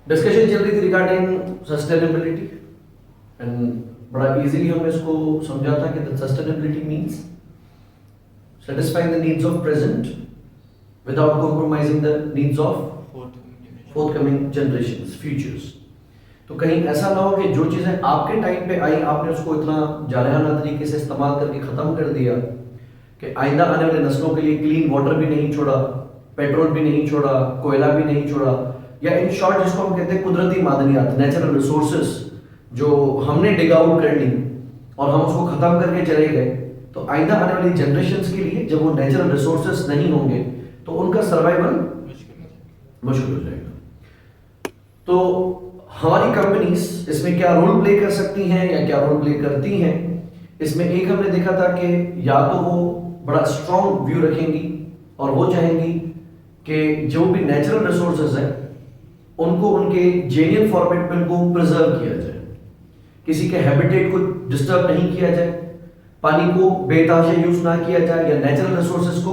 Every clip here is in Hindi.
डिस्कशन चल रही थी रिगार्डिंग सस्टेनेबिलिटी एंड बड़ा इजीली हमने इसको समझा था कि sustainability means satisfying the needs of present without compromising the needs of forthcoming generations, futures. तो कहीं ऐसा ना हो कि जो चीज़ें आपके टाइम पे आई आपने उसको इतना जारहाना तरीके से इस्तेमाल करके ख़त्म कर दिया कि आइंदा आने वाले नस्लों के लिए क्लीन वाटर भी नहीं छोड़ा, पेट्रोल भी नहीं छोड़ा, कोयला भी नहीं छोड़ा, या इन शॉर्ट जिसको हम कहते हैं कुदरती मादनियात, नेचुरल रिसोर्सेज जो हमने डिग आउट कर ली और हम उसको ख़त्म करके चले गए, तो आइंदा आने वाली जनरेशन्स के लिए जब वो नेचुरल रिसोर्सेज नहीं होंगे तो उनका सर्वाइवल मुश्किल हो जाएगा। तो हमारी कंपनीज इसमें क्या रोल प्ले कर सकती हैं या क्या रोल प्ले करती हैं, इसमें एक हमने देखा था कि या तो वो बड़ा स्ट्रॉन्ग व्यू रखेंगी और वो चाहेंगी कि जो भी नेचुरल रिसोर्सेज हैं उनको उनके जेन्युइन फॉर्मेट में उनको प्रिजर्व किया जाए, किसी के हैबिटेट को डिस्टर्ब नहीं किया जाए, पानी को बेतहाशा यूज ना किया जाए या नेचुरल रिसोर्सेज को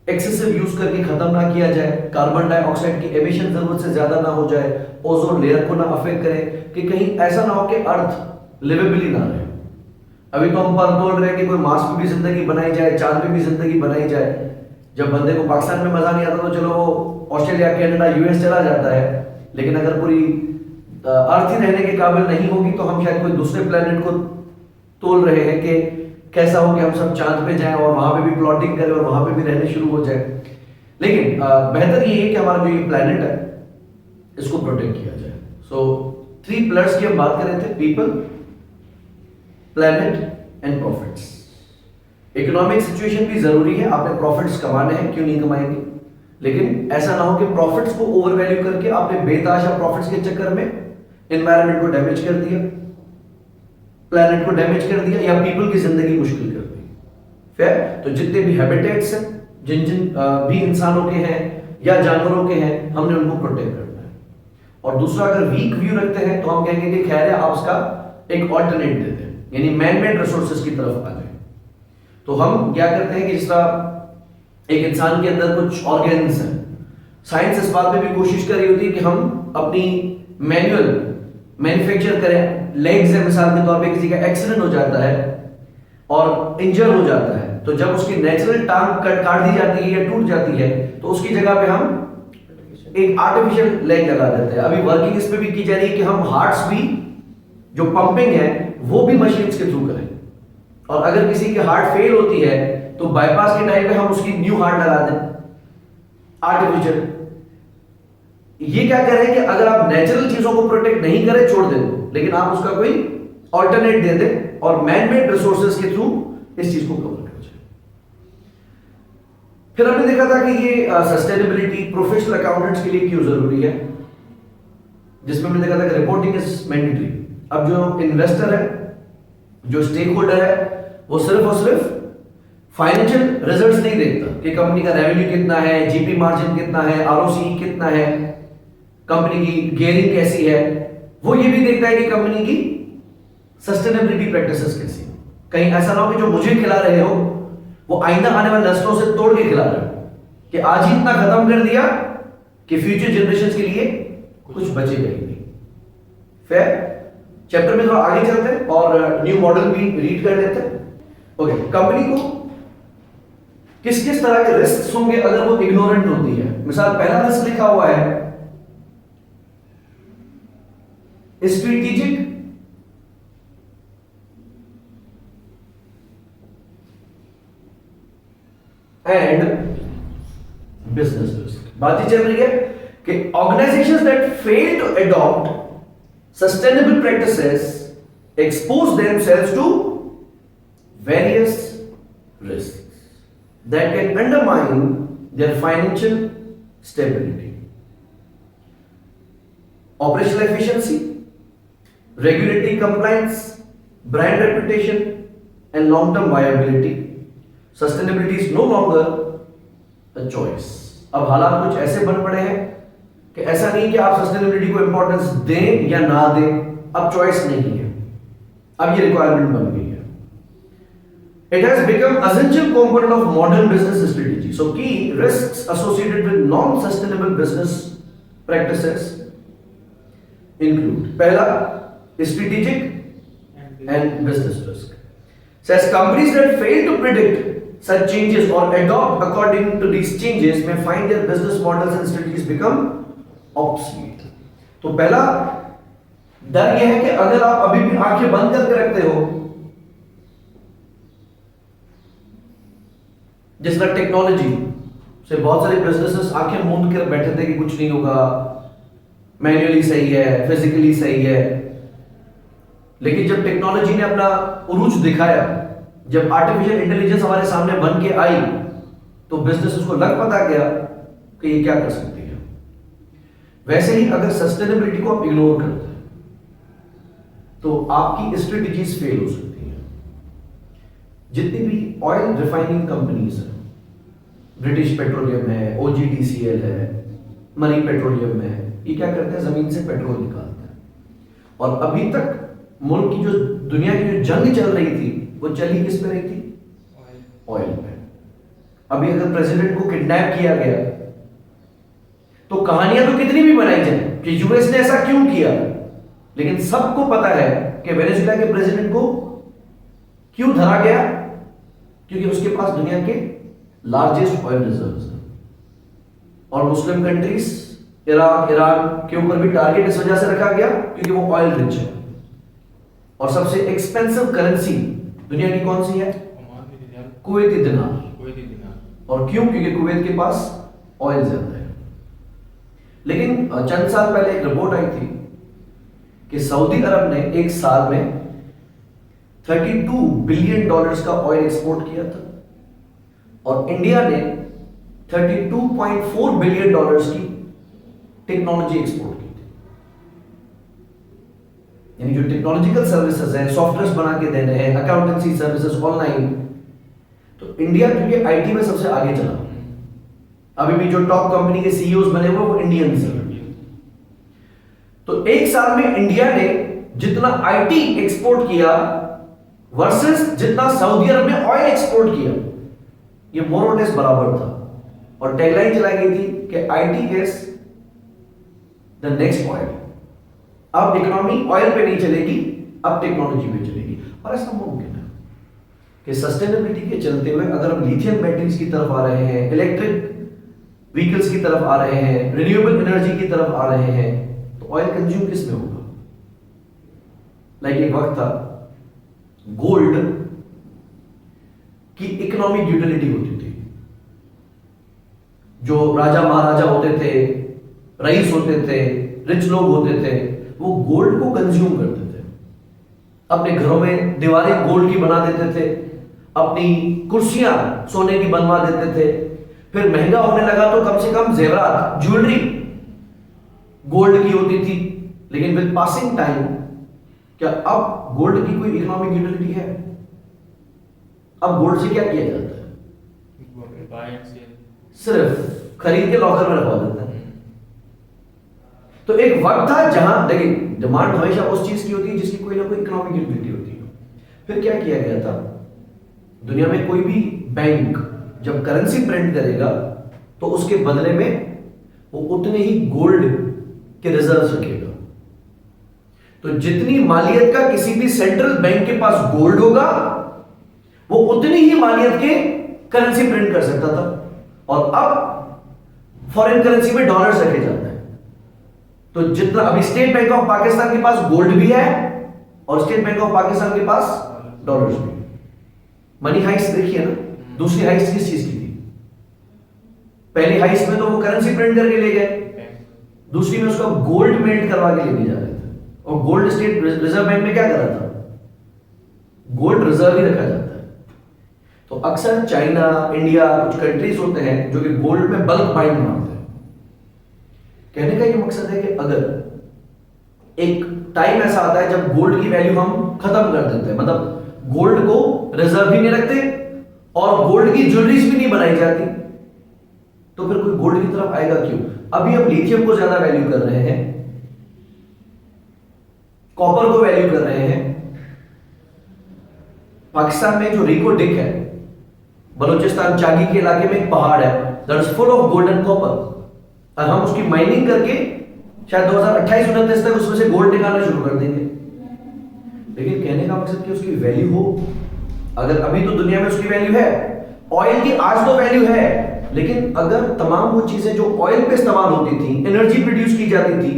एक्सेसिव यूज करके खत्म ना किया जाए, कार्बन डाइऑक्साइड की एमिशन जरूरत से ज्यादा ना हो जाए, ओजोन लेयर को ना अफेक्ट करे, कि कहीं ऐसा ना हो कि अर्थ लिवेबल ना रहे। अभी तो हम पर बोल रहे हैं कि कोई मार्स पे भी जिंदगी बनाई जाए, चांद पे भी जिंदगी बनाई जाए। जब बंदे को पाकिस्तान में मजा नहीं आता तो चलो वो ऑस्ट्रेलिया, कनाडा, यूएस चला जाता है, लेकिन अगर पूरी अर्थ ही रहने के काबिल नहीं होगी तो हम शायद कोई दूसरे प्लेनेट को तोल रहे हैं कि कैसा हो कि हम सब चांद पे जाएं और वहां पे भी प्लॉटिंग करें और वहां पे भी रहने शुरू हो जाए। लेकिन बेहतर ये है कि हमारा जो ये प्लेनेट है इसको प्रोटेक्ट किया जाए। सो 3 पिलर्स की हम बात कर रहे थे, people, planet and profits. Economic situation भी जरूरी है, आपने प्रॉफिट्स कमाने हैं, क्यों नहीं कमाएंगे, लेकिन ऐसा ना हो कि प्रॉफिट्स को ओवर वैल्यू करके आपने बेतहाशा प्रॉफिट्स के चक्कर में एनवायरनमेंट को डैमेज कर दिया, प्लेनेट को डैमेज कर दिया या पीपल की जिंदगी मुश्किल कर दी। फिर तो जितने भी हैबिटेट्स हैं, जिन जिन भी इंसानों के हैं या जानवरों के हैं, हमने उनको प्रोटेक्ट करना है। और दूसरा, अगर वीक व्यू रखते हैं तो हम कहेंगे कि खैर है, आप उसका एक ऑल्टरनेट देते हैं, यानी मैन मेड रिसोर्सेज की तरफ आ जाए। तो हम क्या करते हैं कि जिस तरह एक इंसान के अंदर कुछ ऑर्गेन्स हैं, साइंस इस बात में भी कोशिश कर रही होती है कि हम अपनी मैनुअल मैन्युफैक्चर करें। लेग्स है, मिसाल के तौर पे किसी का एक्सीडेंट हो जाता है और इंजर हो जाता है, तो जब उसकी नेचुरल टांग काट दी जाती है या टूट जाती है तो उसकी जगह पे हम एक आर्टिफिशियल लेग लगा देते हैं। अभी वर्किंग इस पे भी की जा रही है कि हम हार्ट्स भी जो पंपिंग है वो भी मशीन्स के थ्रू करें, और अगर किसी की हार्ट फेल होती है तो बाईपास के टाइम पे हम उसकी न्यू हार्ट लगा दें आर्टिफिशियल। ये क्या कह रहे हैं कि अगर आप नेचुरल चीजों को प्रोटेक्ट नहीं करें, छोड़ दें, लेकिन आप उसका कोई ऑल्टरनेट दे दें और मैन मेड रिसोर्सेज के थ्रू इस चीज को कवर कर जाए। फिर हमने देखा था कि ये सस्टेनेबिलिटी प्रोफेशनल अकाउंटेंट्स के लिए क्यों जरूरी है, जिसमें हमने देखा था कि रिपोर्टिंग इज मैंडेटरी। अब जो इन्वेस्टर है, जो स्टेक होल्डर है, वो सिर्फ और सिर्फ फाइनेंशियल रिजल्ट्स नहीं देखता कि कंपनी का रेवेन्यू कितना है, जीपी मार्जिन कितना है, आरओसी कितना है, कंपनी की गियरिंग कैसी है, वो ये भी देखता है कि कंपनी की सस्टेनेबिलिटी प्रैक्टिसेस कैसी है। कहीं ऐसा ना हो कि जो मुझे खिला रहे हो वो आइंदा आने वाले नस्लों से तोड़ के खिला रहे हो, कि आज ही इतना खत्म कर दिया कि फ्यूचर जनरेशंस के लिए कुछ बचेगा ही नहीं। फिर चैप्टर में थोड़ा आगे चलते हैं और न्यू मॉडल भी रीड कर लेते हैं। ओके, कंपनी को किस किस तरह के रिस्क होंगे अगर वो इग्नोरेंट होती है। मिसाल, पहला रिस्क लिखा हुआ है स्ट्रेटेजिक एंड बिजनेस रिस्क। बात ही चल रही है कि organisations that fail to adopt sustainable practices expose themselves to various risk that can undermine their financial stability, operational efficiency, regulatory compliance, brand reputation, and long-term viability. Sustainability is no longer a choice. अब हालात कुछ ऐसे बन पड़े हैं कि ऐसा नहीं कि आप सस्टेनेबिलिटी को इंपॉर्टेंस दें या ना दें, अब चॉइस नहीं है, अब ये रिक्वायरमेंट बन गई है। It has become essential component of modern business strategy. So key risks associated with non-sustainable business practices include. पहला, strategic and business risk. Says companies that fail to predict such changes or adopt according to these changes may find their business models and strategies become obsolete. तो पहला डर यह है कि अगर आप अभी भी आंखें बंद करके रखते हो, जिस तरह टेक्नोलॉजी से बहुत सारे बिजनेसेस आंखें मूंद कर बैठे थे कि कुछ नहीं होगा, मैन्युअली सही है, फिजिकली सही है, लेकिन जब टेक्नोलॉजी ने अपना उरूज दिखाया, जब आर्टिफिशियल इंटेलिजेंस हमारे सामने बन के आई, तो बिजनेस को लग पता गया कि ये क्या कर सकती है। वैसे ही अगर सस्टेनेबिलिटी को आप इग्नोर करते हैं तो आपकी स्ट्रेटजीज फेल हो सकती हैं। जितनी भी ऑयल रिफाइनिंग कंपनीज हैं, ब्रिटिश पेट्रोलियम है, OGDCL है, मरी पेट्रोलियम है, ये क्या करते हैं, जमीन से पेट्रोल निकालते हैं। और अभी तक मुल्क की जो दुनिया की जो जंग चल रही थी वो चली किस पे रही थी, ऑयल पे। अभी अगर प्रेसिडेंट को किडनैप किया गया तो कहानियां तो कितनी भी बनाई जाए कि यूएस ने ऐसा क्यों किया, लेकिन सबको पता है कि वेनेजुएला के प्रेसिडेंट को क्यों धरा गया, क्योंकि उसके पास दुनिया के लार्जेस्ट ऑयल रिजर्व्स हैं। और मुस्लिम कंट्रीज इराक, ईरान के ऊपर भी टारगेट इस वजह से रखा गया क्योंकि वो ऑयल रिच है। और सबसे एक्सपेंसिव करेंसी दुनिया की कौन सी है, कुवैती दिनार। और क्यों, क्योंकि कुवैत के पास ऑयल ज्यादा है। लेकिन चंद साल पहले एक रिपोर्ट आई थी कि सऊदी अरब ने एक साल में $32 बिलियन का ऑयल एक्सपोर्ट किया था और इंडिया ने $32.4 बिलियन की टेक्नोलॉजी एक्सपोर्ट की थी। यानी जो टेक्नोलॉजिकल सर्विसेज हैं, सॉफ्टवेयर बना के देने हैं, अकाउंटेंसी सर्विसेज, ऑनलाइन, तो इंडिया क्योंकि आईटी में सबसे आगे चला। अभी भी जो टॉप कंपनी के सीईओज बने हुए वो इंडियंस हैं। तो एक साल में इंडिया ने जितना आईटी एक्सपोर्ट किया वर्सेस जितना सऊदी अरब ने ऑयल एक्सपोर्ट किया, ये मोर और लेस बराबर था। और टैगलाइन चलाई गई थी कि IT is the next oil. अब इकोनॉमी ऑयल पे नहीं चलेगी, अब टेक्नोलॉजी पे चलेगी। और ऐसा मुमकिन है कि सस्टेनेबिलिटी के चलते हुए अगर हम लिथियम बैटरीज की तरफ आ रहे हैं, इलेक्ट्रिक व्हीकल्स की तरफ आ रहे हैं, रिन्यूएबल एनर्जी की तरफ आ रहे हैं, तो ऑयल कंज्यूम किस में होगा। लाइक एक वक्त था गोल्ड की इकोनॉमिक यूटिलिटी होती थी। जो राजा महाराजा होते थे, रईस होते थे, रिच लोग होते थे, वो गोल्ड को कंज्यूम करते थे। अपने घरों में दीवारें गोल्ड की बना देते थे, अपनी कुर्सियां सोने की बनवा देते थे। फिर महंगा होने लगा तो कम से कम जेवरात, ज्वेलरी गोल्ड की होती थी। लेकिन विद पासिंग टाइम क्या अब गोल्ड की कोई इकोनॉमिक यूटिलिटी है? अब गोल्ड से क्या किया जाता है? सिर्फ खरीद के लॉकर में रखवा देता है। तो एक वक्त था जहां देखिए डिमांड हमेशा उस चीज की होती है जिसकी कोई ना कोई इकोनॉमिक यूटिलिटी होती है। फिर क्या किया गया था, दुनिया में कोई भी बैंक जब करेंसी प्रिंट करेगा तो उसके बदले में वो उतने ही गोल्ड के रिजर्व रखेगा। तो जितनी मालियत का किसी भी सेंट्रल बैंक के पास गोल्ड होगा वो उतनी ही मालियत के करेंसी प्रिंट कर सकता था। और अब फॉरेन करेंसी में डॉलर्स रखे जाते हैं। तो जितना अभी स्टेट बैंक ऑफ पाकिस्तान के पास गोल्ड भी है और स्टेट बैंक ऑफ पाकिस्तान के पास डॉलर्स भी। मनी हाइस्ट देखिए ना, दूसरी हाइस्ट किस चीज की थी? पहली हाइस्ट में तो वो करेंसी प्रिंट करके ले गए, दूसरी में उसका गोल्ड मिंट करवा के लेके जा रहे थे। और गोल्ड स्टेट रिजर्व बैंक में क्या कर रहा था? गोल्ड रिजर्व ही रखा जाता है। तो अक्सर चाइना, इंडिया, कुछ कंट्रीज होते हैं जो कि गोल्ड में बल्क बाइंग मारते हैं। कहने का ये मकसद है कि अगर एक टाइम ऐसा आता है जब गोल्ड की वैल्यू हम खत्म कर देते हैं, मतलब गोल्ड को रिजर्व भी नहीं रखते और गोल्ड की ज्वेलरीज भी नहीं बनाई जाती, तो फिर कोई गोल्ड की तरफ आएगा क्यों? अभी हम लिथियम को ज्यादा वैल्यू कर रहे हैं, कॉपर को वैल्यू कर रहे हैं। पाकिस्तान में जो रिको डिक है, बलूचिस्तान चागी के इलाके में एक पहाड़ है that is full of gold and copper. और हम उसकी माइनिंग करके शायद 2028-29 तक उसमें से गोल्ड निकालना शुरू कर देंगे। लेकिन कहने का मकसद कि उसकी वैल्यू हो, अगर अभी तो दुनिया में उसकी वैल्यू है, ऑयल की आज तो वैल्यू है, लेकिन अगर तमाम वो चीजें जो ऑयल पे इस्तेमाल होती थी, एनर्जी प्रोड्यूस की जाती थी,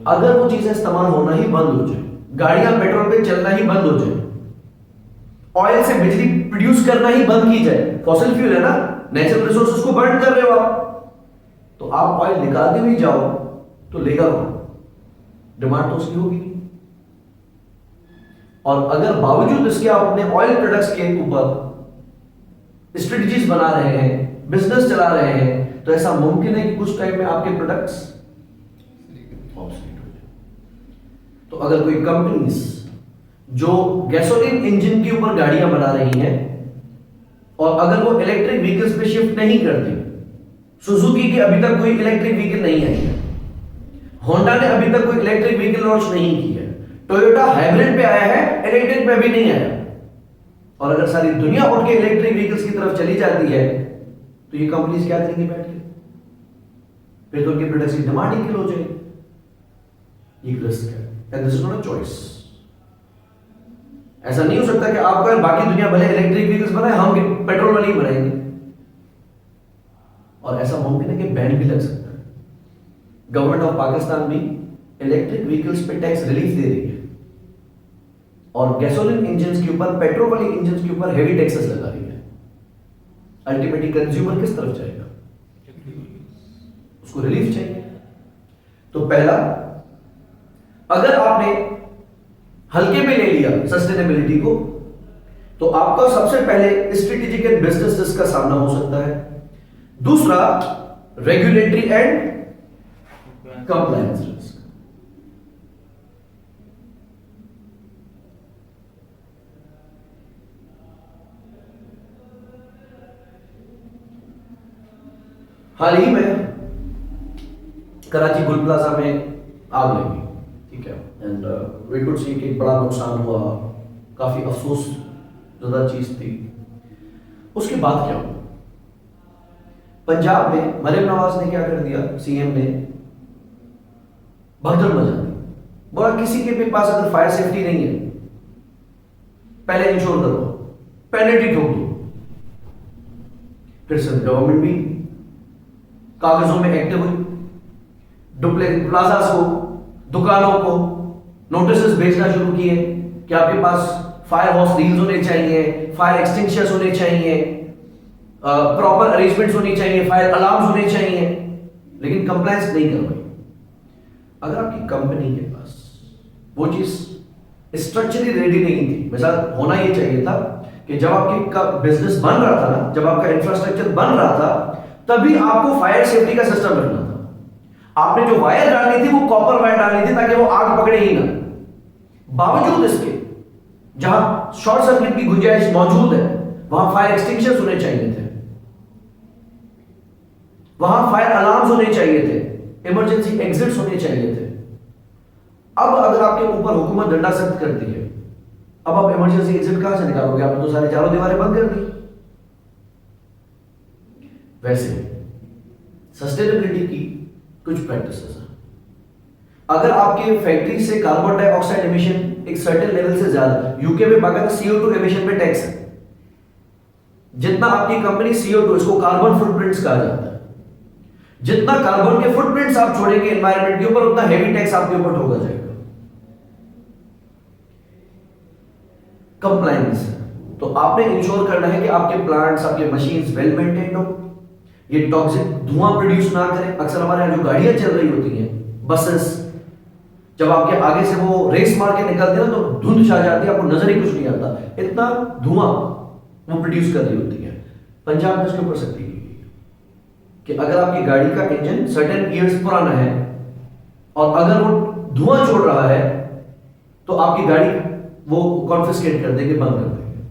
अगर वो चीजें इस्तेमाल होना ही बंद हो जाए, गाड़ियां पेट्रोल पे चलना ही बंद हो जाए, ऑयल से बिजली प्रोड्यूस करना ही बंद की जाए, फॉसिल फ्यूल है ना, नेचुरल रिसोर्सेज को बर्न कर रहे हो आप, तो आप ऑयल निकालते भी जाओ तो लेगा कौन? डिमांड तो उसकी होगी नहीं। और अगर बावजूद इसके आप अपने ऑयल प्रोडक्ट्स के ऊपर स्ट्रेटजीज बना रहे हैं, बिजनेस चला रहे हैं, तो ऐसा मुमकिन है कि कुछ टाइम में आपके प्रोडक्ट्स ऑब्सोलीट हो जाए। तो अगर कोई कंपनीज जो गैसोलीन इंजन के ऊपर गाड़ियां बना रही हैं और अगर वो इलेक्ट्रिक व्हीकल्स पे शिफ्ट नहीं करती, सुजुकी की अभी तक कोई इलेक्ट्रिक व्हीकल नहीं आई है, होंडा ने अभी तक कोई इलेक्ट्रिक व्हीकल लॉन्च नहीं की है, टोयोटा हाइब्रिड पे आया है, इलेक्ट्रिक पे भी नहीं आया, और अगर सारी दुनिया उठ के इलेक्ट्रिक व्हीकल्स की तरफ चली जाती है तो ये कंपनीज क्या करेंगी बैठ के? फिर तो उनके प्रोडक्ट्स की डिमांड ही किल हो जाएगी। ये रिस्क है, and this is not a choice. ऐसा नहीं हो सकता कि आप कहें बाकी दुनिया भले इलेक्ट्रिक व्हीकल्स बनाए, हम पेट्रोल वाली बनाएंगे, और ऐसा मुमकिन है कि बैन भी लग सकता है। गवर्नमेंट ऑफ पाकिस्तान भी इलेक्ट्रिक व्हीकल्स पे टैक्स रिलीफ दे रही है और गैसोलीन इंजन्स के ऊपर, पेट्रोल वाली इंजन्स के ऊपर हेवी टैक्सेस लगा रही है। अल्टीमेटली कंज्यूमर किस तरफ जाएगा? उसको रिलीफ चाहिए। तो पहला, अगर आपने हल्के में ले लिया सस्टेनेबिलिटी को, तो आपका सबसे पहले स्ट्रेटेजिक एंड बिजनेस रिस्क का सामना हो सकता है। दूसरा, रेगुलेटरी एंड कंप्लायंस रिस्क। हाल ही में कराची गुल प्लाजा में आग लगी, ठीक है, एंड वी कुड सी कि बड़ा नुकसान हुआ, काफी अफसोस ज़्यादा चीज थी। उसके बाद क्या हुआ? पंजाब में मरियम नवाज ने क्या कर दिया, सीएम ने भगदड़ मचा दी, बोला किसी के भी पास अगर फायर सेफ्टी नहीं है पहले इंश्योर करो, पेनल्टी ठोक दो। फिर से गवर्नमेंट भी कागजों में एक्टिव हुई, डुप्लेक्स प्लाजास को, दुकानों को नोटिस भेजना शुरू किए कि आपके पास फायर हाउस रील्स होने चाहिए, फायर एक्सटिंग्विशर्स होने चाहिए, प्रॉपर अरेंजमेंट्स होनी चाहिए, फायर अलार्म्स होने चाहिए, लेकिन कंप्लायंस नहीं करवाई। अगर आपकी कंपनी के पास वो चीज स्ट्रक्चरली रेडी नहीं थी, मिसाल होना ये चाहिए था कि जब आपकी बिजनेस बन रहा था ना, जब आपका इंफ्रास्ट्रक्चर बन रहा था, तभी आपको फायर सेफ्टी का सिस्टम रखना था। आपने जो वायर डालनी थी वो कॉपर वायर डालनी थी ताकि वो आग पकड़े ही ना। बावजूद इसके जहां शॉर्ट सर्किट की गुंजाइश मौजूद है, वहां फायर एक्सटिंग्विशर्स होने चाहिए थे, वहां फायर अलार्म्स होने चाहिए थे, इमरजेंसी एग्जिट्स होने चाहिए थे। अब अगर आपके ऊपर हुकूमत डंडा सख्त करती है, अब आप इमरजेंसी एग्जिट कहां से निकालोगे? आपने तो सारी चारों दीवारें बंद कर दी। वैसे सस्टेनेबिलिटी की कुछ प्रैक्टिसेस हैं। अगर आपके फैक्ट्री से कार्बन डाइऑक्साइड एमिशन एक सर्टेन लेवल से ज्यादा, यूके में बाकायदा CO2 एमिशन पे टैक्स है, जितना आपकी कंपनी CO2, इसको कार्बन फुटप्रिंट्स कहा जाता है, जितना कार्बन के फुटप्रिंट्स आप छोड़ेंगे एनवायरनमेंट के ऊपर, उतना हेवी टैक्स आपके ऊपर ठोका जाएगा। कंप्लायंस, तो आपने इंश्योर करना है कि आपके प्लांट्स, आपके मशीन्स वेल मेंटेन्ड हो, ये टॉक्सिक धुआं प्रोड्यूस ना करें। अक्सर हमारे यहाँ जो गाड़ियां चल रही होती हैं, बसेस, जब आपके आगे से वो रेस मार के निकलते हैं ना, तो धुंध छा जाती है, आपको नजर ही कुछ नहीं आता, इतना धुआं वो प्रोड्यूस कर रही होती है। पंजाब में इसके ऊपर सख्ती की गई कि अगर आपकी गाड़ी का इंजन सर्टेन ईयर्स पुराना है और अगर वो धुआं छोड़ रहा है, तो आपकी गाड़ी वो कॉन्फिस्केट कर देंगे, बंद कर देंगे।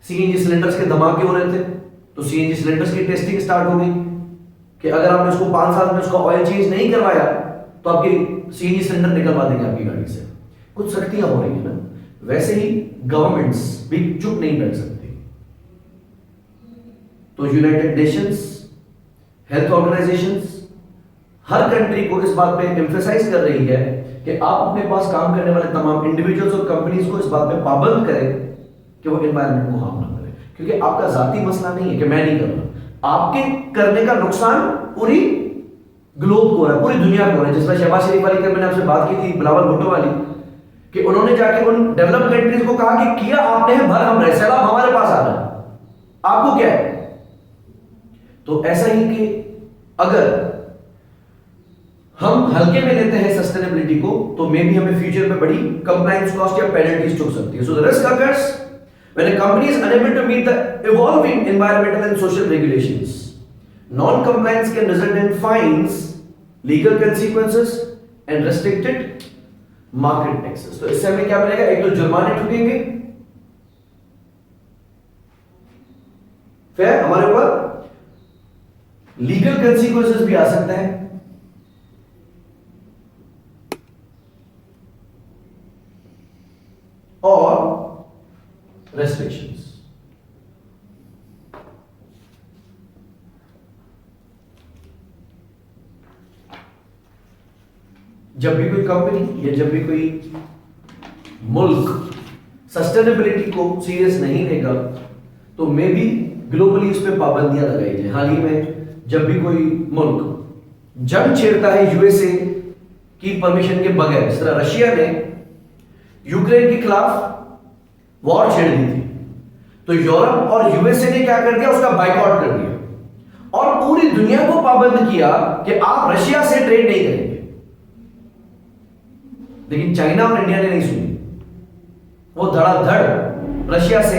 सीएनजी सिलेंडर्स के धमाके हो रहे थे, तो सीएनजी सिलेंडर्स की टेस्टिंग स्टार्ट हो गई कि अगर आपने उसको 5 साल में उसका ऑयल चेंज नहीं करवाया तो आपकी सीएनजी सिलेंडर निकलवा देंगे आपकी गाड़ी से। कुछ सख्तियां हो रही है ना। वैसे ही गवर्नमेंट्स भी चुप नहीं बैठ सकती, तो यूनाइटेड नेशंस, हेल्थ ऑर्गेनाइजेशंस, हर कंट्री को इस बात पे एम्फेसाइज कर रही है कि आप अपने पास काम करने वाले तमाम इंडिविजुअल्स और कंपनीज को इस बात पे पाबंद करें कि वो एनवायरनमेंट को हार्म ना करें, क्योंकि आपका जाती मसला नहीं है कि मैं नहीं कर रहा, आपके करने का नुकसान पूरी ग्लोब को हो रहा है, पूरी दुनिया को हो रहा है। जिसमें शहबाज शरीफ वाली, मैंने आपसे बात की थी बिलावल भुट्टो वाली, कि उन्होंने जाके उन डेवलप्ड कंट्रीज को कहा कि किया आपने है भर हम रहे, सैलाब हमारे पास आ रहा है, आपको क्या है। तो ऐसा ही कि अगर हम हल्के में लेते हैं सस्टेनेबिलिटी को, तो मे भी हमें फ्यूचर में बड़ी कंप्लायंस कॉस्ट या पेनल्टीज चुक सकती है। So the risk occurs when a company is unable to meet the evolving environmental and social regulations, non compliance can result in fines, legal consequences and restricted market taxes. तो इससे हमें क्या मिलेगा, एक तो जुर्माने ठुकेंगे, फिर हमारे ऊपर लीगल कंसीक्वेंसेस भी आ सकते हैं, और रेस्ट्रिक्शंस। जब भी कोई कंपनी या जब भी कोई मुल्क सस्टेनेबिलिटी को सीरियस नहीं लेगा, तो मे भी ग्लोबली उस पर पाबंदियां लगाई जाए। हाल ही में जब भी कोई मुल्क जंग छेड़ता है यूएसए की परमिशन के बगैर, जिस तरह रशिया ने यूक्रेन के खिलाफ वॉर छेड़ दी थी, तो यूरोप और यूएसए ने क्या कर दिया, उसका बाइकआउट कर दिया और पूरी दुनिया को पाबंद किया कि आप रशिया से ट्रेड नहीं करेंगे। लेकिन चाइना और इंडिया ने नहीं सुनी, वो धड़ाधड़ रशिया से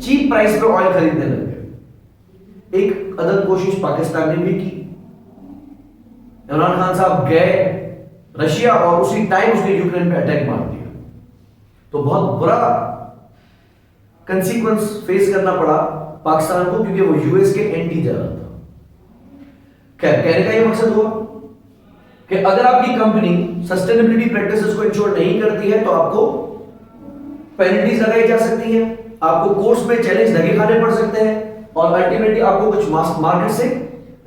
चीप प्राइस पे ऑयल खरीदने लग गए। एक अदद कोशिश पाकिस्तान ने भी की, इमरान खान साहब गए रशिया और उसी टाइम उसने यूक्रेन पे अटैक मार दिया। तो बहुत बुरा कंसीक्वेंस फेस करना पड़ा पाकिस्तान को, क्योंकि वो यूएस के एंटी जा रहा था। खैर, कहने का ये मकसद हुआ कि अगर आपकी कंपनी सस्टेनेबिलिटी प्रैक्टिसेस को इंश्योर नहीं करती है, तो आपको पेनल्टीज लगाई जा सकती है, आपको कोर्ट्स में चैलेंज धगे खाने पड़ सकते हैं, और अल्टीमेटली आपको कुछ मार्केट से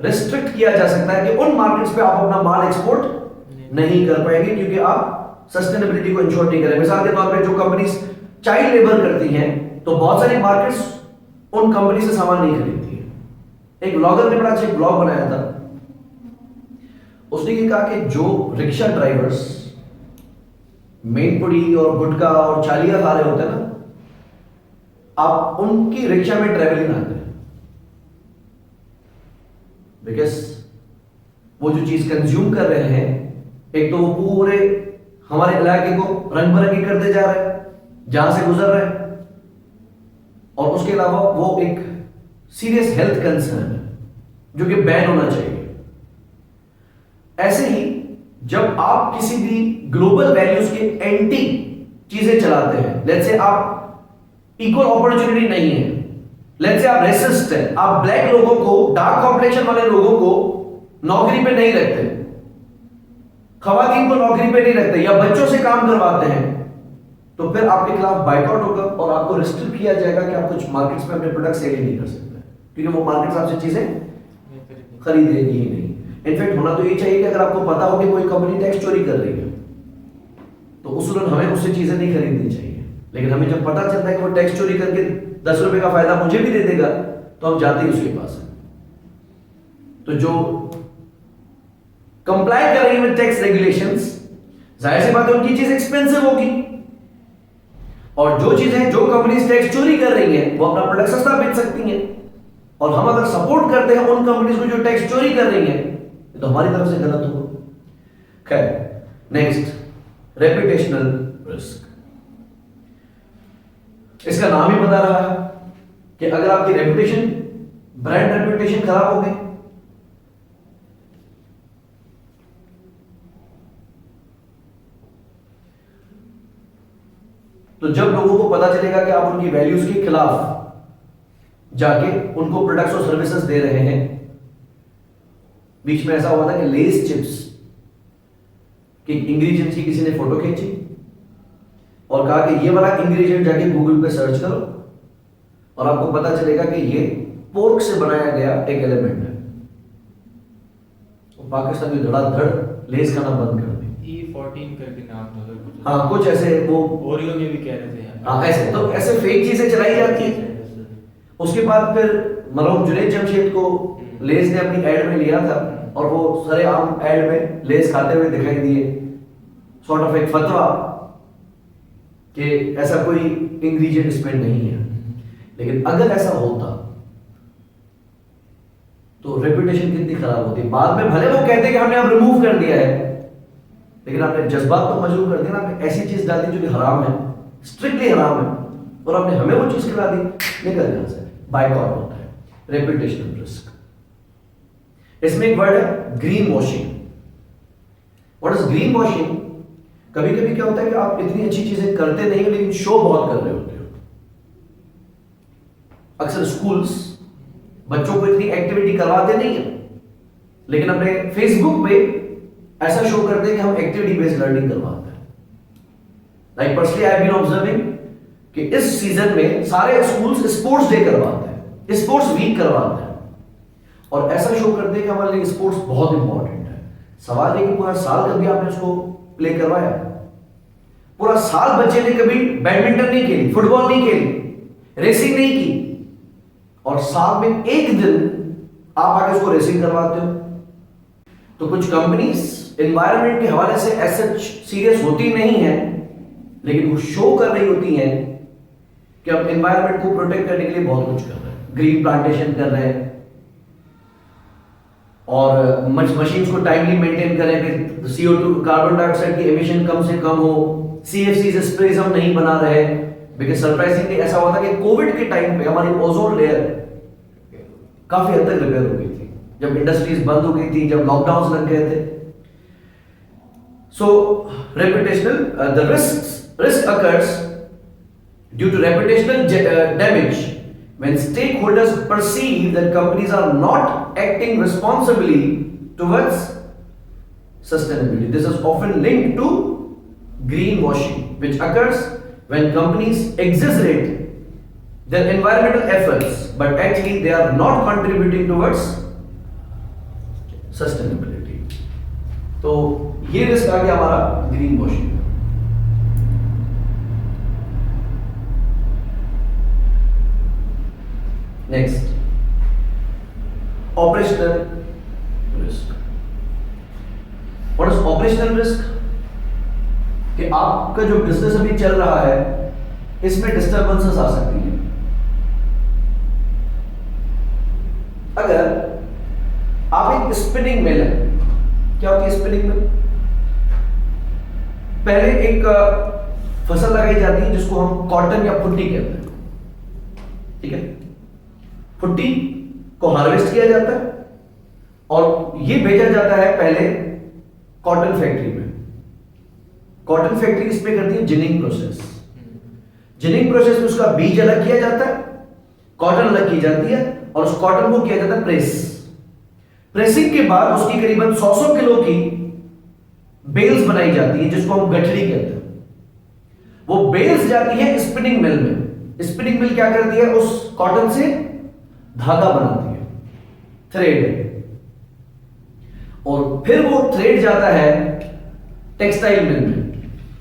रिस्ट्रिक्ट किया जा सकता है कि उन मार्केट्स पे आप अपना माल एक्सपोर्ट नहीं कर पाएंगे, क्योंकि आप सस्टेनेबिलिटी को इंश्योर नहीं करें। मिसाल के तौर पे जो कंपनीज चाइल्ड लेबर करती हैं, तो बहुत सारी मार्केट्स उन कंपनी से सामान नहीं खरीदती है। एक ब्लॉगर ने बड़ा अच्छा एक ब्लॉग बनाया था, उसने ये कहा कि जो रिक्शा ड्राइवर्स मेनपुरी और गुटखा और चालिया खा रहे होते हैं ना, आप उनकी रिक्शा में ट्रेवलिंग ना करें, बिकॉज वो जो चीज कंज्यूम कर रहे हैं, एक तो वो पूरे हमारे इलाके को रंग बिरंगी करते जा रहे हैं जहां से गुजर रहे हैं, और उसके अलावा वो एक सीरियस हेल्थ कंसर्न है जो कि बैन होना चाहिए। ऐसे ही जब आप किसी भी ग्लोबल वैल्यूज के एंटी चीजें चलाते हैं, लेट्स से आप इक्वल अपॉर्चुनिटी नहीं है, लेट्स से आप रेसिस्ट है, आप ब्लैक लोगों को, डार्क कॉम्प्लेक्शन वाले लोगों को नौकरी पे नहीं रखते, खवातीन को नौकरी पे नहीं रखते, या बच्चों से काम करवाते हैं, तो फिर आपके खिलाफ बाइकआउट होगा और आपको रिस्ट्रिक्ट किया जाएगा कि आप कुछ मार्केट्स में अपने प्रोडक्ट सेल ही नहीं कर सकते, क्योंकि वो मार्केट्स आपसे चीजें खरीदेगी ही नहीं। इनफैक्ट होना तो ये चाहिए कि अगर आपको पता हो कि कोई कंपनी टैक्स चोरी कर रही है, तो उसूलन हमें उससे चीजें नहीं खरीदनी चाहिए। लेकिन हमें जब पता चलता है कि वो टैक्स चोरी करके 10 रुपए का फायदा मुझे भी दे देगा, तो हम जाते ही उसके पास हैं। तो जो कंप्लाई कर रही है विद टैक्स रेगुलेशंस, जाहिर सी बात है उनकी चीज एक्सपेंसिव होगी, और जो चीजें जो कंपनीज टैक्स चोरी कर रही हैं, वो अपना प्रोडक्ट सस्ता बेच सकती हैं, और हम अगर सपोर्ट करते हैं उन कंपनीज को जो टैक्स चोरी कर रही हैं, तो हमारी तरफ से गलत होगा। खैर, नेक्स्ट, रेपुटेशनल रिस्क। इसका नाम ही बता रहा है कि अगर आपकी रेपुटेशन, ब्रांड रेपुटेशन खराब हो गई, तो जब लोगों को पता चलेगा कि आप उनकी वैल्यूज के खिलाफ जाके उनको प्रोडक्ट्स और सर्विसेज दे रहे हैं। बीच में ऐसा हुआ था कि लेस चिप्स के इंग्रेडिएंट्स की किसी ने फोटो खींची और कहा कि ये वाला इंग्रेडिएंट जाके गूगल पे सर्च करो और आपको पता चलेगा कि ये पोर्क से बनाया गया एक एलिमेंट है। तो पाकिस्तान में धड़ाधड़ लेस खाना बंद कर दी। E14 करके नाम था सर कुछ। हाँ कुछ ऐसे वो ओरियो में भी कह रहे थे यार। हाँ ऐसे तो ऐसे फेक चीजें चलाई जाती है। उसके बाद फिर मरहूम जुनैद जमशेद को लेस ने अपनी एड में लिया था और वो सरेआम एड में लेस खाते हुए दिखाई दिए, सॉर्ट ऑफ एक फतवा कि ऐसा कोई इंग्रेडिएंट इसमें नहीं है। लेकिन अगर ऐसा होता तो रेपुटेशन कितनी खराब होती। बाद में भले वो कहते कि हमने अब रिमूव कर दिया है, लेकिन आपने जज्बात तो मजबूर कर दिया ना, आपने ऐसी चीज डाल दी जो कि हराम है, स्ट्रिक्टली हराम है, और आपने हमें वो चीज खिला दी, निकल यहां से। बायकॉट होता है, रेपुटेशनल रिस्क। इसमें एक वर्ड है green washing. What is green washing? कभी कभी क्या होता है कि आप इतनी अच्छी चीजें करते नहीं हो लेकिन शो बहुत कर रहे होते हो। अक्सर स्कूल्स बच्चों को इतनी एक्टिविटी करवाते नहीं है, लेकिन अपने फेसबुक पे ऐसा शो करते हैं कि हम एक्टिविटी बेस्ड लर्निंग करवाते हैं। Like personally I have been observing कि इस सीजन में सारे स्कूल्स स्पोर्ट्स डे करवाते हैं, स्पोर्ट्स वीक करवाते हैं, और ऐसा शो करते हैं कि हमारे लिए स्पोर्ट्स बहुत इंपॉर्टेंट है। सवाल है कि पूरा साल कभी आपने उसको प्ले करवाया? पूरा साल बच्चे ने कभी बैडमिंटन नहीं खेली, फुटबॉल नहीं खेली, रेसिंग नहीं की, और साल में एक दिन आप आके उसको रेसिंग करवाते हो। तो कुछ कंपनीज एनवायरनमेंट के हवाले से ऐसे सीरियस होती नहीं है, लेकिन वो शो कर रही होती हैं कि हम एनवायरनमेंट को प्रोटेक्ट करने के लिए बहुत कुछ कर रहे हैं, ग्रीन प्लांटेशन कर रहे हैं, और मशीन्स को टाइमली मेंटेन करें, CO2 कार्बन डाइऑक्साइड की एमिशन कम से कम हो, CFC स्प्रेज हम नहीं बना रहे। बिकॉज सरप्राइजिंगली ऐसा हुआ था कि कोविड के टाइम पे हमारी ओजोन लेयर काफी हद तक रिपेयर हो गई थी, जब इंडस्ट्रीज बंद हो गई थी, जब लॉकडाउन लग गए थे। So reputational the risk occurs due to reputational damage when stakeholders perceive that companies are not acting responsibly towards sustainability. This is often linked to greenwashing, which occurs when companies exaggerate their environmental efforts, but actually they are not contributing towards sustainability. तो ये रिस्क आ गया हमारा green washing. Next, operational risk. What is operational risk? कि आपका जो बिजनेस अभी चल रहा है इसमें डिस्टर्बेंसेस आ सकती हैं। अगर आप एक स्पिनिंग मिल है, क्या होती है स्पिनिंग मिल? पहले एक फसल लगाई जाती है जिसको हम कॉटन या फुट्टी कहते हैं, ठीक है? फुट्टी को हार्वेस्ट किया जाता है और ये भेजा जाता है पहले कॉटन फैक्ट्री में। कॉटन फैक्ट्री इसमें करती है जिनिंग प्रोसेस। जिनिंग प्रोसेस में उसका बीज अलग किया जाता है, कॉटन अलग की जाती है, और उस कॉटन को किया जाता है प्रेस। प्रेसिंग के बाद उसकी करीबन 100 किलो की बेल्स बनाई जाती है जिसको हम गठरी कहते हैं। वो बेल्स जाती है स्पिनिंग मिल में। स्पिनिंग मिल क्या करती है? उस कॉटन से धागा बनाती है, थ्रेड, और फिर वो थ्रेड जाता है टेक्सटाइल मिल में,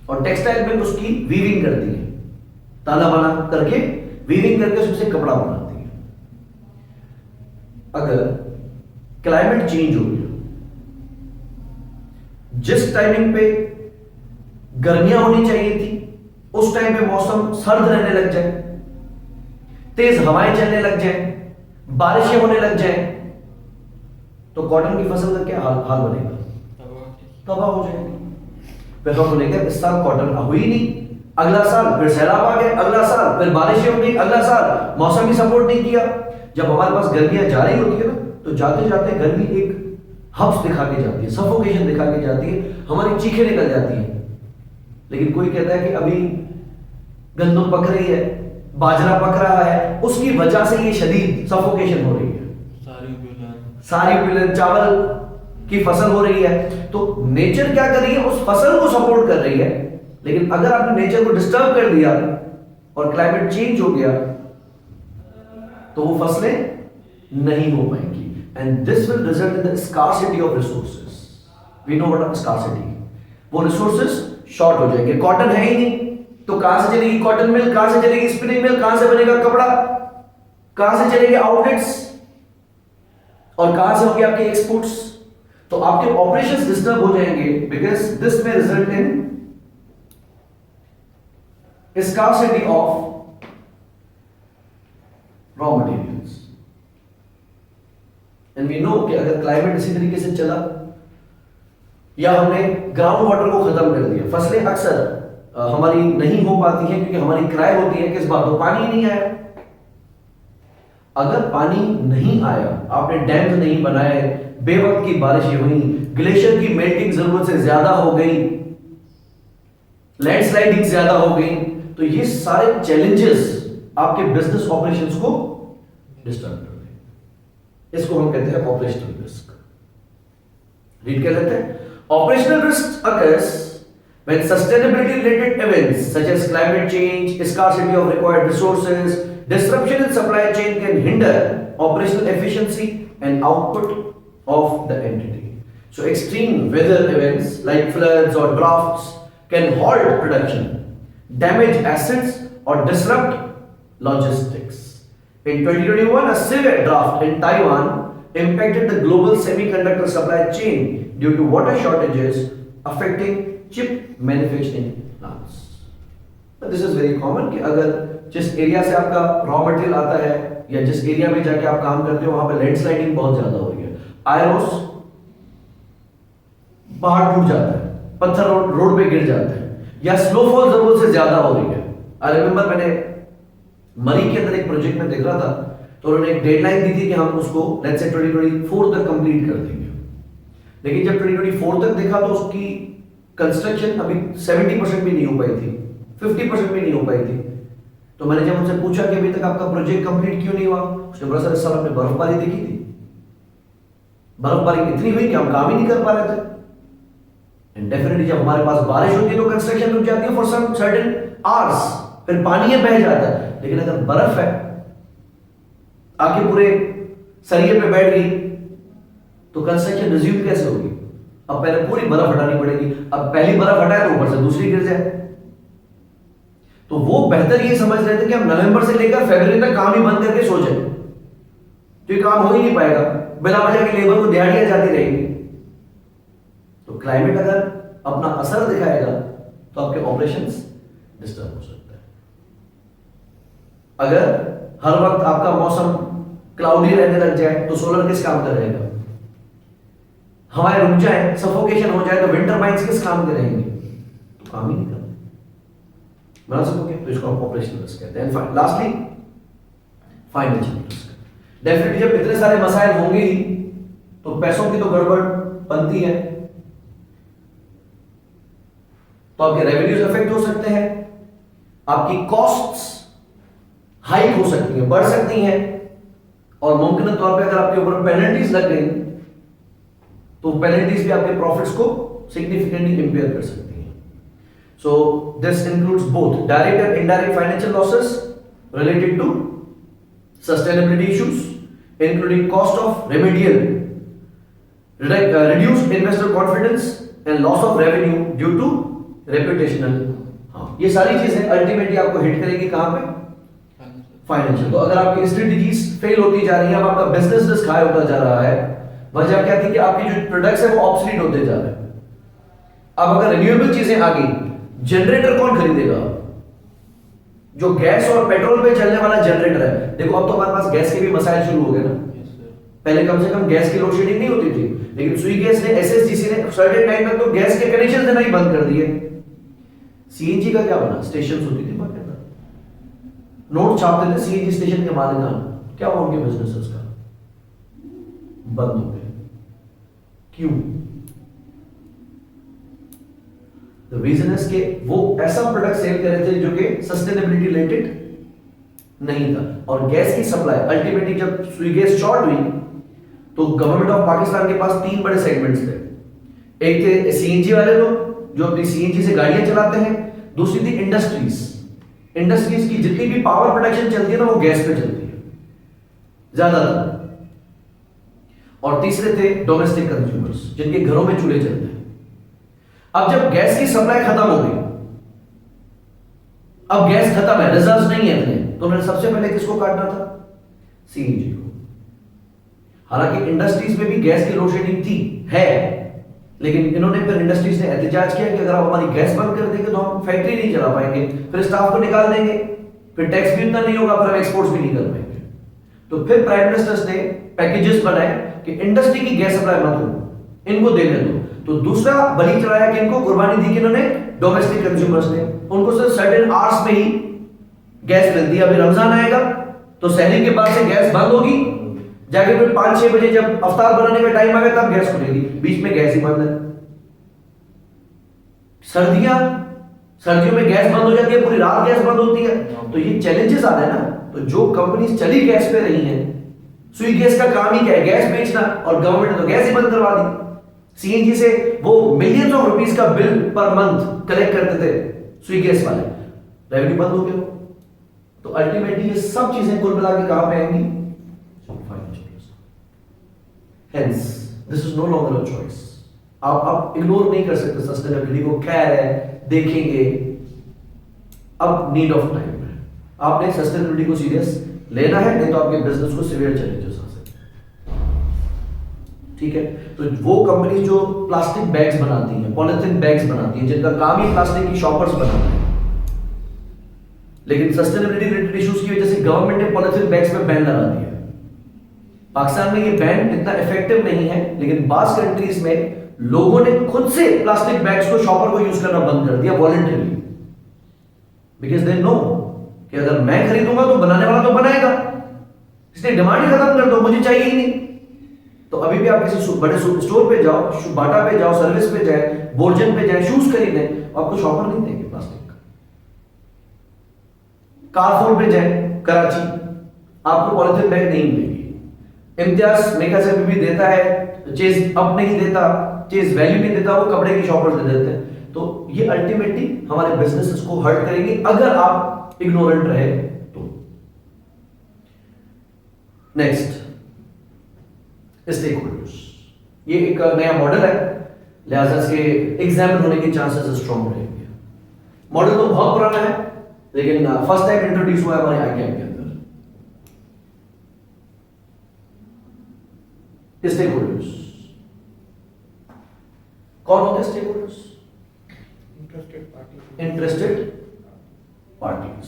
और टेक्सटाइल मिल उसकी वीविंग करती है, ताला बना करके वीविंग करके उससे कपड़ा बनाती है। अगर क्लाइमेट चेंज हो गया, जिस टाइमिंग पे गर्मियां होनी चाहिए थी उस टाइम पे मौसम सर्द रहने लग जाए, तेज हवाएं चलने लग जाए, बारिशें होने लग जाए, तो कॉटन की फसल का क्या हाल बनेगा? तबाह हो जाएगी। फिर हम बोलेंगे इस साल कॉटन हुई नहीं, अगला साल फिर सैलाब आ गए, अगला साल फिर बारिशें हो गई, अगला साल मौसम भी सपोर्ट नहीं किया। जब हमारे पास गर्मियां जा रही होती है ना, तो जाते जाते गर्मी एक हब्स दिखा के जाती है, सफोकेशन दिखा के जाती है, हमारी चीखें निकल जाती है। लेकिन कोई कहता है कि अभी गंदम पक रही है, बाजरा पक रहा है, उसकी वजह से ये शदीद सफोकेशन हो रही है, सारी बिलन चावल की फसल हो रही है। तो नेचर क्या कर रही है? उस फसल को सपोर्ट कर रही है। लेकिन अगर आपने नेचर को डिस्टर्ब कर दिया और क्लाइमेट चेंज हो गया तो वो फसलें नहीं हो पाएंगी। and this will result in the scarcity of resources. We know what is scarcity. वो resources short हो जाएंगे. कॉटन है ही नहीं, तो कहां से चलेगी कॉटन मिल, कहां से चलेगी स्पिनिंग मिल, कहां से बनेगा कपड़ा, कहां से चलेंगे आउटलेट्स, और कहां से होंगे आपके एक्सपोर्ट्स. तो आपके ऑपरेशंस डिस्टर्ब हो जाएंगे, बिकॉज दिस में result in scarcity of raw materials. And we know कि अगर क्लाइमेट इसी तरीके से चला, या हमने ग्राउंड वाटर को खत्म कर दिया, फसलें अक्सर हमारी नहीं हो पाती हैं क्योंकि हमारी क्राई होती है किस बात, तो पानी ही नहीं आया. अगर पानी नहीं आया, आपने डैम नहीं बनाए, बेवक्त की बारिशें हुई, ग्लेशियर की मेल्टिंग जरूरत से ज्यादा हो गई, लैंडस्लाइडिंग ज्यादा हो गई, तो ये सारे चैलेंजेस आपके बिजनेस ऑपरेशंस को डिस्टर्ब कर देंगे. इसको हम कहते हैं ऑपरेशनल रिस्क. रीड कर लेते हैं. Operational risk occurs when sustainability related events such as climate change, scarcity of required resources, disruption in supply chain can hinder operational efficiency and output of the entity. So extreme weather events like floods or droughts can halt production, damage assets or disrupt logistics. In 2021, a severe drought in Taiwan impacted the global semiconductor supply chain due to water shortages affecting chip manufacturing plants. But this is very common कि अगर जिस एरिया से आपका रॉ मटेरियल आता है या जिस एरिया में जाके आप काम करते हो वहां पे लैंडस्लाइडिंग बहुत ज्यादा हो रही है, आयरोस पहाड़ टूट जाता है, पत्थर रोड पे गिर जाते हैं, या स्नोफॉल जरूरत से ज्यादा हो रही है. आई रिमेंबर मैंने मरी के अंदर एक प्रोजेक्ट में देख रहा था, तो उन्होंने एक डेडलाइन दी थी कि हम उसको लेट्स से 2024 तक कंप्लीट कर देंगे. लेकिन जब 2024 तक देखा तो उसकी कंस्ट्रक्शन अभी 70% भी नहीं हो पाई थी, 50% भी नहीं हो पाई थी. तो मैंने जब उनसे पूछा कि अभी तक आपका प्रोजेक्ट कंप्लीट क्यों नहीं हुआ, उसने बोला सर इस साल हमने बर्फबारी देखी थी, बर्फबारी इतनी हुई कि हम काम ही नहीं कर पा रहे थे. एंड डेफिनेटली जब हमारे पास बारिश होती है तो कंस्ट्रक्शन रुक जाती है फॉर सम सर्टेन आवर्स, फिर पानी बह जाता है. लेकिन अगर बर्फ है आके पूरे सरिये पे बैठ गई तो कंस्ट्रक्शन रिज्यूम कैसे होगी. अब पहले पूरी बर्फ हटानी पड़ेगी, अब पहली बर्फ हटाए तो ऊपर से दूसरी गिर जाए. तो वो बेहतर ये समझ रहे थे कि हम नवंबर से लेकर फरवरी तक काम ही बंद करके सो जाए, तो काम हो ही नहीं पाएगा, बिना वजह के लेबर को दिहाड़ियां जाती रहेंगी. तो क्लाइमेट अगर अपना असर दिखाएगा तो आपके ऑपरेशंस डिस्टर्ब हो सकता है. अगर हर वक्त आपका मौसम क्लाउडी रहने लग जाए तो सोलर किस काम का रहेगा, हवाएं रुक जाए, सफोकेशन हो जाए तो विंड टर्बाइन्स किस काम के रहेंगे, तो काम ही नहीं करते. बना सकोगे, तो इसको हम ऑपरेशनल रिस्क कहते हैं. Lastly financial risk. डेफिनेटली जब इतने सारे मसाइल होंगे ही तो पैसों की तो गड़बड़ बनती है, तो आपके रेवेन्यूज अफेक्ट हो सकते हैं, आपकी कॉस्ट्स हाइक हो सकती हैं, बढ़ सकती हैं, और मुमकिन तौर पे अगर आपके ऊपर पेनल्टीज लग गई तो पेनल्टीज भी आपके प्रॉफिट्स को सिग्निफिकेंटली इंपेयर कर सकती हैं. So this includes both direct and indirect financial losses related to sustainability issues, including cost of remedial, reduced investor confidence and loss of revenue due to reputational harm. ये सारी चीजें अल्टीमेटली आपको हिट करेगी कहां पे, फाइनेंशियल. तो अगर आपकी स्ट्रेटजीज फेल होती जा रही है, अब आपका बिजनेस रिस्क हाई होता जा रहा है, वजह क्या थी कि आपकी जो प्रोडक्ट्स है वो ऑब्सोलीट होते जा रहे हैं. अब अगर रिन्यूएबल चीजें आ गई, जनरेटर कौन खरीदेगा, जो गैस और पेट्रोल पे चलने वाला जनरेटर है. देखो अब तो हमारे पास गैस के भी मसाइल शुरू हो गए ना. पहले कम से कम गैस की लोड शेडिंग नहीं होती थी, लेकिन सुई गैस ने, एसएसजीसी ने सर्टेन टाइम तक तो गैस के कनेक्शन देना ही बंद कर दिए. सीएनजी का क्या बना, स्टेशन होती थी बाकायदा, नोट छापते थे सीएनजी स्टेशन के मालिकान, क्या हुआ उनके बिजनेसेस का, बंद हो गए. क्यों? द रीजन इज कि वो ऐसा प्रोडक्ट सेल कर रहे थे जो कि सस्टेनेबिलिटी रिलेटेड नहीं था. और गैस की सप्लाई अल्टीमेटली जब सुई गैस शॉर्ट हुई तो गवर्नमेंट ऑफ पाकिस्तान के पास तीन बड़े सेगमेंट्स थे. एक थे सीएनजी वाले लोग जो अपनी सीएनजी से गाड़ियां चलाते हैं, दूसरी थी इंडस्ट्रीज. इंडस्ट्रीज की जितनी भी पावर प्रोडक्शन चलती है ना वो गैस पे चलती है ज्यादातर. और तीसरे थे डोमेस्टिक कंज्यूमर्स, जिनके घरों में चूल्हे जलते हैं। अब जब गैस की सप्लाई खत्म हो गई, अब गैस खत्म है, रिजर्व्स नहीं है इतने, तो उन्होंने सबसे पहले किसको काटना था? सीएनजी को। हालांकि इंडस्ट्रीज में भी गैस की लोड शेडिंग थी, है, लेकिन इन्होंने फिर इंडस्ट्रीज ने एहतजाज किया कि अगर आप हमारी गैस बंद कर देंगे तो हम फैक्ट्री नहीं चला पाएंगे, फिर स्टाफ को निकाल देंगे, फिर टैक्स भी इतना नहीं होगा, फिर हम एक्सपोर्ट्स भी नहीं कर पाएंगे। तो फिर प्राइम मिनिस्टर्स ने पैकेजेस बनाए कि इंडस्ट्री की गैस सप्लाई मत हो, इनको देने दो। तो दूसरा बलि चढ़ाया कि इनको कुर्बानी दी कि इन्होंने डोमेस्टिक कंज्यूमर्स ने, उनको सिर्फ सर्टेन आवर्स में ही गैस मिलती है। अभी रमजान आएगा तो सहरी के बाद से गैस बंद होगी, जाके फिर 5-6 बजे जब अफ्तार बनाने का टाइम आएगा तब गैस खुलेगी, बीच में गैस ही बंद है। सर्दियों में गैस बंद हो जाती है, पूरी रात गैस बंद होती है। तो ये चैलेंजेस आ रहे हैं ना। तो जो कंपनीज चली गैस पे रही हैं, सुई गैस का काम ही क्या है? गैस बेचना, और गवर्नमेंट ने तो गैस ही बंद करवा दी। सीएनजी से वो मिलियंस ऑफ रुपीस का बिल पर मंथ कलेक्ट करते थे सुई गैस वाले, रेवेन्यू बंद हो गया। तो अल्टीमेटली ये सब चीजें कुल मिला के कहां पे आएंगी? Hence, this is no longer a choice. आप इग्नोर नहीं कर सकते सस्टेनेबिलिटी को। खैर है, देखेंगे, अब नीड ऑफ टाइम है। आपने सस्टेनेबिलिटी को सीरियस लेना है, नहीं तो आपके बिजनेस को सीवियर चैलेंजेस आ सकते हैं। ठीक है, तो वो कंपनी जो प्लास्टिक बैग्स बनाती हैं, पॉलिथीन बैग्स बनाती हैं, जिनका काम ही प्लास्टिक की शॉपर्स बनाना है, लेकिन सस्टेनेबिलिटी रिलेटेड इश्यूज की वजह से गवर्नमेंट ने पॉलिथीन बैग्स में बैन लगा दिया। पाकिस्तान में ये बैन इतना इफेक्टिव नहीं है, लेकिन बास कंट्रीज में लोगों ने खुद से प्लास्टिक बैग्स को, शॉपर को यूज करना बंद कर दिया वॉलंटरीली, बिकॉज दे नो कि अगर मैं खरीदूंगा तो बनाने वाला तो बनाएगा, इसलिए डिमांड ही खत्म कर दो, मुझे चाहिए ही नहीं। तो अभी भी आप किसी बड़े स्टोर पे जाओ, बाटा पे जाओ, सर्विस पे जाए, बोर्जन पे जाए, शूज खरीदें, आपको शॉपर नहीं देंगे प्लास्टिक का। कारफोर पे जाए कराची, आपको पॉलिथीन बैग नहीं मिलेगी। इम्तियाज मेरे ख्याल से अभी भी देता है, चेज अब नहीं देता, चेज वैल्यू नहीं देता, वो कपड़े की शॉपर्स दे देते हैं। तो ये अल्टीमेटली हमारे बिजनेसेस को हर्ट करेंगे अगर आप इग्नोरेंट रहे तो। Next, stakeholders. ये एक नया मॉडल है, लिहाजा इसके एग्जामिन होने के चांसेस स्ट्रॉन्ग रहेंगे। मॉडल तो बहुत पुराना है, लेकिन फर्स्ट टाइम इंट्रोड्यूस हुआ है हमारे आईकेएम के अंदर। स्टेक होल्डर्स कौन होते हैं? स्टेक होल्डर्स इंटरेस्टेड पार्टीज,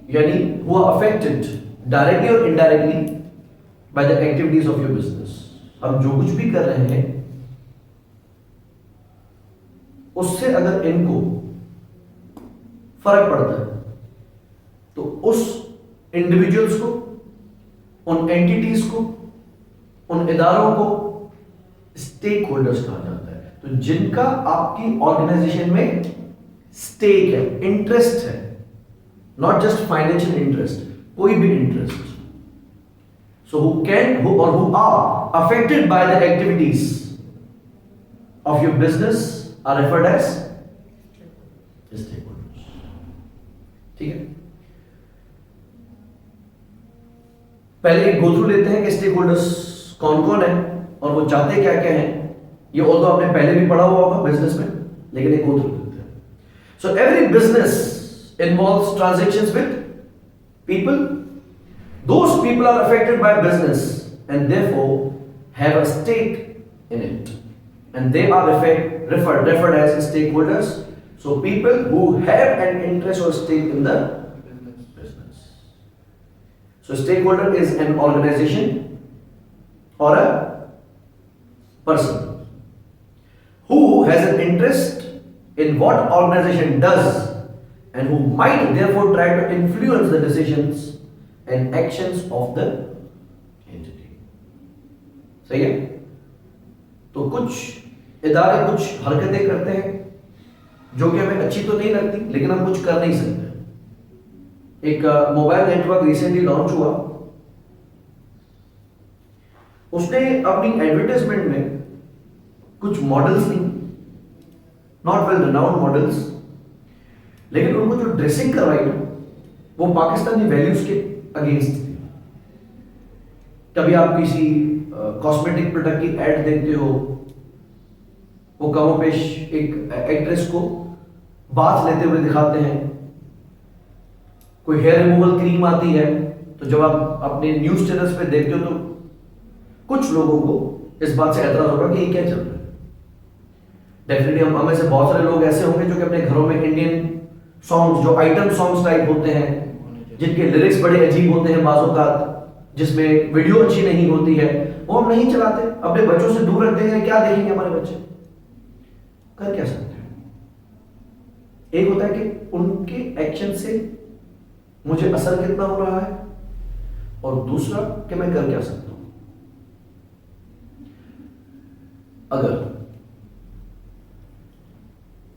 यानी who are affected directly or indirectly by the activities of your business। हम जो कुछ भी कर रहे हैं उससे अगर इनको फर्क पड़ता है तो उस इंडिविजुअल्स को, उन एंटिटीज को, उन इदारों को स्टेक होल्डर्स कहा जाता है। तो जिनका आपकी ऑर्गेनाइजेशन में स्टेक है, इंटरेस्ट है, नॉट जस्ट फाइनेंशियल इंटरेस्ट, कोई भी interest. So who are affected by the activities of your business are referred as stakeholders। ठीक है, पहले एक गो थ्रू लेते हैं कि स्टेक होल्डर्स कौन कौन है और वो चाहते क्या क्या हैं। ये और तो आपने पहले भी पढ़ा हुआ होगा बिजनेस में, लेकिन एक गो थ्रू लेते हैं। So every business involves transactions with people. Those people are affected by business and therefore have a stake in it, and they are referred as stakeholders. So people who have an interest or stake in the business. So stakeholder is an organization or a person who has an interest in what organization does, and who might therefore try to influence the decisions and actions of the entity। सही है? तो कुछ इदारे कुछ हरकतें करते हैं जो कि हमें अच्छी तो नहीं लगती, लेकिन हम कुछ कर नहीं सकते। एक मोबाइल नेटवर्क रिसेंटली लॉन्च हुआ, उसने अपनी एडवर्टाइजमेंट में कुछ models the, not well renowned models, लेकिन उनको जो ड्रेसिंग करवाई ना वो पाकिस्तानी वैल्यूज के अगेंस्ट थी। कभी आप किसी कॉस्मेटिक प्रोडक्ट की एड देखते हो, वो कमोपेश एक एक्ट्रेस को बाथ लेते हुए दिखाते हैं। कोई हेयर रिमूवल क्रीम आती है, तो जब आप अपने न्यूज चैनल्स पे देखते हो तो कुछ लोगों को इस बात से एतराज होगा कि ये क्या चल रहा है। डेफिनेटली हम में से बहुत सारे लोग ऐसे होंगे जो कि अपने घरों में इंडियन सॉन्ग्स, जो आइटम सॉन्ग्स टाइप होते हैं, जिनके लिरिक्स बड़े अजीब होते हैं बाज़ों का, जिसमें वीडियो अच्छी नहीं होती है, वो हम नहीं चलाते, अपने बच्चों से दूर रखते हैं। क्या देखेंगे हमारे बच्चे? कर क्या सकते हैं? एक होता है कि उनके एक्शन से मुझे असर कितना हो रहा है, और दूसरा कि मैं कर क्या सकता हूं। अगर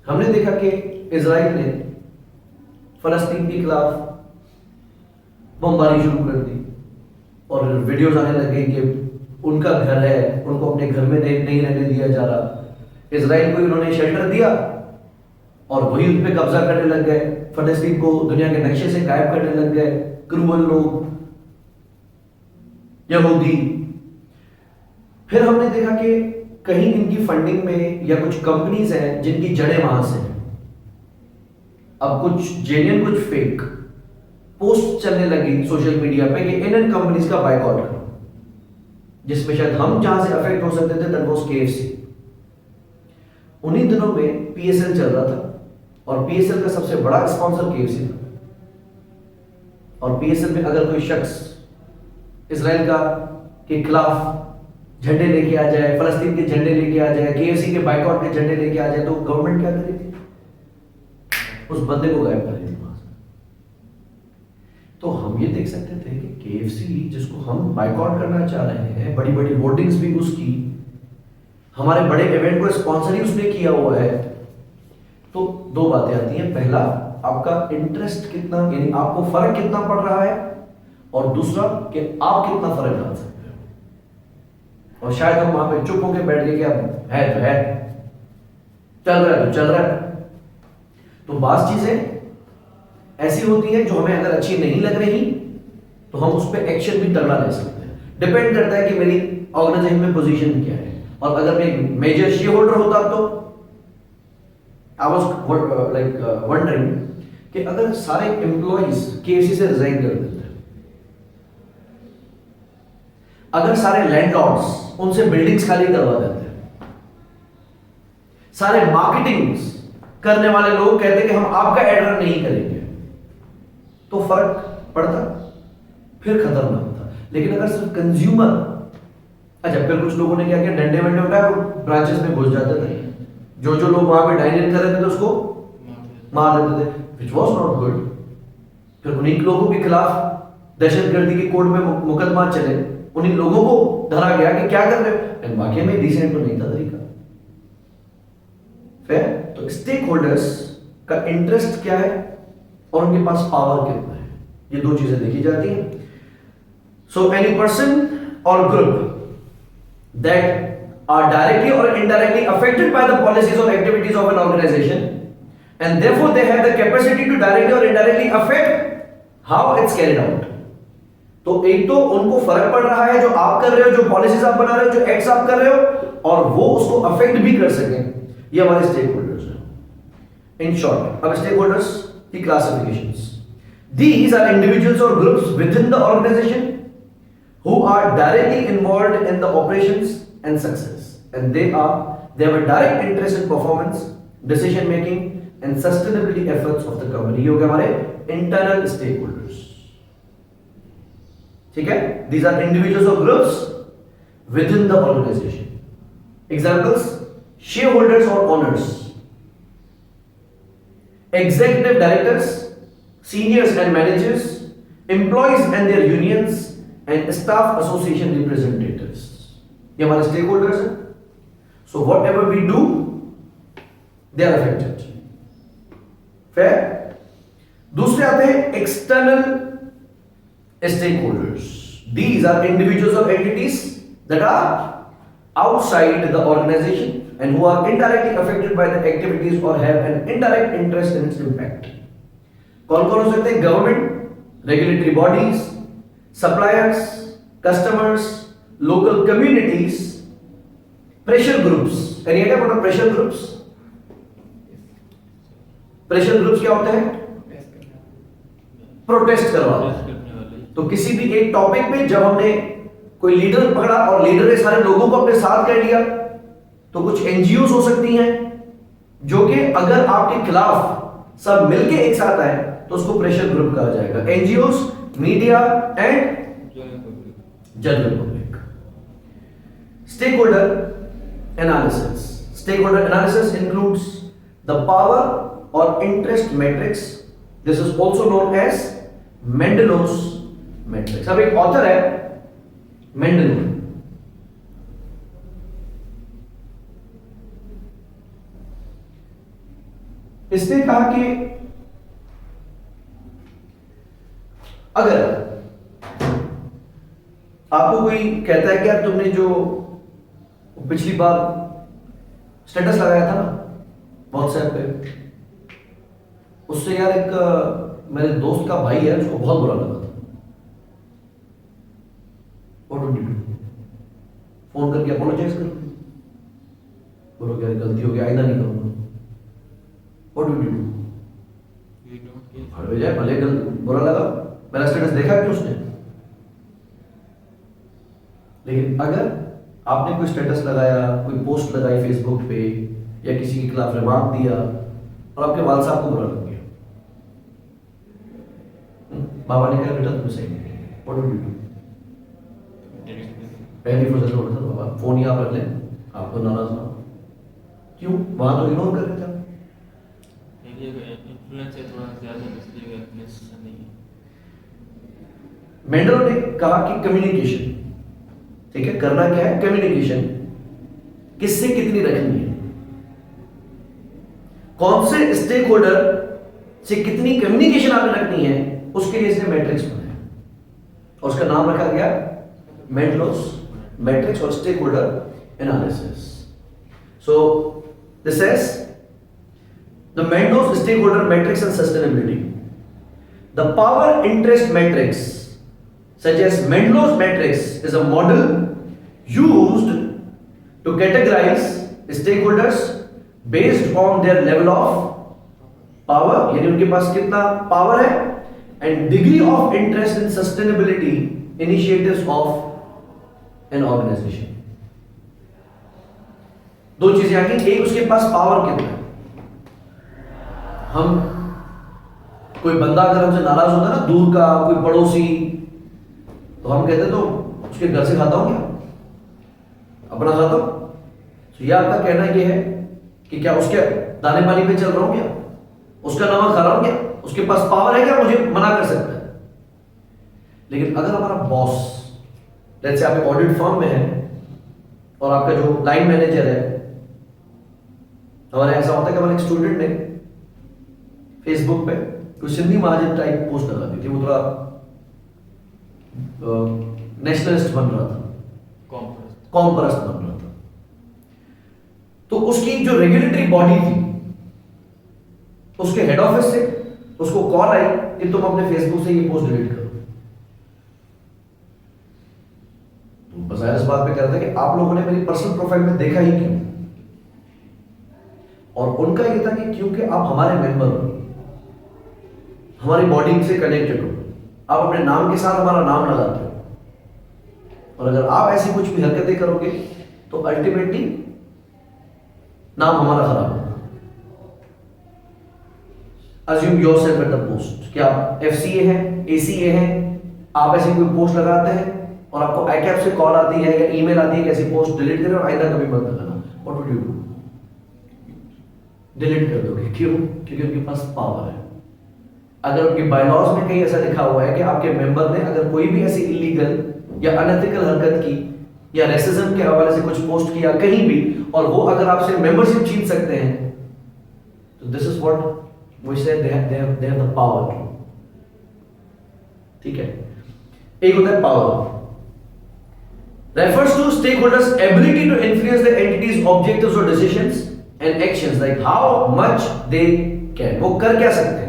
हमने देखा कि इजराइल ने फलस्तीन के खिलाफ बमबारी शुरू कर दी और वीडियोस आने लगे कि उनका घर है, उनको अपने घर में नहीं रहने दिया जा रहा, इजराइल को इन्होंने शेल्टर दिया और वही उन पे कब्जा करने लग गए, फलस्तीन को दुनिया के नक्शे से गायब करने लग गए, क्रूअल लोग, यहूदी। फिर हमने देखा कि कहीं इनकी फंडिंग में या कुछ कंपनीज हैं जिनकी जड़ें वहां से हैं। अब कुछ जेन्युइन कुछ फेक पोस्ट चलने लगी सोशल मीडिया पे कि इन कंपनीज का बायकॉट करो, जिसमें शायद हम जहां से अफेक्ट हो सकते थे दैट वाज केएफसी। उन्हीं दिनों में पीएसएल चल रहा था और पीएसएल का सबसे बड़ा स्पॉन्सर केएफसी था। और पीएसएल में अगर कोई शख्स इजराइल का के खिलाफ झंडे लेके आ जाए, फलस्तीन के झंडे लेके आ जाए, केएफसी के बायकॉट के झंडे लेके आ जाए, तो गवर्नमेंट क्या करेगी? उस बंदे को गायब करेगी वहां से। तो हम ये देख सकते थे कि केएफसी जिसको हम बायकॉट करना चाह रहे हैं, बड़ी बड़ी होर्डिंग्स भी उसकी, हमारे बड़े इवेंट को स्पॉन्सर ही उसने किया हुआ है। तो दो बातें आती हैं, पहला आपका इंटरेस्ट कितना, यानी आपको फर्क कितना पड़ रहा है, और दूसरा कि आप कितना फर्क डाल सकते हो। और शायद हम वहां पे चुप होकर बैठ गए कि अब है तो है, चल रहा है तो चल रहा है। तो बात चीजें ऐसी होती हैं जो हमें अगर अच्छी नहीं लग रही तो हम उस पर एक्शन भी तगड़ा ले सकते हैं। डिपेंड करता है कि मेरी ऑर्गेनाइजेशन में पोजीशन क्या है। और अगर मैं एक मेजर शेयर होल्डर होता तो आई वाज लाइक वंडरिंग कि अगर सारे एम्प्लॉइज केएफसी से रिजाइन कर देते, अगर सारे लैंडलॉर्ड्स उनसे बिल्डिंग्स खाली करवा देते, सारे मार्केटिंग करने वाले लोग कहते कि हम आपका एड रन नहीं करेंगे, तो फर्क पड़ता, फिर खतरनाक होता। लेकिन अगर सिर्फ कंज्यूमर, अच्छा फिर कुछ लोगों ने क्या किया, डंडे वंडे उठाए और ब्रांचेस में घुस जाते थे, जो लोग वहां पे डाइन इन कर रहे थे उसको मार देते थे, विच वॉज नॉट गुड। फिर उन्हीं लोगों के खिलाफ दहशतगर्दी के कोर्ट में मुकदमा चले, उन्हीं लोगों को धरा गया कि क्या कर रहे हो, वाकई में डिसेंट तो नहीं था तरीका। फिर तो स्टेक होल्डर्स का इंटरेस्ट क्या है और उनके पास पावर कितना है, ये दो चीजें देखी जाती हैं। सो एनी पर्सन और group that are directly or indirectly affected by the policies or activities of an organization, and therefore they have the capacity to directly or indirectly affect how it's carried out. तो एक तो उनको फर्क पड़ रहा है जो आप कर रहे हो, जो पॉलिसीज आप बना रहे हो, जो एक्ट्स आप कर रहे हो, और वो उसको अफेक्ट भी कर सकें, ये हमारे स्टेक होल्डर्स हैं। इन शॉर्ट, अब स्टेक होल्डर्स की classifications, these are individuals or groups within the organization who are directly involved in the operations and success, and they have a direct interest in performance, decision making and sustainability efforts of the company. ये हो गए हमारे internal stakeholders, ठीक है? These are individuals or groups within the organization. Examples: shareholders or owners, executive directors, seniors and managers, employees and their unions, and staff association representatives. ये हमारे स्टेक होल्डर्स हैं। So what ever we do they are affected. Fair. दूसरे आते हैं external stake holders. These are individuals और entities that are outside the organization and who are indirectly affected by the activities or have an indirect interest in its impact. कौन कौन हो सकते हैं? Government, regulatory bodies, suppliers, customers, local communities, pressure groups. Any idea what are pressure groups? Pressure groups क्या होते हैं? प्रोटेस्ट करवाते हैं. करने वाले तो किसी भी एक टॉपिक पे जब हमने कोई लीडर पकड़ा और लीडर ने सारे लोगों को अपने साथ कर लिया, तो कुछ एनजीओ हो सकती हैं जो कि अगर आपके खिलाफ सब मिलके एक साथ आए तो उसको प्रेशर ग्रुप कहा जाएगा. NGO, media and general public. Stakeholder analysis. Stakeholder analysis includes the power or interest matrix. This is also known as Mendelow's matrix. अब एक ऑथर है मेंडेलो. इसने कहा कि अगर आपको कोई कहता है कि यार तुमने जो पिछली बार स्टेटस लगाया था ना व्हाट्सएप पे, उससे यार एक मेरे दोस्त का भाई है उसको बहुत बुरा लगा था. What would you do? Phone करके अपोलोजाइज करो, बोलो क्या गलती हो गई आइंदा नहीं करूंगा. What would you do? भले जाए, भले बुरा लगा, मेरा स्टेटस देखा कि उसने. लेकिन अगर आपने कोई स्टेटस लगाया, कोई पोस्ट लगाई फेसबुक पे या किसी के खिलाफ रिमार्क दिया और आपके वाल साहब को बुरा लग गया, बाबा ने कहा बेटा तुम सही नहीं, व्हाट वुड यू डू? पहली प्रोसेस में बोलता बाबा फोन ही आप रख लें, आपको नाराज ना. क्यों? वहां तो इग्नोर कर रहे थे. इन्फ्लुएंस है थोड़ा ज्यादा, इसलिए इन्फ्लुएंस नहीं है. मेंडल ने कहा कि कम्युनिकेशन, ठीक है, करना क्या है? कम्युनिकेशन किससे कितनी रखनी है, कौन से स्टेक होल्डर से कितनी कम्युनिकेशन आपने रखनी है, उसके लिए इसने मैट्रिक्स बनाया और उसका नाम रखा गया मेंडलोस मैट्रिक्स और stakeholder analysis. So this is the Mendelow's stakeholder matrix and sustainability. The power interest matrix, such as Mendelow's matrix, is a model used to categorize stakeholders based on their level of power, यानी उनके पास कितना पावर है, and degree of interest in sustainability initiatives of an organization. दो चीजें आ गई. एक, उसके पास पावर कितना है. हम कोई बंदा अगर हमसे नाराज होता है ना, दूर का कोई पड़ोसी, तो हम कहते तो उसके घर से खाता हूं क्या, अपना खाता हूं. तो यह आपका कहना यह है कि क्या उसके दाने पानी पे चल रहा हूं क्या, उसका नमक खा रहा हूं क्या, उसके पास पावर है क्या मुझे मना कर सकता है. लेकिन अगर हमारा बॉस, जैसे आप एक ऑडिट फर्म में है और आपका जो लाइन मैनेजर है, हमारे ऐसा होता है कि हमारे एक स्टूडेंट ने फेसबुक पे कोई सिंधी महाजन टाइप पोस्ट लगा दी थी, वो थोड़ा नेशनलिस्ट बन रहा था, कॉमपरस्ट बन रहा था. तो उसकी जो रेगुलेटरी बॉडी थी, उसके हेड ऑफिस से उसको कॉल आई कि तुम अपने फेसबुक से ये पोस्ट डिलीट करो. तो बजाय इस बात पे कहते हैं कि आप लोगों ने मेरी पर्सनल प्रोफाइल में देखा ही क्यों. और उनका ये था कि क्योंकि आप हमारे मेंबर हो, हमारी बॉडी से कनेक्टेड हो, आप अपने नाम के साथ हमारा नाम लगाते हो, और अगर आप ऐसी कुछ भी हरकतें करोगे तो अल्टीमेटली नाम हमारा खराब होगा. Assume yourself at the post कि आप एफसीए हैं, एसीए हैं, आप ऐसी कोई पोस्ट लगाते हैं और आपको आईकैप से कॉल आती है या ईमेल आती है कि ऐसी पोस्ट डिलीट करें और आइंदा कभी मत लगाना. What would you do? Delete कर दोगे. क्यों? क्योंकि उनके पास पावर है. अगर उनके बायलॉज में कहीं ऐसा लिखा हुआ है कि आपके मेंबर ने अगर कोई भी ऐसी इलीगल या अनएथिकल हरकत की या रेसिज्म के हवाले से कुछ पोस्ट किया कहीं भी, और वो अगर आपसे मेंबरशिप छीन सकते हैं, तो दिस इज व्हाट वी से दे हैव द पावर. ठीक है. एक होता है power, refers to stakeholders ability to influence the entity's objectives or decisions and actions, like how much they can, वो कर क्या सकते हैं.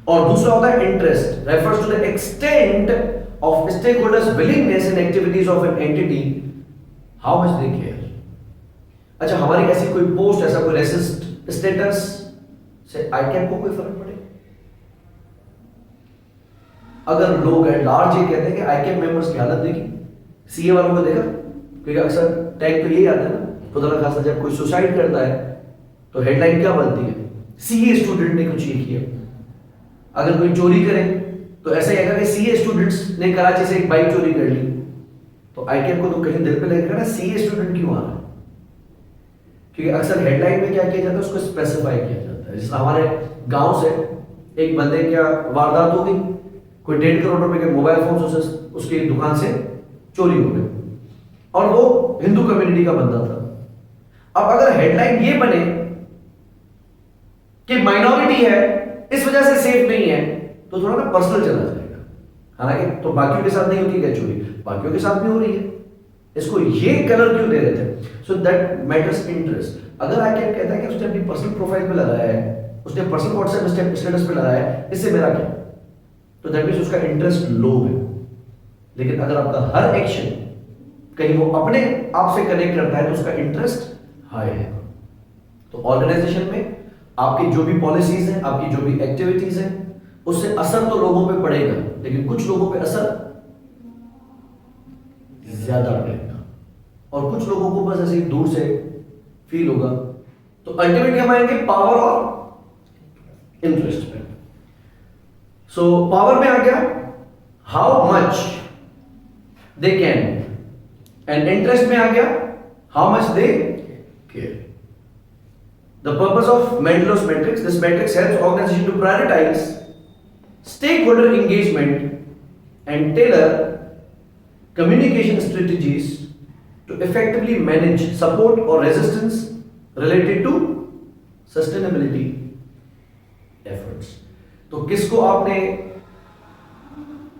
और दूसरा होता है interest, refers to the extent of stakeholders' willingness in activities of an entity, how much they care. अच्छा, हमारी ऐसी कोई पोस्ट, ऐसा कोई रेसिस्ट स्टेटस से आईकैप को कोई फर्क पड़े? अगर लोग एट लार्ज ये कहते हैं कि आईकैप मेंबर्स की हालत देखी, सीए वालों को देखा, क्योंकि अक्सर टैग तो यही आता है ना, खुदा ना खासा जब कोई सुसाइड करता है तो हेडलाइन क्या बनती है? सीए स्टूडेंट ने कुछ ये किया। अगर कोई चोरी करे तो ऐसा ही आएगा कि सीए स्टूडेंट्स ने कराची से एक बाइक चोरी कर ली, तो आईकैप को तो कहीं दिल पे लगेगा ना, सीए स्टूडेंट क्यों आ रहा है? क्योंकि अक्सर हेडलाइन में क्या किया जाता है, उसको स्पेसिफाई किया जाता है। जैसे हमारे गांव से एक बंदे क्या वारदात हो गई, कोई 1.5 करोड़ रुपए के मोबाइल फोन उसकी दुकान से चोरी हो गए, और वो हिंदू कम्युनिटी का बंदा था। अब अगर हेडलाइन ये बने कि माइनॉरिटी है इस वजह से सेफ नहीं है, तो थोड़ा ना पर्सनल चला जाएगा। हालांकि तो बाकियों के साथ नहीं होती क्या चोरी, बाकियों के साथ भी हो रही है, इसको ये कलर क्यों दे रहे थे? So that matters interest. अगर आईकैप कहता है कि उसने अपनी पर्सनल प्रोफाइल पे लगाया है, उसने पर्सनल व्हाट्सएप स्टेटस पे लगाया है, इससे मेरा क्या? तो दैट मींस उसका इंटरेस्ट लो है। लेकिन अगर आपका हर एक्शन कहीं वो अपने आप से कनेक्ट करता है तो उसका इंटरेस्ट हाई है। तो ऑर्गेनाइजेशन में आपकी जो भी पॉलिसीज हैं, आपकी जो भी एक्टिविटीज हैं, उससे असर तो लोगों पे पड़ेगा, लेकिन कुछ लोगों पे असर ज्यादा पड़ेगा और कुछ लोगों को बस ऐसे ही दूर से फील होगा। तो अल्टीमेटली हम आएंगे पावर और इंटरेस्ट पे। सो पावर में आ गया how much they can, and interest में आ गया how much they care. The purpose of Mendelow's matrix, this matrix helps organization to prioritize stakeholder engagement and tailor communication strategies to effectively manage support or resistance related to sustainability efforts. तो किसको आपने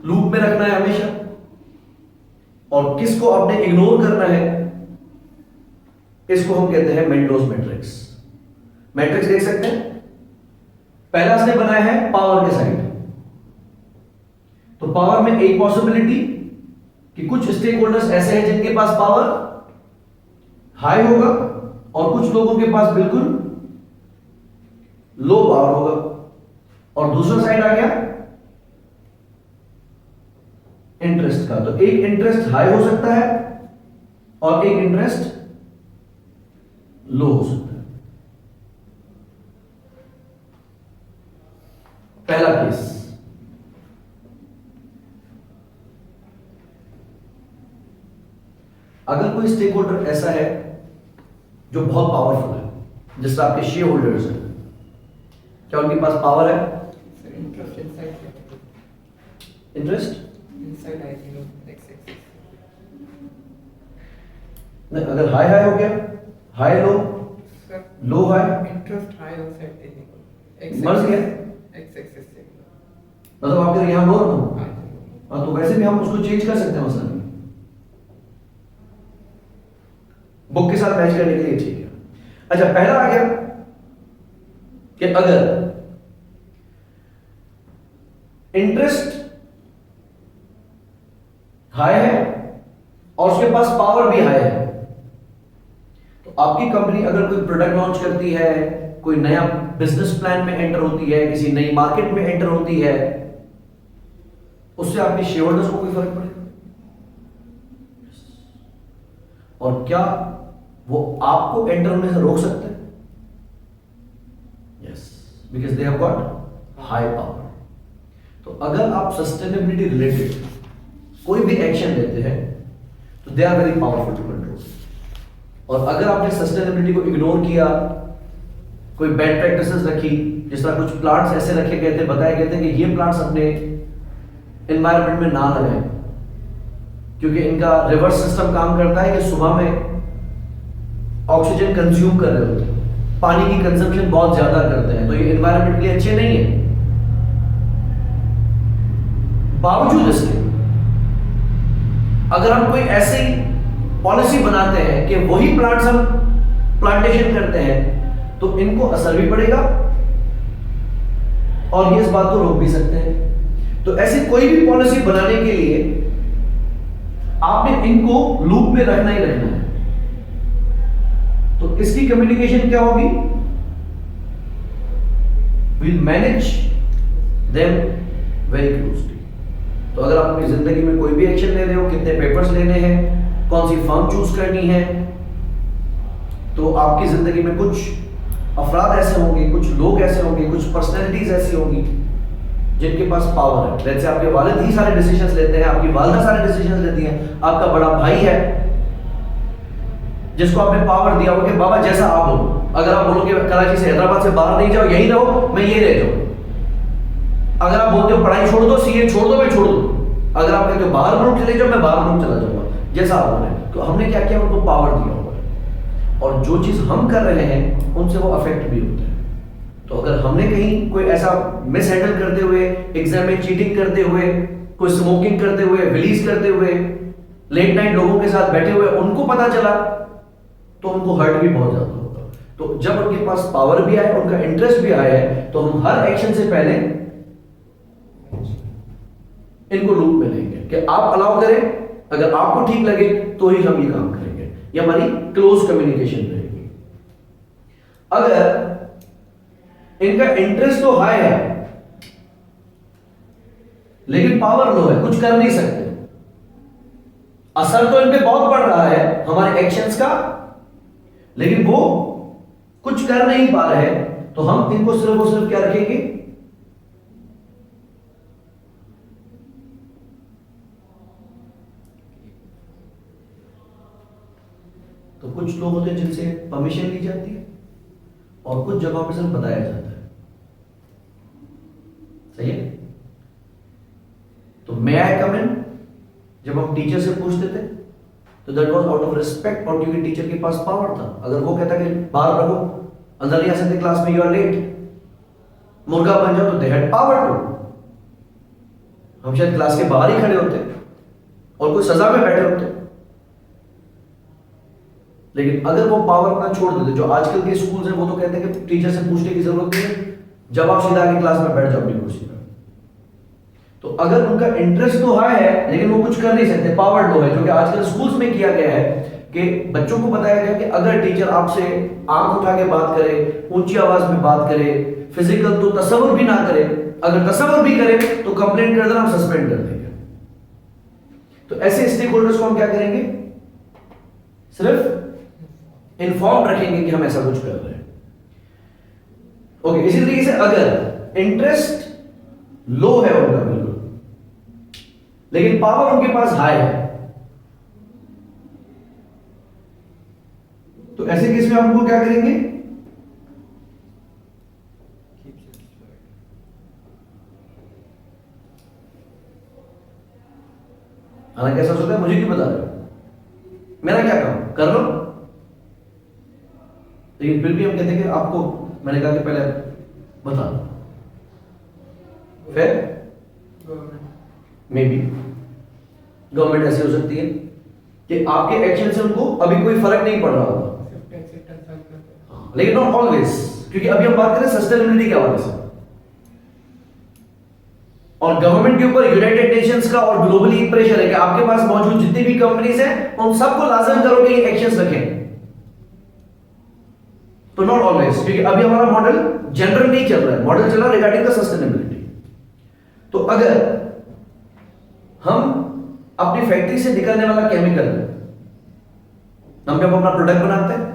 लूप में रखना है हमेशा और किसको आपने इग्नोर करना है, इसको हम कहते हैं मेंडलोस मैट्रिक्स. मैट्रिक्स देख सकते हैं, पहला इसने बनाया है पावर के साइड. तो पावर में एक पॉसिबिलिटी कि कुछ स्टेक होल्डर्स ऐसे हैं जिनके पास पावर हाई होगा और कुछ लोगों के पास बिल्कुल लो पावर होगा. और दूसरा साइड आ गया इंटरेस्ट का. तो एक इंटरेस्ट हाई हो सकता है और एक इंटरेस्ट लो हो सकता है. पहला केस, अगर कोई स्टेक होल्डर ऐसा है जो बहुत पावरफुल है, जैसे आपके शेयर होल्डर्स हैं, क्या उनके पास पावर है? Interest inside. Interest Inside I think x-axis. नहीं, अगर हाई हाई हो गया, हाई लो, Sir, लो हाई, interest high हो सकते हैं. मर्ज गया. x-axis से. मतलब आपके यहां लो ना, हाँ. हाँ, तो वैसे भी हम उसको चेंज कर सकते हैं मसला नहीं, बुक के साथ मैच करने के लिए ठीक है. अच्छा, पहला आ गया कि अगर इंटरेस्ट हाई है और उसके पास पावर भी हाई है, तो आपकी कंपनी अगर कोई प्रोडक्ट लॉन्च करती है, कोई नया बिजनेस प्लान में एंटर होती है, किसी नई मार्केट में एंटर होती है, उससे आपके शेयर होल्डर्स को कोई फर्क पड़ेगा? और क्या वो आपको एंटर होने से रोक सकते हैं? Yes, because they have got high power. तो अगर आप सस्टेनेबिलिटी रिलेटेड कोई भी एक्शन लेते हैं तो they are very powerful to control. और अगर आपने सस्टेनेबिलिटी को इग्नोर किया, कोई बैड प्रैक्टिसेस रखी, जिस तरह कुछ प्लांट्स ऐसे रखे गए थे, बताए गए थे कि ये प्लांट्स अपने एनवायरनमेंट में ना लगाएं क्योंकि इनका रिवर्स सिस्टम काम करता है कि सुबह में ऑक्सीजन कंज्यूम कर रहे होते हैं, पानी की कंजम्पशन बहुत ज्यादा करते हैं, तो ये एनवायरनमेंट के लिए अच्छे नहीं है. बावजूद इसके अगर हम कोई ऐसी पॉलिसी बनाते हैं कि वही प्लांट्स हम प्लांटेशन करते हैं तो इनको असर भी पड़ेगा और ये इस बात को रोक भी सकते हैं. तो ऐसी कोई भी पॉलिसी बनाने के लिए आपने इनको लूप में रखना ही रखना है। तो इसकी कम्युनिकेशन क्या होगी? Will manage them very closely. तो अगर आप अपनी जिंदगी में कोई भी एक्शन ले रहे हो, कितने पेपर्स लेने हैं, कौन सी फर्म चूज करनी है, तो आपकी जिंदगी में कुछ अफराद ऐसे होंगे, कुछ लोग ऐसे होंगे, कुछ पर्सनैलिटीज ऐसी होंगी जिनके पास पावर है। जैसे आपके वालिद ही सारे डिसीजंस लेते हैं, आपकी वालिदा सारे डिसीजंस लेती हैं, आपका बड़ा भाई है जिसको आपने पावर दिया होगा कि बाबा जैसा आप हो, अगर आप बोलो कि कराची से हैदराबाद से बाहर नहीं जाओ, यही रहो, मैं ये रह जाऊं। अगर आप बोलते हो पढ़ाई छोड़ दो, सीए छोड़ दो, मैं छोड़ दू। अगर आप कहते हो बाहर मुल्क चले जाओ, मैं बाहर मुल्क चला जाऊंगा, जैसा आप बोले। तो हमने क्या किया? उनको पावर दिया हुआ है, और जो चीज हम कर रहे हैं उनसे वो अफेक्ट भी होता है। तो अगर हमने कहीं कोई ऐसा मिस हैंडल करते हुए, एग्जाम में चीटिंग करते हुए, कोई स्मोकिंग करते हुए, रिलीज करते हुए, लेट नाइट लोगों के साथ बैठे हुए उनको पता चला, तो उनको हर्ट भी बहुत ज्यादा होगा। तो जब उनके पास पावर भी आए, उनका इंटरेस्ट भी आया है, तो हम हर एक्शन से पहले इनको लूप में लेंगे कि आप अलाउ करें, अगर आपको ठीक लगे तो ही हम ये काम करेंगे। ये हमारी क्लोज कम्युनिकेशन रहेगी। अगर इनका इंटरेस्ट तो हाई है लेकिन पावर लो है, कुछ कर नहीं सकते, असर तो इन पे बहुत पड़ रहा है हमारे एक्शंस का, लेकिन वो कुछ कर नहीं पा रहे हैं, तो हम इनको सिर्फ और सिर्फ क्या रखेंगे? तो कुछ लोग होते हैं जिनसे परमिशन ली जाती है और कुछ जगहों पर सिर्फ बताया जाता है। सही है? तो मे आई कम इन, जब हम टीचर से पूछते थे तो that was out of respect, और क्योंकि टीचर के पास पावर था। अगर वो कहता कि बाहर रखो, अंदर नहीं आ सकते क्लास में, यू आर लेट, मुर्गा बन जाओ, तो दे हैड पावर टू। हम शायद क्लास के बाहर ही खड़े होते और कोई सजा में बैठे होते, लेकिन अगर वो पावर अपना छोड़ देते, जो आजकल के स्कूल्स हैं वो तो कहते हैं कि टीचर से पूछने की जरूरत नहीं है, जब आप सीधा आके क्लास में बैठ जाओ अपनी कुर्सी पर। तो अगर उनका इंटरेस्ट तो हाई है लेकिन वो कुछ कर नहीं सकते, पावर लो है, जो कि आजकल स्कूल्स में किया गया है कि बच्चों को बताया गया कि अगर टीचर आपसे आंख उठा के बात करे, ऊंची आवाज में बात करे, फिजिकल तो तस्वुर भी ना करे, अगर तस्वुर भी करे तो कंप्लेंट कर देना, हम सस्पेंड कर देंगे। तो ऐसे स्टेक होल्डर्स को हम क्या करेंगे? सिर्फ इन्फॉर्म रखेंगे कि हम ऐसा कुछ कर रहे हैं। ओके, इसी तरीके से अगर इंटरेस्ट लो है उनका बिल्कुल, लेकिन पावर उनके पास हाई है, तो ऐसे केस में हम उनको क्या करेंगे? हालांकि ऐसा सोचता है मुझे क्यों बता रहे हो, मेरा क्या काम, कर लो। लेकिन फिर भी हम कहते हैं कि आपको, मैंने कहा कि पहले बता दो, फिर मे बी गवर्नमेंट ऐसी हो सकती है कि आपके एक्शन से उनको अभी कोई फर्क नहीं पड़ रहा होगा, लेकिन नॉट ऑलवेज, क्योंकि अभी हम बात करें सस्टेनेबिलिटी के हवाले से, और गवर्नमेंट के ऊपर यूनाइटेड नेशंस का और ग्लोबली प्रेशर है कि आपके पास मौजूद जितनी भी कंपनीज हैं उन सबको लाजिम करो कि ये एक्शंस रखें। तो नॉट ऑलवेज, क्योंकि अभी हमारा मॉडल जनरल नहीं चल रहा है, मॉडल चल रहा है रिगार्डिंग द सस्टेनेबिलिटी। तो अगर हम अपनी फैक्ट्री से निकलने वाला केमिकल, हम जब अपना प्रोडक्ट बनाते हैं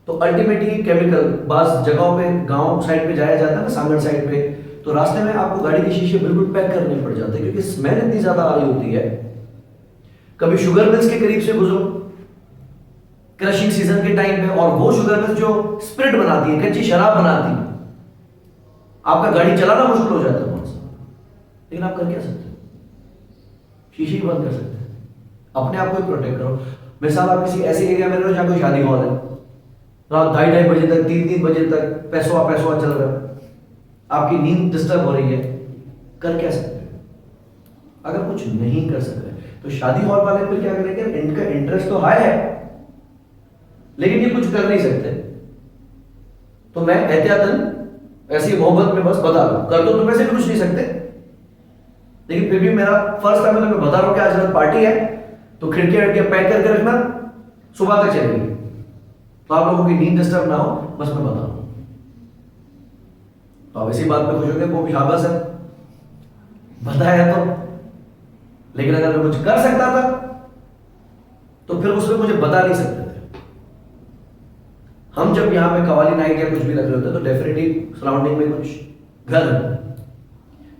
तो अल्टीमेटली केमिकल बास जगहों पे, गांव साइड पे जाया जाता है ना, सांगड़ साइड पे, तो रास्ते में आपको गाड़ी के शीशे बिल्कुल पैक करने पड़ जाते हैं क्योंकि स्मेल इतनी ज्यादा आ रही होती है। कभी शुगर मिल्स के करीब से गुजरो क्रशिंग सीजन के टाइम पे, और वो शुगर मिल्स जो स्पिरिट बनाती है, कच्ची शराब बनाती है, आपका गाड़ी चलाना मुश्किल हो जाता है वहां से, लेकिन आप कर क्या सकते हो? शीशे ही बंद कर सकते हैं, अपने आप को प्रोटेक्ट करो। मिसाल, आप किसी ऐसे एरिया में रहो जहां कोई शादी हॉल है, रात 2:30 बजे तक, 3 बजे तक पैसवा चल रहा है, आपकी नींद डिस्टर्ब हो रही है, कर क्या सकते हैं? अगर कुछ नहीं कर सकते तो शादी हॉल वाले फिर क्या करेंगे? इनका इंटरेस्ट तो हाई है लेकिन ये कुछ कर नहीं सकते, तो मैं एहतियातन ऐसी मोहब्बत में बस बता दूं, कर दो तो वैसे भी कुछ नहीं सकते, लेकिन फिर भी मेरा फर्स्ट टाइम मैं बता रहा हूँ कि आज रात पार्टी है, तो खिड़कियां खिड़कियां पैक करके रखना, सुबह तक चलेगी, तो आप लोगों की नींद डिस्टर्ब ना हो, बस मैं बता रहा हूँ। तो आप इसी बात पे खुश हो गए, वो भी शाबाश है, बताया तो। लेकिन अगर मैं कुछ कर सकता था तो फिर उसमें मुझे बता नहीं सकते थे। हम जब यहाँ पे कवाली नाइट या कुछ भी रख रहे होते तो डेफिनेटली सराउंडिंग में कुछ घर है,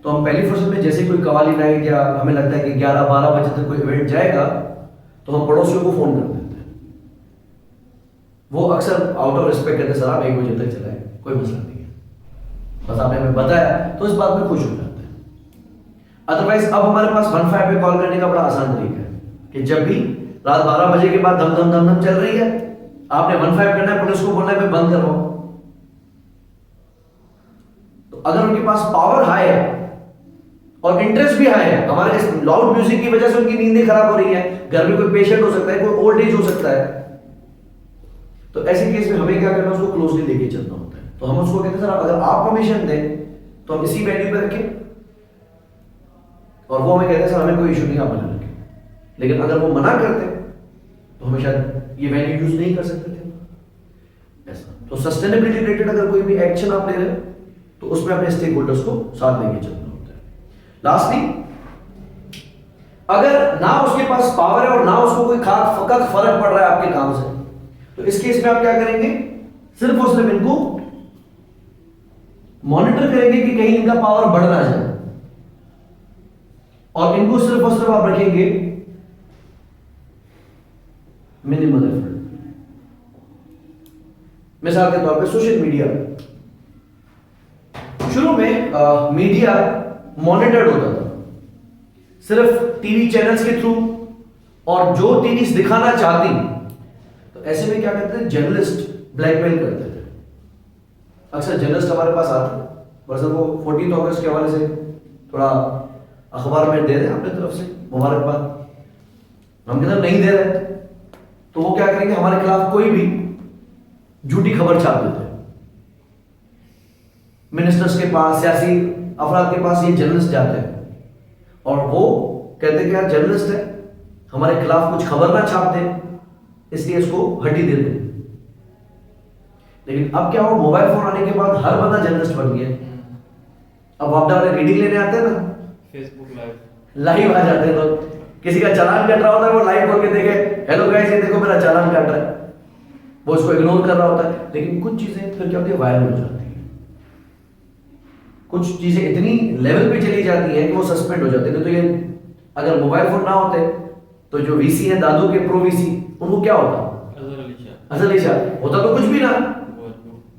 तो हम पहली फुर्सत में जैसे कोई कवाली नाइट या हमें लगता है कि 11-12 बजे तक कोई इवेंट जाएगा तो हम पड़ोसियों को फोन कर देते हैं। वो अक्सर आउट ऑफ रिस्पेक्ट कहते हैं, सर आप 1 बजे तक चलाए, कोई मसला नहीं है, बस आपने हमें बताया, तो इस बात में खुश हो जाते हैं। अदरवाइज अब हमारे पास 15 पे कॉल करने का बड़ा आसान तरीका है कि जब भी रात 12 बजे के बाद धम धम धम धम चल रही है, आपने 15 करना है, पुलिस को बोलना है बंद करवाओ। तो अगर उनके पास पावर हाई है और इंटरेस्ट भी हाई है, हमारे इस लाउड म्यूजिक की वजह से उनकी नींदें खराब हो रही है, घर में कोई पेशेंट हो सकता है, कोई ओल्ड एज हो सकता है, तो ऐसे केस में हमें क्या करना है, उसको क्लोजली लेके चलना होता है। तो हम उसको कहते हैं सर अगर आप परमिशन दें तो हम इसी वेन्यू पे रखें, और वो हमें कहते हैं सर हमें कोई इशू नहीं, आप बना रखें। लेकिन अगर वो मना करते तो हम शायद ये वेन्यू यूज नहीं कर सकते थे ऐसा। तो सस्टेनेबिलिटी रिलेटेड अगर कोई भी एक्शन आप ले रहे हैं तो उसमें अपने स्टेक होल्डर्स को साथ लेके चलना होता है। लास्टली, अगर ना उसके पास पावर है और ना उसको कोई फर्क पड़ रहा है आपके काम से, तो इस केस में आप क्या करेंगे, सिर्फ और सिर्फ इनको मॉनिटर करेंगे कि कहीं इनका पावर बढ़ ना जाए, और इनको सिर्फ और सिर्फ आप रखेंगे मिनिमल एफर्ट। मिसाल के तौर पे सोशल मीडिया, शुरू में मीडिया मॉनिटर्ड होता था सिर्फ टीवी चैनल्स के थ्रू, और जो टीवीज दिखाना चाहती, तो ऐसे में क्या करते थे, जर्नलिस्ट ब्लैकमेल करते थे। अक्सर जर्नलिस्ट हमारे पास आते, बस वो 14 अगस्त के हवाले से थोड़ा अखबार में दे रहे हैं अपनी तरफ से मुबारकबाद, हम कहते नहीं दे रहे, तो वो क्या करेंगे, हमारे खिलाफ कोई भी झूठी खबर छाप देते हैं। मिनिस्टर्स के पास, सियासी अफराद के पास ये जर्नलिस्ट जाते हैं और वो कहते हैं कि यार जर्नलिस्ट है, हमारे खिलाफ कुछ खबर ना छाप दे, इसलिए इसको हड्डी दे दो। लेकिन अब क्या हो, मोबाइल फोन आने के बाद हर बंदा जर्नलिस्ट बन गया। अब आप वाले रीडिंग लेने आते हैं ना, फेसबुक लाइव आ जाते हैं लोग, किसी का चालान कट रहा होता है, वो लाइव बोल के देखे, हेलो गाइस ये देखो मेरा चालान कट रहा है, वो उसको इग्नोर कर रहा होता है। लेकिन कुछ चीजें फिर क्या होती है, वायरल हो जाती है, कुछ चीजें इतनी लेवल पे चली जाती हैं कि वो सस्पेंड हो जाते हैं। तो ये अगर मोबाइल फोन ना होते तो जो वीसी है दादू के प्रो वीसी, उनको क्या होता, अजहर अली शाह होता, तो कुछ भी ना,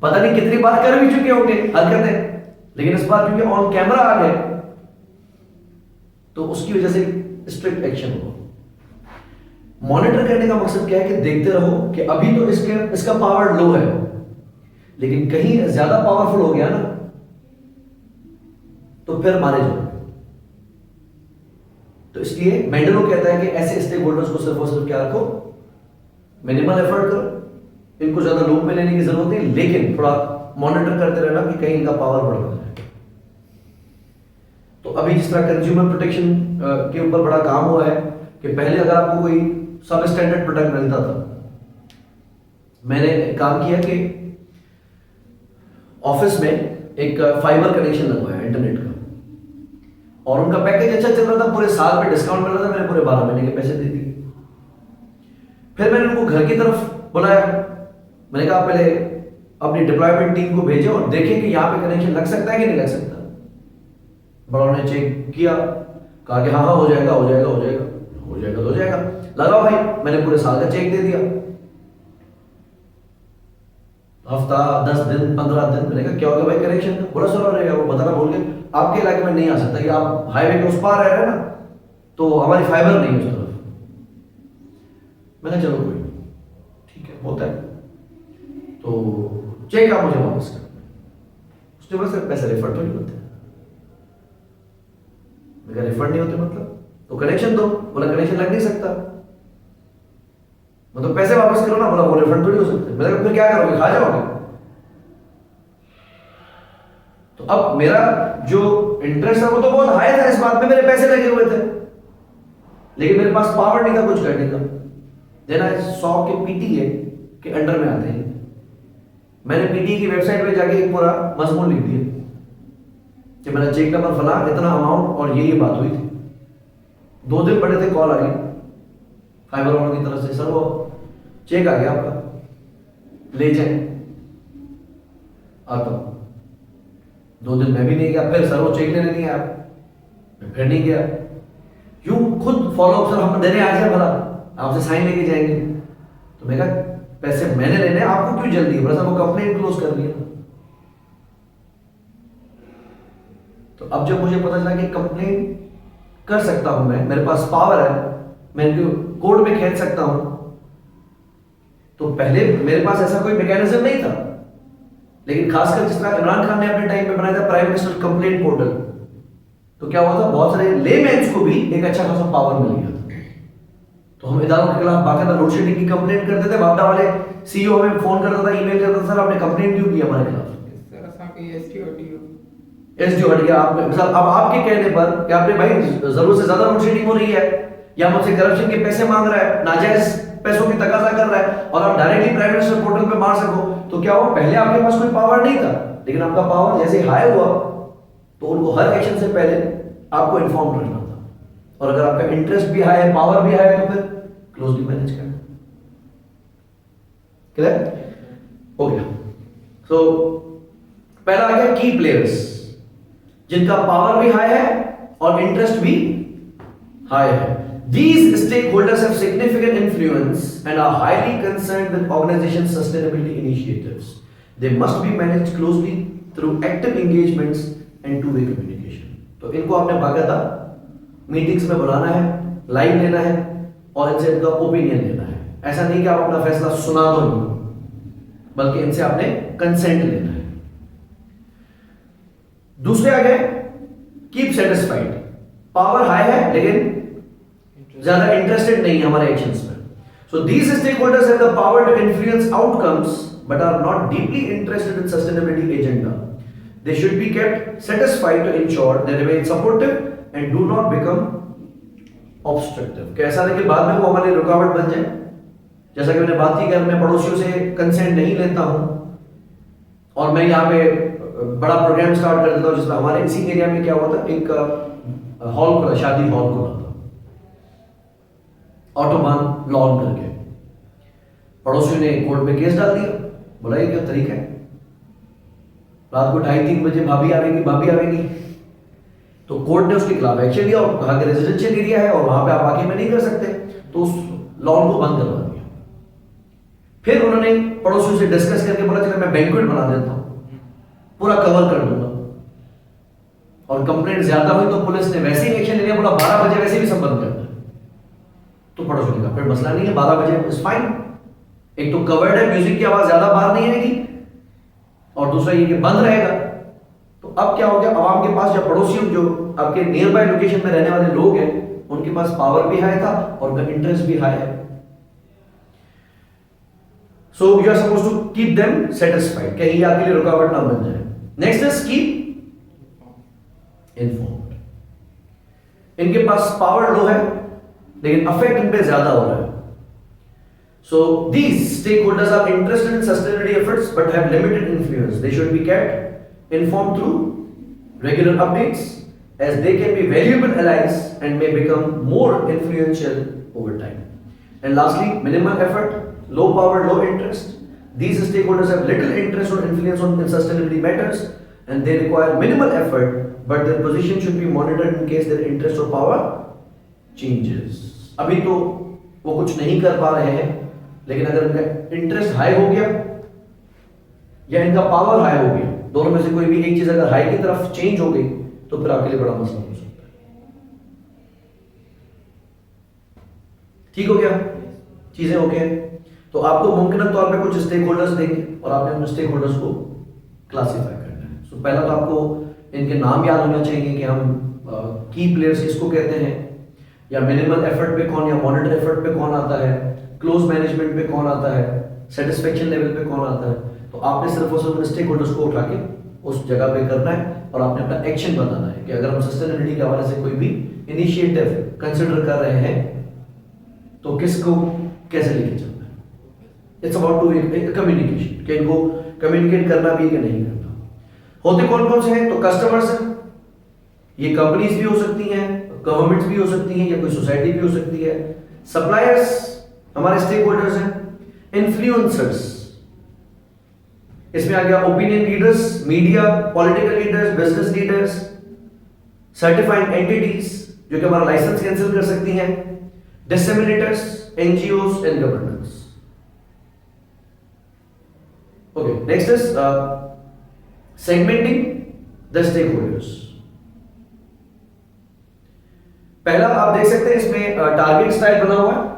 पता नहीं कितनी बार कर भी चुके होंगे हरकतें, लेकिन इस बार क्योंकि ऑन कैमरा आ गए तो उसकी वजह से स्ट्रिक्ट एक्शन हो। मॉनिटर करने का मकसद क्या है कि देखते रहो कि अभी तो इसका पावर लो है, लेकिन कहीं ज्यादा पावरफुल हो गया ना तो फिर मारे जाओ। तो इसलिए मेंडेलो कहता है कि ऐसे स्टेक होल्डर्स को सिर्फ और सिर्फ क्या रखो, मिनिमल एफर्ट करो, इनको ज्यादा लूप में लेने की जरूरत नहीं, लेकिन थोड़ा मॉनिटर करते रहना कि कहीं इनका पावर बढ़ रहा है। तो अभी जिस तरह कंज्यूमर प्रोटेक्शन के ऊपर बड़ा काम हुआ है कि पहले अगर आपको कोई सब स्टैंडर्ड प्रोडक्ट मिलता था, मैंने काम किया कि ऑफिस में एक फाइबर कनेक्शन लगवाया इंटरनेट का, और उनका पैकेज अच्छा चल रहा था, पूरे साल पे डिस्काउंट मिल रहा था, मैंने पूरे 12 महीने के पैसे दे दिए। फिर मैंने उनको घर की तरफ बुलाया, मैंने कहा पहले अपनी डिप्लॉयमेंट टीम को भेजो और देखें कि यहाँ पे कनेक्शन लग सकता है कि नहीं लग सकता। बड़ों ने चेक किया, कहा कि हाँ हाँ हो जाएगा हो जाएगा हो जाएगा हो जाएगा तो हो जाएगा, लगाओ भाई। मैंने पूरे साल का चेक दे दिया, हफ्ता 10 दिन 15 दिन, मैंने कहा क्या हो गया भाई कनेक्शन, बोला सर हो रहेगा, वो बताना भूल गए, आपके इलाके में नहीं आ सकता, कि आप हाईवे के उस पार रह रहे हैं ना, तो हमारी फाइबर नहीं है उस तरफ। मैंने चलो कोई ठीक है होता है, तो चेक आप मुझे वापस कर, उसने बोला सर पैसे रिफंड तो नहीं होते। मैं रिफंड नहीं होते मतलब, तो कनेक्शन दो, बोला कनेक्शन लग नहीं सकता, मतलब पैसे वापस करो ना, बोला वो रिफंड थोड़ी हो सकते। मैंने कहा फिर क्या करोगे, खा जाओगे। तो अब मेरा जो इंटरेस्ट था वो तो बहुत हाई था, इस बात में मेरे पैसे लगे हुए थे, लेकिन मेरे पास पावर नहीं था कुछ करने का। देन आई सॉ के पीटीए के अंडर में आते हैं। मैंने पीटीए की वेबसाइट पे जाके एक पूरा मजमून लिख दिया कि मेरा चेक नंबर फला, इतना अमाउंट और ये बात हुई थी। 2 दिन पड़े थे, कॉल आ गई फाइबर वालों की तरफ से, सर वो चेक आ गया आपका, ले जाए। आता हूं, 2 दिन मैं भी नहीं गया, फिर सर वो चेक लेने नहीं आया, मैं फिर नहीं गया। यूं खुद फॉलोअप, सर हम देने आ जाए, भला आपसे साइन लेके जाएंगे। तो मैं कहा पैसे मैंने लेने, आपको क्यों जल्दी है? बड़ा वो कंप्लेंट क्लोज कर दिया। तो अब जब मुझे पता चला कि कंप्लेंट कर सकता हूं मैं, मेरे पास पावर है, मैं इनको कोर्ट में खेल सकता हूं, तो पहले मेरे पास ऐसा कोई मैकेनिज्म नहीं था। लेकिन खासकर जिस तरह इमरान खान ने अपने टाइम पे बनाया था प्राइम मिनिस्टर कंप्लेंट पोर्टल, तो क्या हुआ था, बहुत सारे लेमैन्स को भी एक अच्छा खासा पावर मिल गया था। तो हम इदारों के खिलाफ बाकायदा लोड शेडिंग की कंप्लेंट करते थे। बापडा वाले सीईओ हमें फोन करता था, ईमेल करता था, सर आपने कंप्लेंट क्यों की हमारे खिलाफ? सर असांखे एसटी हटियो एसडीओ हट गया। आप मतलब अब आपके कहने पर कि आपने भाई जरूरत से ज्यादा लोड शेडिंग हो रही है, या मुझसे करप्शन के पैसे मांग रहा है, नाजायज पैसों की तकाजा कर रहा है, और आप डायरेक्टली प्राइम मिनिस्टर पोर्टल पे मार सको, तो क्या हुआ, पहले आपके पास कोई पावर नहीं था, लेकिन आपका पावर जैसे हाई हुआ तो उनको हर एक्शन से पहले आपको इन्फॉर्म करना था। और अगर आपका इंटरेस्ट भी हाई है, पावर भी हाई है, तो फिर क्लोजली मैनेज करना। क्लियर हो गया? सो पहला आ गया की प्लेयर्स, जिनका पावर भी हाई है और इंटरेस्ट भी हाई है। These stakeholders have significant influence and are highly concerned with organization's sustainability initiatives. They must be managed closely through active engagements and two-way communication. तो इनको आपने बाकायदा मीटिंग्स में बुलाना है, लाइव लेना है और इनसे इनका ओपिनियन लेना है। ऐसा नहीं कि आप अपना फैसला सुना दो इनको, बल्कि इनसे आपने कंसेंट लेना है। दूसरे आ गए कीप सेटिस्फाइड। पावर हाई है लेकिन ज्यादा इंटरेस्टेड नहीं हमारे एक्शंस में। So these stakeholders have the power to influence outcomes but are not deeply interested in sustainability agenda. They should be kept satisfied to ensure they remain supportive and do not become obstructive. कैसा नहीं कि बाद में वो हमारी रुकावट बन जाए। जैसा कि मैंने बात की कि मैं पड़ोसियों से कंसेंट नहीं लेता हूं और मैं यहाँ पे बड़ा प्रोग्राम स्टार्ट कर देता हूं। जिसमें हमारे इसी एरिया में क्या हुआ था, एक हॉल खुला, शादी हॉल खुला था ऑटोबान लॉन करके। पड़ोसियों ने कोर्ट में केस डाल दिया। बोला ये क्या तरीका है, रात को 2:30-3 बजे भाभी आवेगी। तो कोर्ट ने उसके खिलाफ एक्शन लिया और कहा कि रेजिडेंशियल एरिया है और वहां पे आप आके में नहीं कर सकते, तो उस लॉन को बंद करवा दिया। फिर उन्होंने पड़ोसियों से डिस्कस करके बोला चलो मैं बैंक्वेट बना देता हूं, पूरा कवर कर दूंगा। और कंप्लेंट ज्यादा हुई तो पुलिस ने वैसे ही एक्शन ले लिया, बोला 12 बजे वैसे भी सब बंद कर दो। तो पड़ोसियों ने कहा फिर मसला नहीं है, 12 बजे इज फाइन। एक तो कवर्ड है, म्यूजिक की आवाज ज्यादा बाहर नहीं आएगी, और दूसरा ये कि बंद रहेगा। तो अब क्या हो गया, आवाम के पास, या पड़ोसियों जो आपके नियर बाय लोकेशन में रहने वाले लोग हैं, उनके पास पावर भी हाई था और उनका इंटरेस्ट भी हाई है। So you are suppose to keep them satisfied, कहीं आपके लिए रुकावट ना बन जाए। Next is keep informed. इनके पास पावर लो है लेकिन अफेक्ट इन पे ज्यादा हो रहा है। So these stakeholders are interested in sustainability efforts but have limited influence. They should be kept informed through regular updates as they can be valuable allies and may become more influential over time. And lastly, minimal effort, low power, low interest. These stakeholders have little interest or influence on sustainability matters and they require minimal effort, but their position should be monitored in case their interest or power changes. अभी तो वो कुछ नहीं कर पा रहे हैं, लेकिन अगर इनका इंटरेस्ट हाई हो गया या इनका पावर हाई हो गया, दोनों में से कोई भी एक चीज अगर हाई की तरफ चेंज हो गई, तो फिर आपके लिए बड़ा मसला हो सकता है। ठीक हो गया, चीजें ओके। तो आपको मुमकिन तौर पे कुछ स्टेक होल्डर्स देंगे और आपने उन स्टेक होल्डर्स को क्लासिफाई करना है। सो पहला तो आपको इनके नाम याद होना चाहिए कि हम की प्लेयर्स किसको कहते हैं, या मिनिमल एफर्ट पे कौन, या मॉनिटर एफर्ट पे कौन आता है, क्लोज मैनेजमेंट पे कौन आता है, सेटिस्फेक्शन लेवल पे कौन आता है। तो आपने सिर्फ और सिर्फ स्टेक होल्डर्स को उठा के उस जगह पे करना है और आपने अपना एक्शन बताना है कि अगर हम सस्टेनेबिलिटी के हवाले से कोई भी इनिशिएटिव कंसिडर कर रहे हैं तो किसको कैसे लेके चलना है। इट्स अबाउट टू कम्युनिकेशन, कि इनको कम्युनिकेट करना भी है कि नहीं करना। होते कौन कौन से हैं? तो कस्टमर्स हैं, ये कंपनीज भी हो सकती हैं, गवर्नमेंट्स भी हो सकती हैं, या कोई सोसाइटी भी हो सकती है। सप्लायर्स हमारे स्टेक होल्डर्स हैं। इन्फ्लुएंसर्स, इसमें आ गया opinion leaders, media, political leaders, business leaders, certifying entities जो कि हमारा लाइसेंस कैंसिल कर सकती हैं, disseminators, NGOs and governance. Okay, next is segmenting the stake holders. पहला आप देख सकते हैं इसमें टारगेट स्टाइल बना हुआ है।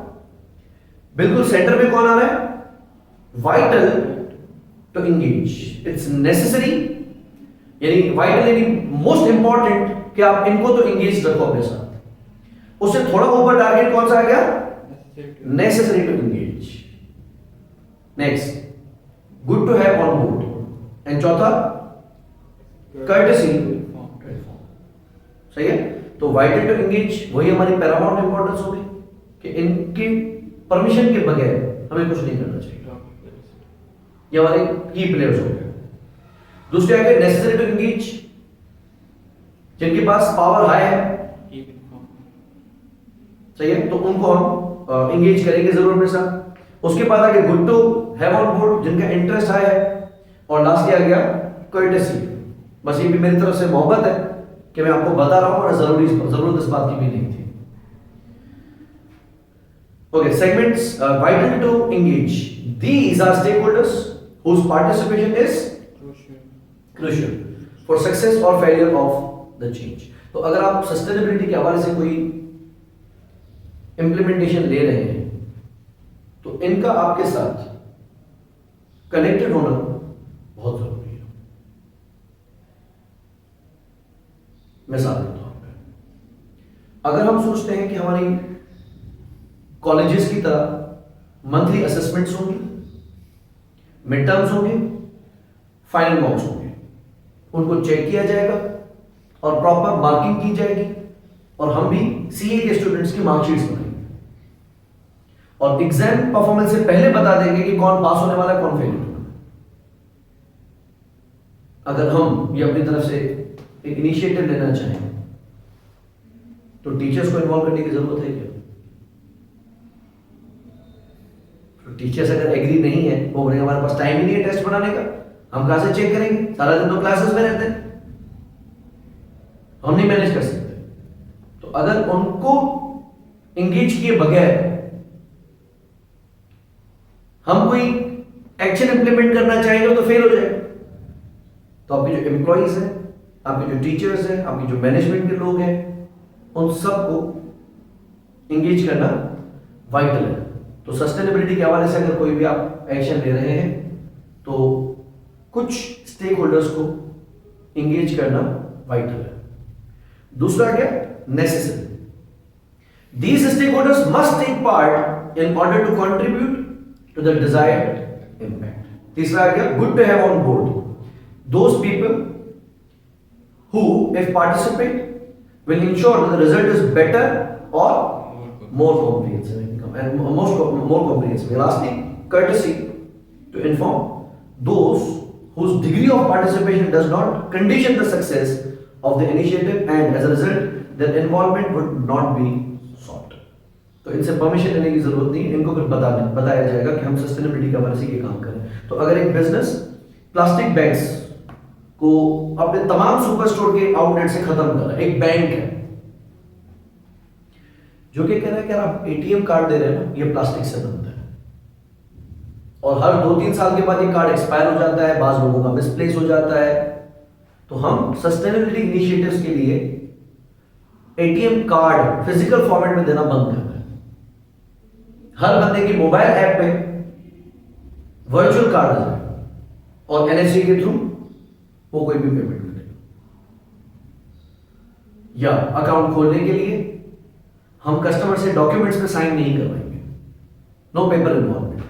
बिल्कुल सेंटर में कौन आ रहा है? Vital to engage, it's necessary, यानी वाइटल यानी मोस्ट इंपॉर्टेंट कि आप इनको तो एंगेज रखो अपने साथ। उससे थोड़ा ऊपर टारगेट कौन सा आ गया? Necessary to engage. Next, good to have on board. And चौथा, कर्टेसी टू इन्फॉर्म। सही है। तो वाइटल टू एंगेज वही हमारी पैरामाउंट इंपॉर्टेंस होगी कि इनके परमिशन के बगैर हमें कुछ नहीं करना चाहिए। ये हमारे की प्लेयर्स हो गए। दूसरे आगे नेसेसरी टू एंगेज, जिनके पास पावर हाई है, सही है, तो उनको हम एंगेज करेंगे जरूर अपने साथ। उसके बाद आगे good to have on board, जिनका इंटरेस्ट हाई है। और लास्ट आ गया कर्टेसी, बस ये भी मेरी तरफ से मोहब्बत है कि मैं आपको बता रहा हूं और जरूरत इस बात की भी नहीं थी। Okay, segments vital to engage. These are stakeholders whose participation is crucial for success or failure of the change. तो अगर आप सस्टेनेबिलिटी के हवाले से कोई इंप्लीमेंटेशन ले रहे हैं तो इनका आपके साथ कनेक्टेड होना बहुत जरूरी है। मिसाल देता हूं, अगर हम सोचते हैं कि हमारी कॉलेजेस की तरह मंथली असेसमेंट्स होंगी, मिड टर्म्स होंगे, फाइनल मॉक्स होंगे, उनको चेक किया जाएगा और प्रॉपर मार्किंग की जाएगी और हम भी सीए के स्टूडेंट्स की मार्कशीट्स बनाएंगे और एग्जाम परफॉर्मेंस से पहले बता देंगे कि कौन पास होने वाला है, कौन फेल होने वाला है। अगर हम ये अपनी तरफ से एक इनिशिएटिव लेना चाहें तो टीचर्स को इन्वॉल्व करने की जरूरत है क्या? टीचर्स अगर एग्री नहीं है, वो बोलेंगे हमारे पास टाइम ही नहीं है टेस्ट बनाने का, हम कहां से चेक करेंगे, सारा दिन तो क्लासेस में रहते हैं, हम नहीं मैनेज कर सकते। तो अगर उनको एंगेज किए बगैर हम कोई एक्शन इंप्लीमेंट करना चाहेंगे तो फेल हो जाएगा। तो आपके जो एम्प्लॉइज हैं, आपके जो टीचर्स हैं, आपके जो मैनेजमेंट के लोग हैं, उन सबको एंगेज करना वाइटल है। तो सस्टेनेबिलिटी के हवाले से अगर कोई भी आप एक्शन ले रहे हैं तो कुछ स्टेक होल्डर्स को एंगेज करना वाइटल है। दूसरा क्या? Necessary. These stakeholders must take part in order to contribute to the desired impact. तीसरा क्या? Good to have on board. Those people who, if participate, will ensure that the result is better or more comprehensive and more comprehensive. Lastly, courtesy to inform those whose degree of participation does not condition the success of the initiative and as a result their involvement would not be sought. तो इनसे परमिशन लेने की जरूरत नहीं, इनको फिर बताया जाएगा कि हम सस्टेनेबिलिटी के हवाले से ये काम करें। तो अगर एक बिजनेस प्लास्टिक बैग्स को अपने तमाम सुपर स्टोर के आउटलेट से खत्म कर रहा है, एक बैंक है जो कि कह रहा है कि आप एटीएम कार्ड दे रहे हैं ना, ये प्लास्टिक से बनता है और हर 2-3 साल के बाद ये कार्ड एक्सपायर हो जाता है, बाज लोगों का मिसप्लेस हो जाता है। तो हम सस्टेनेबिलिटी इनिशिएटिव्स के लिए एटीएम कार्ड फिजिकल फॉर्मेट में देना बंद कर रहे हैं। हर बंदे की मोबाइल ऐप पे वर्चुअल कार्ड आ जाए और एनएफसी के थ्रू वो कोई भी पेमेंट करेगा। या अकाउंट खोलने के लिए हम कस्टमर से डॉक्यूमेंट्स पे साइन नहीं करवाएंगे, नो पेपर इन्वॉल्वमेंट।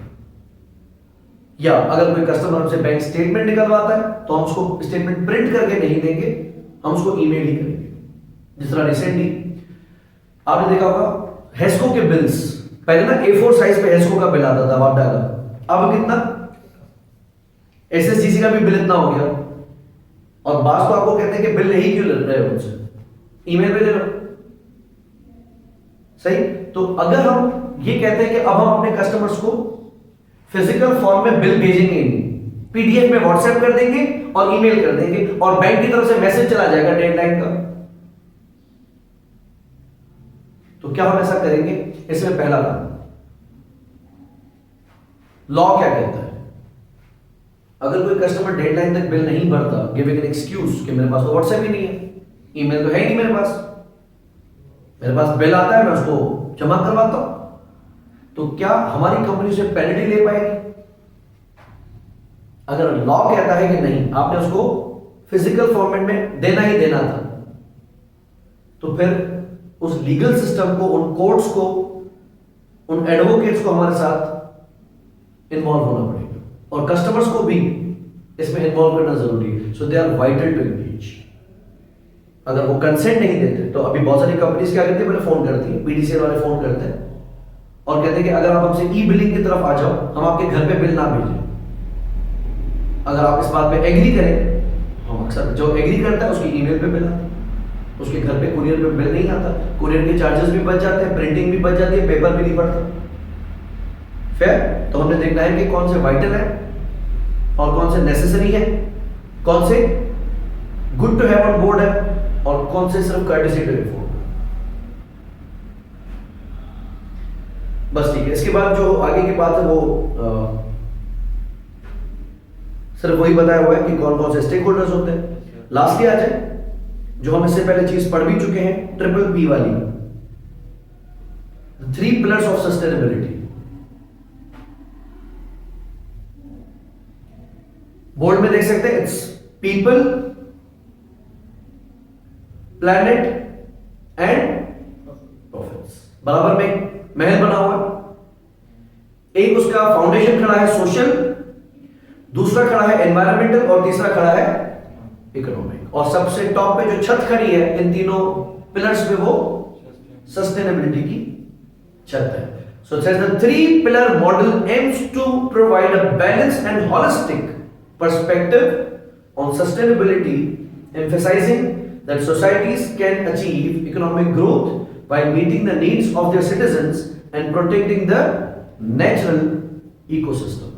या अगर कोई कस्टमर हमसे बैंक स्टेटमेंट निकलवाता है तो हम उसको स्टेटमेंट प्रिंट करके नहीं देंगे, हम उसको ईमेल ही करेंगे। जिस तरह रिसेंटली आपने देखा होगा हेस्को के बिल्स, पहले ना A4 साइज पे हेस्को का बिल आता था वापडा का, अब कितना SSGC का भी बिल इतना हो गया। और बात तो आपको कहते हैं कि बिल नहीं क्यों ले रहे हो मुझसे, ईमेल पे ले लो। सही। तो अगर हम ये कहते हैं कि अब हम अपने कस्टमर्स को फिजिकल फॉर्म में बिल भेजेंगे नहीं, PDF में व्हाट्सएप कर देंगे और ईमेल कर देंगे और बैंक की तरफ से मैसेज चला जाएगा डेडलाइन का, तो क्या हम ऐसा करेंगे? इसमें पहला काम, लॉ क्या कहता है? अगर कोई कस्टमर डेडलाइन तक बिल नहीं भरता, गिविंग एन एक्सक्यूज कि मेरे पास तो व्हाट्सएप ही नहीं है, ईमेल तो है ही नहीं मेरे पास बिल आता है मैं उसको जमा करवाता हूं, तो क्या हमारी कंपनी से पेनल्टी ले पाएगी? अगर लॉ कहता है कि नहीं, आपने उसको फिजिकल फॉर्मेट में देना ही देना था, तो फिर उस लीगल सिस्टम को, उन कोर्ट्स को, उन एडवोकेट्स को हमारे साथ इन्वॉल्व होना पड़ेगा और कस्टमर्स को भी इसमें इन्वॉल्व करना जरूरी है। So they are vital to engage. अगर वो कंसेंट नहीं देते तो अभी बहुत सारी कंपनीज क्या करती है, पहले फोन करती है, PDCL वाले फोन करते हैं और कहते हैं कि अगर आप हमसे ई बिलिंग की तरफ आ जाओ, हम आपके घर पे बिल ना भेजें। अगर आप इस बात पे एग्री करें, हम अक्सर जो एग्री करता है उसकी ईमेल पे बिल आता है, उसके घर पे कुरियर पे बिल नहीं आता, कुरियर के चार्जेस भी बच जाते हैं, प्रिंटिंग भी बच जाती है, पेपर भी नहीं पड़ता। फिर तो हमने देखना है कि कौन से वाइटल है और कौन से नेसेसरी है, कौन से good to have on board है और कौन से सिर्फ कर्टेसी टू इन्फॉर्म। बस ठीक है। इसके बाद जो आगे की बात है वो सिर्फ वही बताया हुआ है कि कौन कौन से स्टेक होल्डर्स होते हैं। लास्टली आ जाए जो हम इससे पहले चीज पढ़ भी चुके हैं, PPP वाली, 3 पिलर्स ऑफ सस्टेनेबिलिटी। बोर्ड में देख सकते हैं, it's people, planet and profits. बराबर में महल बना हुआ है, एक उसका फाउंडेशन खड़ा है सोशल, दूसरा खड़ा है एनवायरमेंटल और तीसरा खड़ा है इकोनॉमिक। और सबसे टॉप पे जो छत खड़ी है इन तीनों पिलर्स पे, वो सस्टेनेबिलिटी की छत है। So it says the 3-pillar model aims to provide a balanced and holistic perspective on sustainability, emphasizing that societies can achieve economic growth while meeting the needs of their citizens and protecting the natural ecosystem.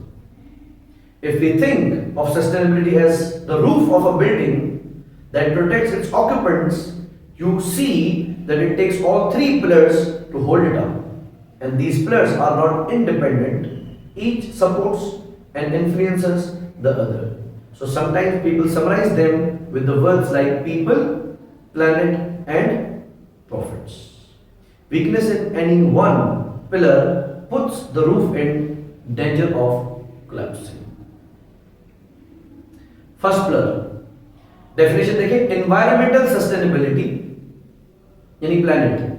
If we think of sustainability as the roof of a building that protects its occupants, you see that it takes all 3 pillars to hold it up. And these pillars are not independent. Each supports and influences the other. So sometimes people summarize them with the words like people, planet and profits. Weakness in any one pillar puts the roof in danger of collapsing. First pillar, definition देखिए, environmental sustainability यानी planet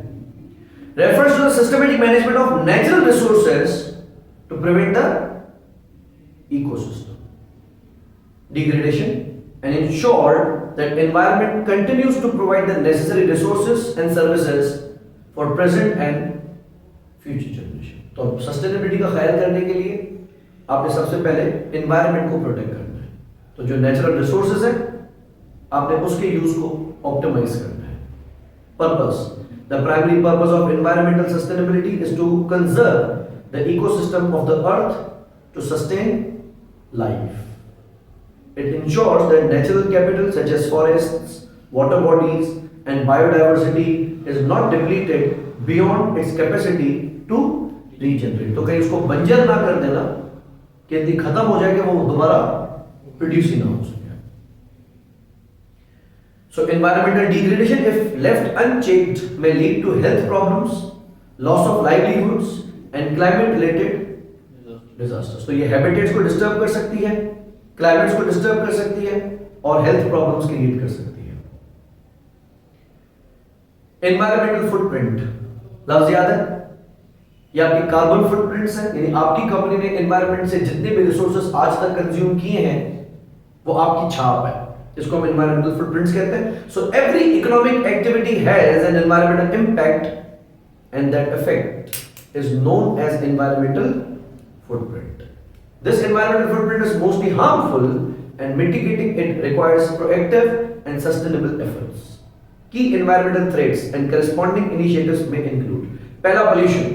refers to the systematic management of natural resources to prevent the ecosystem degradation and ensure that environment continues to provide the necessary resources and services for present and future generation. तो सस्टेनेबिलिटी का ख्याल करने के लिए आपने सबसे पहले एनवायरनमेंट को प्रोटेक्ट करना है। तो जो नेचुरल रिसोर्सेज है आपने उसके यूज को ऑप्टिमाइज करना है। Purpose, the primary purpose of environmental sustainability is to conserve the ecosystem of the earth to sustain life. It ensures that natural capital such as forests, water bodies and biodiversity is not depleted beyond its capacity to regenerate. तो कहीं उसको बंजर ना कर देना कि यदि खत्म हो जाए कि वो दोबारा प्रोड्यूस ही ना हो सके। So environmental degradation, if left unchecked, may lead to health problems, loss of livelihoods and climate-related disasters. तो ये habitats को डिस्टर्ब कर सकती है, क्लाइमेट्स को डिस्टर्ब कर सकती है और हेल्थ प्रॉब्लम्स क्रिएट कर सकती है। एनवायरमेंटल फुटप्रिंट लफ्ज याद है? ये आपकी कार्बन फुटप्रिंट्स हैं, यानी आपकी कंपनी ने एनवायरनमेंट से जितने भी रिसोर्सेज आज तक कंज्यूम किए हैं वो आपकी छाप है, इसको हम एनवायरमेंटल फुटप्रिंट्स कहते हैं। So every economic activity has an environmental impact and that effect is known as environmental footprint. This environmental footprint is mostly harmful and mitigating it requires proactive and sustainable efforts. Key environmental threats and corresponding initiatives may include पहला pollution.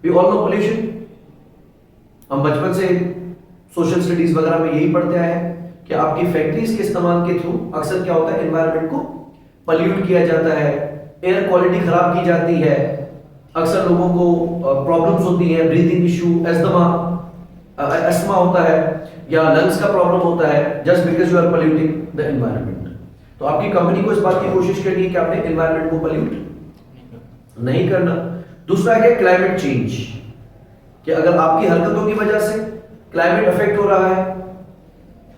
We all know pollution. हम बचपन से सोशल स्टडीज वगैरह में यही पढ़ते आए हैं कि आपकी फैक्ट्रीज के इस्तेमाल के थ्रू अक्सर क्या होता है, एनवायरनमेंट को पल्यूट किया जाता है, एयर क्वालिटी खराब की जाती है, अक्सर लोगों को प्रॉब्लम्स होती हैं, ब्रीदिंग इशू, अस्थमा होता है या लंग्स का प्रॉब्लम होता है just because you are polluting the environment. तो आपकी कंपनी को इस बात की कोशिश करनी है कि आपने एनवायरनमेंट को पोल्यूट नहीं करना। दूसरा है क्लाइमेट चेंज, कि अगर आपकी हरकतों की वजह से क्लाइमेट अफेक्ट हो रहा है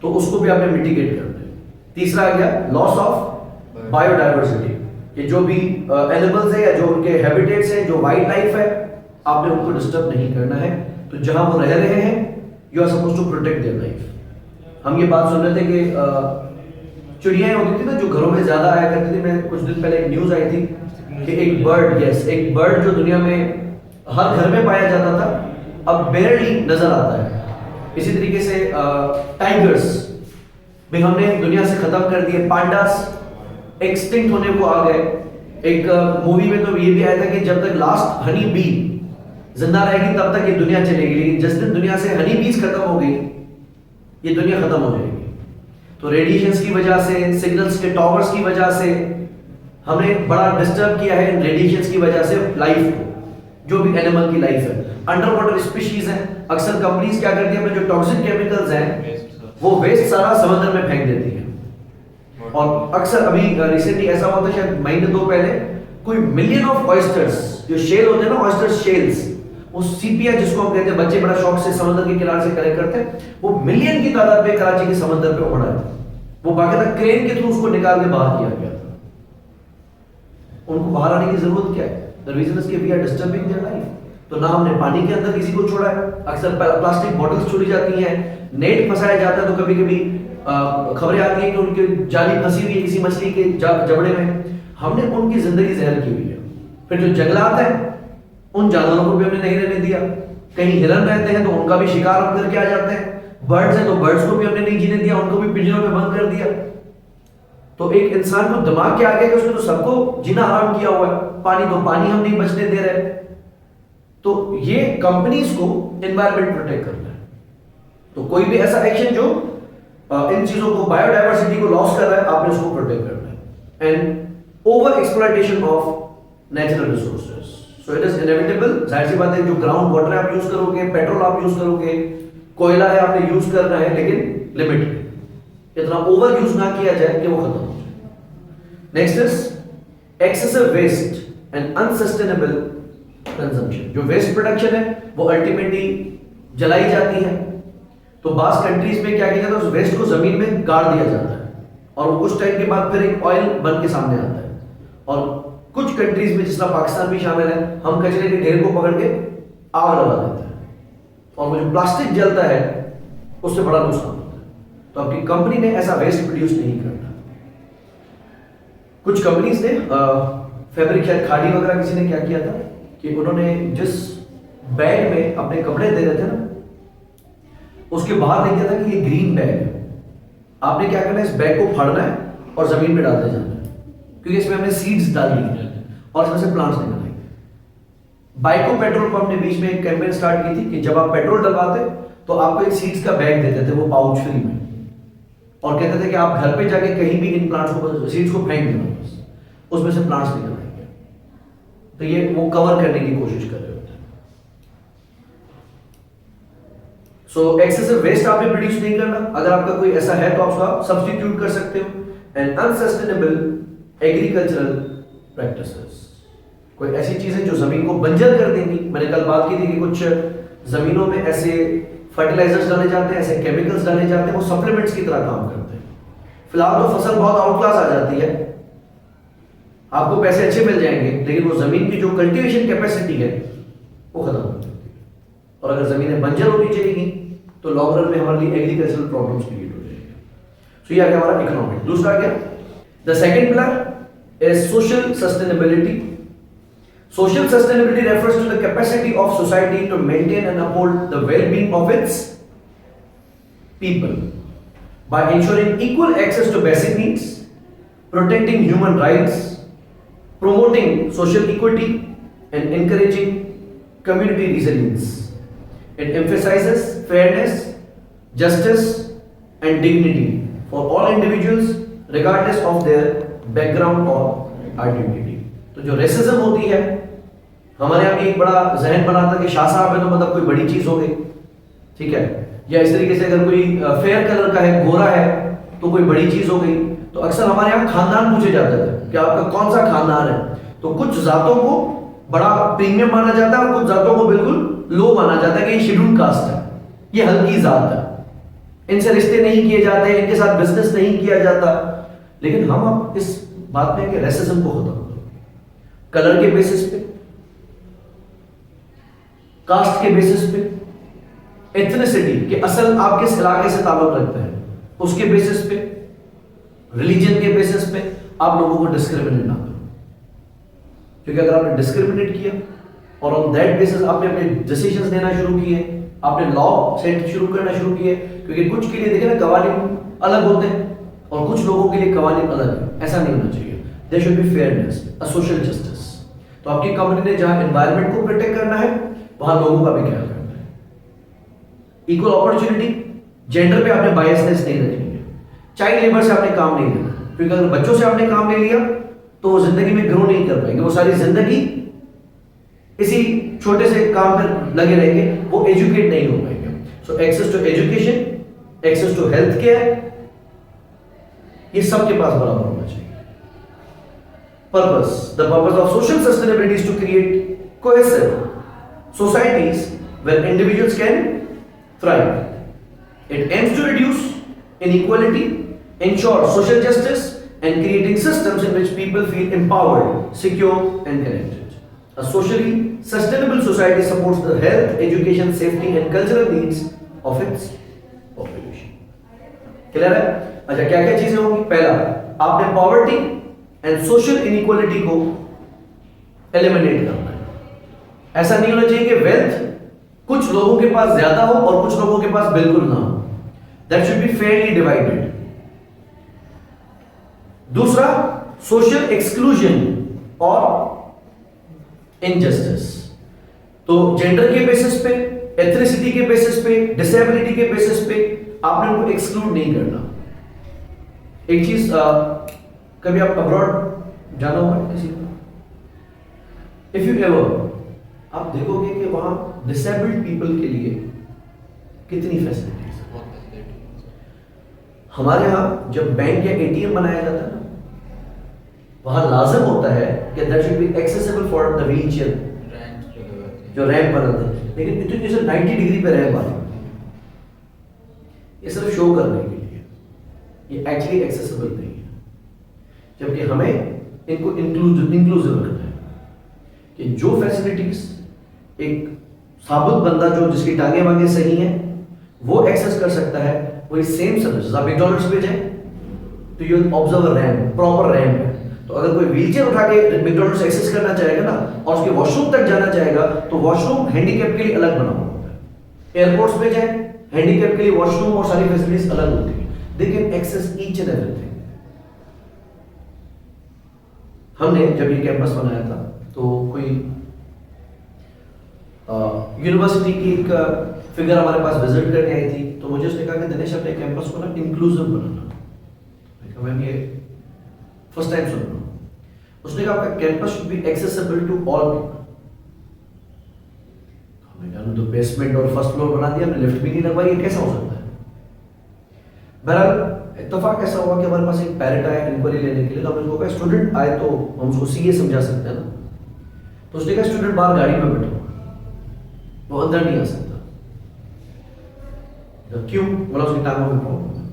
तो उसको भी आपने मिटिगेट करना है। तीसरा आ गया लॉस ऑफ बायोडाइवर्सिटी, कि जो भी एनिमल्स है या जो उनके हैबिटेट्स हैं, जो वाइल्ड लाइफ है, आपने उनको डिस्टर्ब नहीं करना है। तो जहां वो रह रहे हैं you are suppose to protect their life. हम ये बात सुन रहे थे कि चिड़ियाएं होती थी ना जो घरों में ज्यादा आया करती थी। मैं कुछ दिन पहले एक न्यूज आई थी कि एक बर्ड जो दुनिया में हर घर में पाया जाता था अब बेयरली नजर आता है। इसी तरीके से टाइगर्स भी हमने दुनिया से खत्म कर दिए, पांडास एक्सटिंक्ट होने को आ गए। एक मूवी में तो ये भी आया था कि जब तक लास्ट हनी बी जिंदा रहेगी तब तक ये दुनिया चलेगी, लेकिन जिस दिन दुनिया से हनी बीज खत्म हो गई ये दुनिया खत्म हो जाएगी। तो रेडिएशंस की वजह से, सिग्नल्स के टॉवर्स की वजह से हमने बड़ा डिस्टर्ब किया है इन रेडिएशंस की वजह से लाइफ को, जो भी एनिमल की लाइफ है। अंडर वाटर स्पीशीज हैं, अक्सर कंपनीज क्या करती है, अपने जो टॉक्सिक केमिकल्स हैं वो वेस्ट सारा समुद्र में फेंक देती है। और अक्सर अभी रिसेंटली ऐसा हुआ था, शायद महीने दो पहले, कोई मिलियन ऑफ ऑयस्टर्स, जो शेल होते हैं ना, ऑयस्टर शेल्स, वो सीपिया जिसको हम कहते हैं, बच्चे बड़ा शौक से समुद्र के किनारे से कलेक्ट करते हैं, वो मिलियन की तादाद में कराची के समुद्र पे उड़ा था। वो बाकायदा क्रेन के थ्रू उसको निकाल के बाहर किया गया था। उनको बाहर आने की जरूरत क्या है? द रीजन इज कि we are disturbing their life. तो ना हमने पानी के अंदर किसी को छोड़ा है, अक्सर प्लास्टिक बॉटल्स छोड़ी जाती हैं, नेट फंसाया जाता है, तो कभी कभी खबरें आती हैं कि उनकी जाली फंसी हुई है किसी मछली के जबड़े में। हमने उनकी जिंदगी जहर की हुई है। फिर जो जंगलात हैं उन जानवरों को भी हमने नहीं रहने दिया। कहीं हिरन रहते हैं तो उनका भी शिकार हम करके आ जाते हैं, बर्ड्स हैं तो बर्ड्स को भी हमने नहीं जीने दिया, उनको भी पिंजरों में बंद कर दिया। तो एक इंसान को दिमाग क्या आ गया कि उसने तो सबको जीना हराम किया हुआ है, पानी तो पानी हम नहीं बचने दे रहे। तो ये कंपनीज को एनवायरनमेंट प्रोटेक्ट करना है। तो कोई भी ऐसा एक्शन जो इन चीजों को, बायोडाइवर्सिटी को लॉस कर रहा है, आपने उसको प्रोटेक्ट करना है। And over exploitation of natural resources, so it is inevitable. जाहिर सी बात है, जो ग्राउंड वाटर आप यूज करोगे, पेट्रोल आप यूज करोगे, कोयला है आपने यूज करना है, लेकिन लिमिट में, इतना ओवर यूज ना किया जाए कि वो खत्म हो जाए। Next is excessive waste and unsustainable consumption. जो वेस्ट प्रोडक्शन है वो अल्टीमेटली जलाई जाती है। तो बास कंट्रीज में क्या किया जाता है, उस वेस्ट को जमीन में गाड़ दिया जाता है और वो कुछ टाइम के बाद फिर एक ऑयल बन के सामने आता है। और कुछ कंट्रीज में, जिसमें पाकिस्तान भी शामिल है, हम कचरे के ढेर को पकड़ के आग लगा देते हैं और वो जो प्लास्टिक जलता है उससे बड़ा नुकसान होता है। तो आपकी कंपनी ने ऐसा वेस्ट प्रोड्यूस नहीं करना। कुछ कंपनीज ने फैब्रिक, शायद खादी वगैरह, किसी ने क्या किया था कि उन्होंने जिस बैग में अपने कपड़े दे रहे थे ना, उसके बाहर लिख दिया था कि ये ग्रीन बैग है, आपने क्या करना है, इस बैग को फाड़ना है और जमीन में डालते जाना है, क्योंकि इसमें हमने सीड्स डाल दी है और इसमें से प्लांट्स निकल आएंगे। बाइको पेट्रोल पंप ने बीच में एक कैंपेन स्टार्ट की थी कि जब आप पेट्रोल डलवाते तो आपको एक सीड्स का बैग देते थे, वो पाउच फ्री में, और कहते थे कि आप घर पे जाके कहीं भी इन प्लांट्स को, सीड्स को फेंक देना, बस उसमें से प्लांट्स निकल आएंगे। तो ये वो कवर करने की कोशिश कर रहे होते हैं। सो एक्सेसिव वेस्ट आपने प्रोड्यूस नहीं करना। अगर आपका कोई ऐसा है तो आप उसका सब्स्टिट्यूट कर सकते हो। एंड अनसस्टेनेबल एग्रीकल्चरल प्रैक्टिसेस, कोई ऐसी चीजें जो जमीन को बंजर कर देंगी। मैंने कल बात की थी कि कुछ जमीनों में ऐसे फर्टिलाइजर्स डाले जाते हैं, ऐसे केमिकल्स डाले जाते हैं, वो सप्लीमेंट्स की तरह काम करते हैं। फिलहाल तो फसल बहुत आउट क्लास आ जाती है, आपको पैसे अच्छे मिल जाएंगे, लेकिन वो जमीन की जो कल्टीवेशन कैपेसिटी है वो खत्म कर देती है। और अगर जमीनें बंजर होती चलेगी तो लॉन्ग रन में हमारे लिए एग्रीकल्चरल प्रॉब्लम्स क्रिएट हो जाएंगे। सो ये आ गया हमारा इकोनॉमिक। दूसरा क्या, the second pillar is social sustainability. Social sustainability refers to the capacity of society to maintain and uphold the well-being of its people by ensuring equal access to basic needs, protecting human rights, promoting social equity, and encouraging community resilience. It emphasizes fairness, justice, and dignity for all individuals regardless of their background or identity. तो जो रेसिज्म होती है, हमारे यहाँ भी एक बड़ा जहन बना था कि शाह साहब है तो मतलब कोई बड़ी चीज हो गई, ठीक है, या इस तरीके से अगर कोई फेयर कलर का है, गोरा है तो कोई बड़ी चीज हो गई। तो अक्सर हमारे यहाँ खानदान पूछे जाते थे कि आपका कौन सा खानदान है, तो कुछ जातों को बड़ा प्रीमियम माना जाता है और कुछ जातों को बिल्कुल लो माना जाता है कि ये शेड्यूल कास्ट है, ये हल्की जात है, इनसे रिश्ते नहीं किए जाते, इनके साथ बिजनेस नहीं किया जाता। लेकिन हम अब इस बात में कि रेसिज्म को खत्म करो, कलर के बेसिस पे, कास्ट के बेसिस पे, एथनिसिटी कि असल आप किस इलाके से ताल्लुक रखते हैं उसके बेसिस पे, रिलीजन के बेसिस पे आप लोगों को डिस्क्रिमिनेट ना करो। क्योंकि अगर आपने डिस्क्रिमिनेट किया और ऑन दैट बेसिस आपने अपने डिसीजंस देना शुरू किए, आपने लॉ सेट शुरू करना शुरू किए, क्योंकि कुछ के लिए देखे ना कवानीन अलग होते हैं और कुछ लोगों के लिए कवानीन अलग है, ऐसा नहीं होना चाहिए। There should be fairness, a social justice. तो आपकी कंपनी ने जहां एनवायरनमेंट को प्रोटेक्ट करना है वहां लोगों का भी ख्याल करना है। इक्वल अपॉर्चुनिटी, जेंडर पे आपने बायसनेस नहीं रखनी है। चाइल्ड लेबर से आपने काम नहीं लेना, क्योंकि अगर बच्चों से आपने काम ले लिया तो वो जिंदगी में ग्रो नहीं कर पाएंगे, वो सारी जिंदगी इसी छोटे से काम पर लगे रहेंगे, वो एजुकेट नहीं हो पाएंगे। So access to education, access to health care, ये सबके पास बराबर होना चाहिए। Purpose. The purpose of social sustainability is to create cohesive societies where individuals can thrive. It aims to reduce inequality, ensure social justice, and creating systems in which people feel empowered, secure, and connected. A socially sustainable society supports the health, education, safety, and cultural needs of its population. Clear है? अच्छा, क्या क्या चीजें होंगी? पहला, आपने पॉवर्टी एंड सोशल इनइक्वालिटी को एलिमिनेट करना है। ऐसा नहीं होना चाहिए कि वेल्थ कुछ लोगों के पास ज्यादा हो और कुछ लोगों के पास बिल्कुल ना हो। That should be Fairlie divided. दूसरा, सोशल एक्सक्लूजन और इनजस्टिस। तो जेंडर के बेसिस पे, एथनिसिटी के बेसिस पे, डिसेबिलिटी के बेसिस पे आपने उनको एक्सक्लूड नहीं करना। एक चीज, कभी आप अब्रॉड जाना होगा किसी को, इफ यू एवर, आप देखोगे कि वहां डिसेबल्ड पीपल के लिए कितनी फैसिलिटीज है। हमारे यहां जब बैंक या एटीएम बनाया जाता है ना, वहां लाजिम होता है कि that should be accessible for the wheelchair, जो रैंप बनाते हैं, लेकिन इतनी जैसे 90 डिग्री पे रैंप आती है, ये सिर्फ शो करने के लिए, ये एक्चुअली एक्सेसिबल नहीं है। जबकि हमें इनको इंक्लूसिव रखना है कि जो फैसिलिटीज एक साबुत बंदा जो जिसकी टांगे वांगे सही हैं वो एक्सेस कर सकता है, वही सेम सर्विस आप मैकडॉनल्ड्स पे जाएं तो you observe ramp, proper ramp है। तो अगर कोई व्हीलचेयर उठा के मैकडॉनल्ड्स एक्सेस करना चाहेगा ना और उसके वॉशरूम तक जाना चाहेगा तो वॉशरूम हैंडीकैप के लिए अलग बना हुआ होता है। एयरपोर्ट्स पे जाएं, हैंडीकैप के लिए वॉशरूम और सारी फैसिलिटीज अलग होती है, they can access each and everything. हमने जब ये कैंपस बनाया था तो कोई यूनिवर्सिटी की एक फिगर हमारे पास विजिट करने आई थी, तो मुझे उसने कहा कि दिनेश अपने कैंपस को ना इंक्लूसिव बनाना। मैं ये फर्स्ट टाइम सुन रहा हूँ। उसने कहा आपका campus should be accessible to all people. हमने कहा तो बेसमेंट और फर्स्ट फ्लोर बना दिया, हमने लिफ्ट भी नहीं लगवाई, ये कैसा हो सकता है? बहरहाल इत्तेफाक ऐसा हुआ कि हमारे पास एक पैरेट आया इंक्वायरी लेने के लिए, तो हमने उसको कहा स्टूडेंट आए तो हम उसको सीए समझा सकते हैं ना। तो उसने कहा स्टूडेंट बाहर गाड़ी में बैठो, वो अंदर नहीं आ सकता। क्यों? बोला उसकी टांगों में प्रॉब्लम है।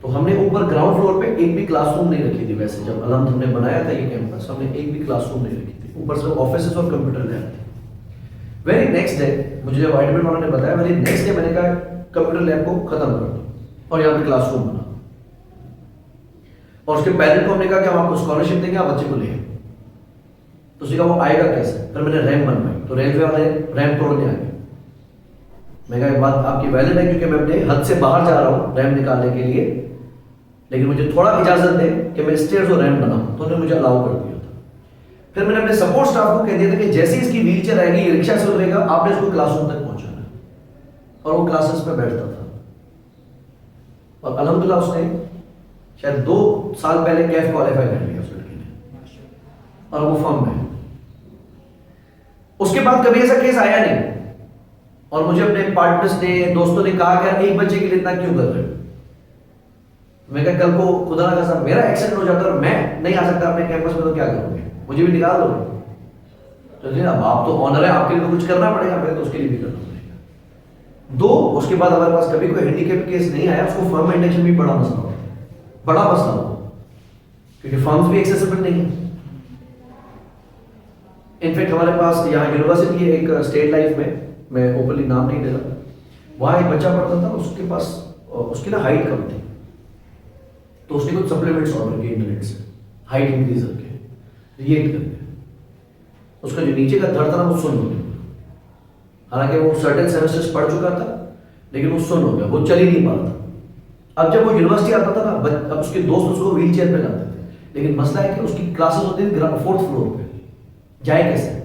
तो हमने ऊपर ग्राउंड फ्लोर पे एक भी क्लासरूम नहीं रखी थी। वैसे जब अलहमद हमने बनाया था ये कैंपस, हमने एक भी क्लासरूम नहीं रखी थी। ऊपर से ऑफिस और कंप्यूटर लैब थे। वेरी नेक्स्ट डे मुझे जब आईडीपी वालों ने बताया, वेरी नेक्स्ट डे मैंने कहा कंप्यूटर लैब को खत्म कर दो और यहाँ पे क्लासरूम बना। और उसके पेरेंट को हमने कहा कि हम आपको स्कॉलरशिप देंगे, आप बच्चे को ले। तो उसने कहा वो आएगा कैसे? फिर मैंने रैम बनवाई, तो रेलवे वाले रैम तोड़ने आ गए। मैं कहा बात आपकी वैलिड है क्योंकि मैं अपने हद से बाहर जा रहा हूँ रैम निकालने के लिए, लेकिन मुझे थोड़ा इजाजत दें कि मैं स्टेयर्स और रैम बनाऊँ। तो उन्होंने मुझे अलाउ कर दिया था। फिर मैंने अपने सपोर्ट स्टाफ को कह दिया था कि जैसे ही इसकी व्हील चेयर आएगी, ये रिक्शा से उतरेगा, आपने इसको क्लासरूम तक पहुंचाना है। और वो क्लासेस में बैठता था और अल्हम्दुलिल्लाह उसने शायद 2 साल पहले कैफ क्वालिफाई कर लिया उस लड़की ने, और वो फॉर्म में। उसके बाद कभी ऐसा केस आया नहीं और मुझे अपने पार्टनर्स ने, दोस्तों ने कहा कि यार एक बच्चे के लिए इतना क्यों कर रहे हो? मैं कहा कल को खुदा ना खासा मेरा एक्सीडेंट हो जाता और मैं नहीं आ सकता अपने कैंपस में, तो क्या करोगे? मुझे भी निकाल दोगे? तो अब आप तो ऑनर है, आपके लिए तो कुछ करना पड़ेगा, मैं तो उसके लिए भी करना पड़ेगा। 2, उसके बाद हमारे पास कभी कोई हैंडीकैप केस नहीं आया। उसको फर्म में इंडक्शन भी बड़ा मसला हो, क्योंकि फर्म्स भी एक्सेसिबल नहीं है। इनफैक्ट हमारे पास यहाँ यूनिवर्सिटी है एक स्टेट लाइफ में, मैं ओपनली नाम नहीं दे रहा, वहाँ एक बच्चा पढ़ता था, उसके पास उसकी ना हाइट कम थी, तो उसने कुछ सप्लीमेंट्स ऑर्डर किए इंटरनेट से, हाइट इंक्रीज करके, रिएक्ट करके। उसका जो नीचे का धड़ था ना वो सुन हो गया। हालांकि वो सर्टेन सेमेस्टर्स पढ़ चुका था, लेकिन वो सुन हो गया, वो चल ही नहीं पा रहा था। अब जब वो यूनिवर्सिटी आता था ना, अब उसके दोस्त उसको व्हील चेयर पे लाते थे, लेकिन मसला है कि उसकी क्लासेस होती थी 4th फ्लोर पे, जाए कैसे?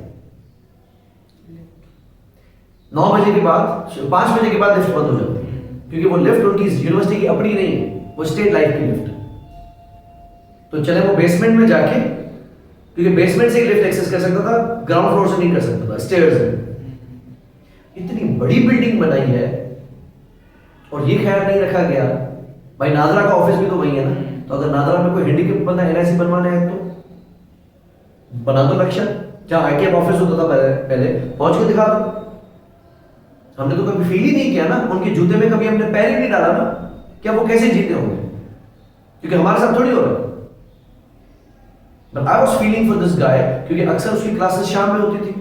9 बजे के बाद, 5 बजे के बाद लिफ्ट बंद हो जाती है, क्योंकि वो लिफ्ट उनकी यूनिवर्सिटी की अपनी नहीं है, वो स्टेट लाइफ की लिफ्ट है। तो चले वो बेसमेंट में जाके, क्योंकि बेसमेंट से लिफ्ट एक्सेस कर सकता था, ग्राउंड फ्लोर से नहीं कर सकता था, स्टेयर्स से। इतनी बड़ी बिल्डिंग बनाई है और ये ख्याल नहीं रखा गया, भाई नादरा का ऑफिस भी तो वही है ना, तो अगर नादरा में कोई हैंडीकैप बंदा एनआईसी बनवाना है तो बना दो लक्ष्य, जहां आईटीएफ ऑफिस होता था पहले पहुंच के दिखा दो। हमने तो कभी फील ही नहीं किया ना, उनके जूते में कभी हमने पैर ही नहीं डाला ना, क्या वो कैसे जीते होंगे? क्योंकि हमारे साथ थोड़ी हो रहा है। But I was feeling for this guy, क्योंकि अक्सर उसकी क्लासेस शाम में होती थी।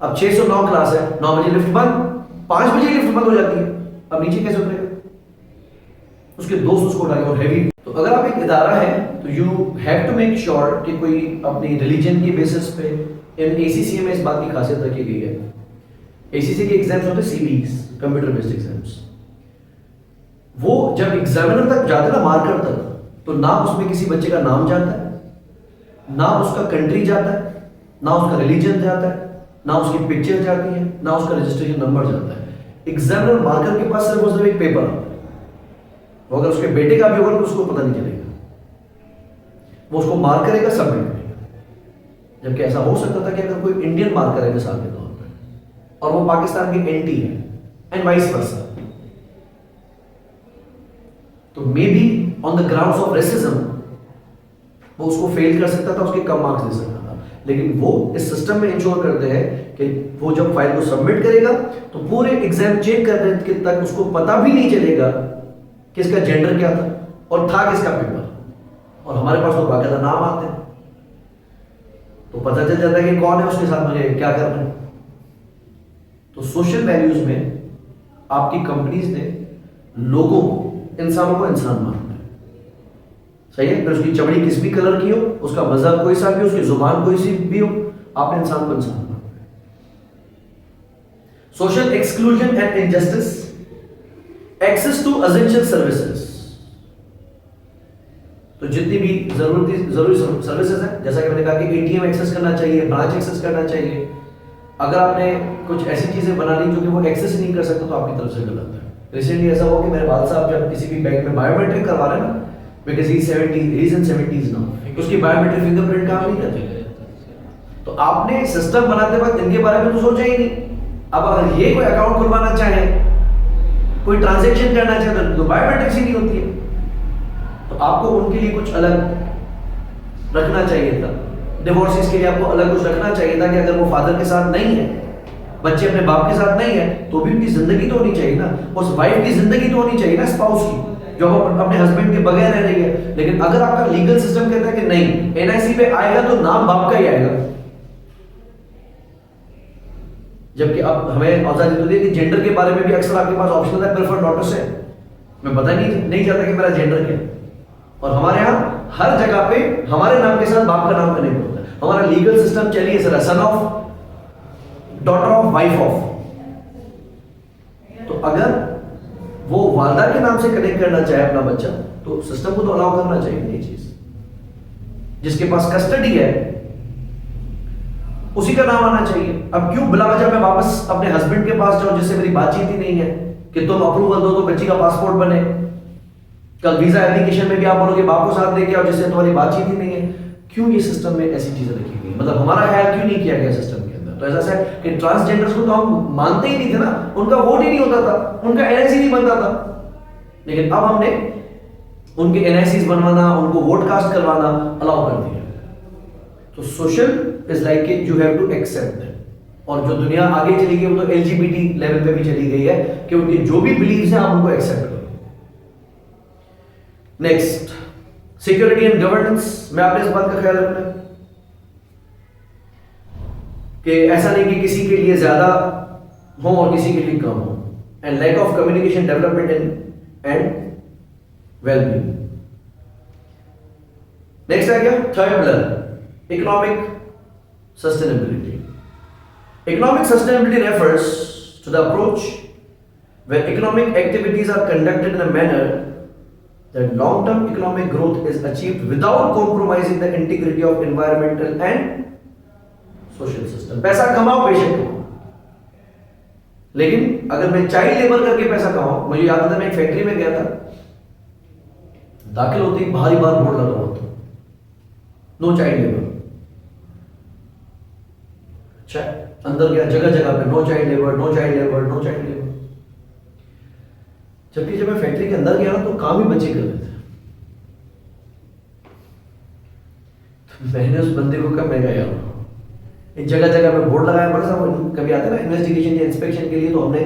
अब 609 क्लास है, 9 बजे लिफ्ट बंद, 5 बजे लिफ्ट बंद हो जाती है, अब नीचे कैसे उतरेगा? उसके दोस्त उसको उठाएंगे और हैवी। तो अगर आप एक इदारा है तो you have to make sure कि कोई अपनी रिलीजन की बेसिस पे, इन एसीसी में इस बात की खासियत रखी गई है। एसीसी के एग्जाम्स होते हैं सीबीईस, कंप्यूटर बेस्ड एग्जाम्स। वो जब एग्जामिनर तक जाते हैं ना, मार्कर तक, तो ना उसमें किसी बच्चे का नाम जाता है, ना उसका कंट्री जाता है, ना उसका रिलीजन जाता है, ना उसकी पिक्चर जाती है, ना उसका रजिस्ट्रेशन नंबर जाता है। एग्जामिनर मार्कर के पास सिर्फ एक पेपर आता है। वो अगर उसके बेटे का भी होगा तो उसको पता नहीं चलेगा, वो उसको मार्क करेगा, सबमिट करेगा। जबकि ऐसा हो सकता था कि अगर कोई इंडियन मार्कर है मिसाल के तौर पर और वो पाकिस्तान की एंटी है, एंड वाइस वर्सा, तो may be on the grounds of racism वो उसको फेल कर सकता था, उसके कम मार्क्स दे सकता था। लेकिन वो इस सिस्टम में इंश्योर करते हैं कि वो जब फाइल को सबमिट करेगा तो पूरे एग्जाम चेक करने तक उसको पता भी नहीं चलेगा किसका जेंडर क्या था और था किसका पेपर। और हमारे पास तो बाकायदा नाम आते हैं, तो पता चल जाता है कि कौन है, उसके साथ मुझे क्या करना है। तो सोशल वैल्यूज में आपकी कंपनीज ने लोगों को, इंसानों को इंसान मानना है, सही है? फिर उसकी चमड़ी किस भी कलर की हो, उसका मजहब कोई सा भी हो, उसकी जुबान कोई सी भी हो, आपने इंसान को इंसान मानना है। Social exclusion and injustice, access to essential services. तो जितनी भी जरूरी सर्विसेज है, जैसा कि मैंने कहा कि एटीएम एक्सेस करना चाहिए, ब्रांच एक्सेस करना चाहिए। अगर आपने कुछ ऐसी चीजें बना ली जो कि वो एक्सेस नहीं कर सकते तो आपकी तरफ से गलत है। रिसेंटली ऐसा हुआ कि मेरे वाल साहब जब किसी भी बैंक में बायोमेट्रिक करवा रहे हैं ना, बिकॉज ही 70s नाउ, उसकी बायोमेट्रिक फिंगरप्रिंट काम नहीं करती। तो आपने सिस्टम बनाते वक्त इनके बारे में तो सोचा ही नहीं। अब अगर ये कोई अकाउंट खुलवाना चाहे, कोई ट्रांजैक्शन करना चाहे तो बायोमेट्रिक्स ही नहीं होती है। तो आपको उनके लिए कुछ अलग रखना चाहिए था। डिवोर्सेस के लिए आपको अलग कुछ रखना चाहिए था कि अगर वो फादर के साथ नहीं है बच्चे अपने बाप के साथ नहीं है तो भी उनकी जिंदगी तो होनी चाहिए ना, उस वाइफ की जिंदगी तो होनी चाहिए ना, स्पाउस की, जो अपने हस्बैंड के बगैर रह रही है। लेकिन अगर आपका लीगल सिस्टम कहता है कि नहीं, एनआईसी पे आएगा तो नाम बाप का ही आएगा, जबकि अब हमें आजादी तो दी कि जेंडर के बारे में भी अक्सर आपके पास ऑप्शन है, प्रेफर्ड नॉट टू से, मैं पता नहीं चाहता कि मेरा जेंडर क्या है। और हमारे यहाँ हर जगह पे हमारे नाम के साथ बाप का नाम कनेक्ट होता है। हमारा लीगल सिस्टम चलिए sir, son of, daughter of, wife of, तो अगर वो वालदा के नाम से कनेक्ट करना चाहे अपना बच्चा तो सिस्टम को तो अलाउ करना चाहिए ये चीज। जिसके पास कस्टडी है उसी का नाम आना चाहिए। अब क्यों बिला वजह मैं वापस अपने हस्बैंड के पास जाऊं जिससे मेरी बातचीत ही नहीं है कि तुम अप्रूवल दो तो बच्ची का पासपोर्ट बने, कल वीजा एप्लीकेशन में भी आप बोलोगे बाप को साथ लेके आओ जिससे तुम्हारी बातचीत ही नहीं है। क्यों ये सिस्टम में ऐसी चीजें रखी गई, मतलब हमारा ख्याल क्यों नहीं किया गया सिस्टम के अंदर। तो ऐसा है कि ट्रांसजेंडर्स को तो हम मानते ही नहीं थे ना, उनका वोट ही नहीं होता था, उनका एनआईसी नहीं बनता था। लेकिन अब हमने उनके एनआईसीज बनवाना, उनको वोट कास्ट करवाना अलाउ कर दिया। तो social is like you have to accept that. और जो दुनिया आगे चली गई वो तो एलजीबीटी लेवल पे भी चली गई है कि उनके जो भी बिलीव्स हैं आप उनको एक्सेप्ट करो। नेक्स्ट, सिक्योरिटी एंड गवर्नेंस में आपने इस बात का ख्याल रखना है कि ऐसा नहीं कि किसी के लिए ज्यादा हो और किसी के लिए कम हो, and lack of communication development and wellbeing. Next आ गया third pillar, economic sustainability. Economic sustainability refers to the approach where economic activities are conducted in a manner that long-term economic growth is achieved without compromising the integrity of environmental and social system. पैसा कमाओ बेशक कमाओ, लेकिन अगर मैं चाइल्ड लेबर करके पैसा कमाऊं, मुझे याद आता मैं एक फैक्ट्री में गया था, दाखिल होते ही भारी बार बोर्ड लगा हुआ था, नो चाइल्ड लेबर। अच्छा, अंदर गया, जगह जगह पे no child labour, no child labour, no child labour. जबकि जब मैं फैक्ट्री के अंदर गया ना तो काम ही बच्चे कर रहे थे। तो मैंने उस बंदे को कहा, मैं गया यार, जगह जगह पे बोर्ड लगाया, बड़ा सा कभी आते ना इन्वेस्टिगेशन या इंस्पेक्शन के लिए, तो हमने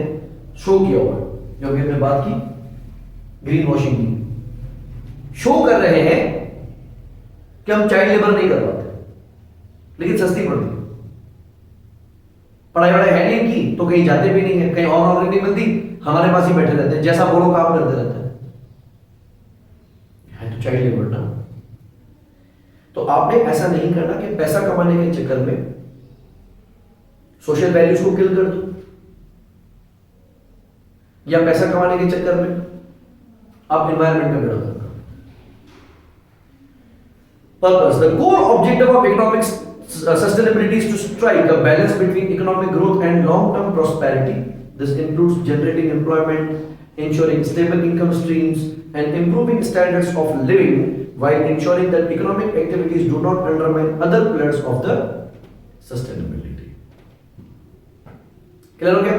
शो किया हुआ, जो अभी हमने बात की ग्रीन वॉशिंग की, शो कर रहे हैं कि हम चाइल्ड लेबर नहीं करवाते, लेकिन सस्ती पड़ती है। पढ़ाई वढ़ाई है नहीं की तो कहीं जाते भी नहीं है, कहीं और नौकरी नहीं मिलती, हमारे पास ही बैठे रहते हैं, जैसा बोलो काम करते रहते हैं, है तो चाइल्ड लेबर ना। तो आपने ऐसा नहीं करना कि पैसा कमाने के चक्कर में सोशल वैल्यूज को किल कर दो, या पैसा कमाने के चक्कर में आप एनवायरमेंट में बिगड़ दो। Purpose. The core objective of economic sustainability is to strike a balance between economic growth and long-term prosperity. This includes generating employment, ensuring stable income streams, and improving standards of living while ensuring that economic activities do not undermine other pillars of the sustainability. Clear हो गया?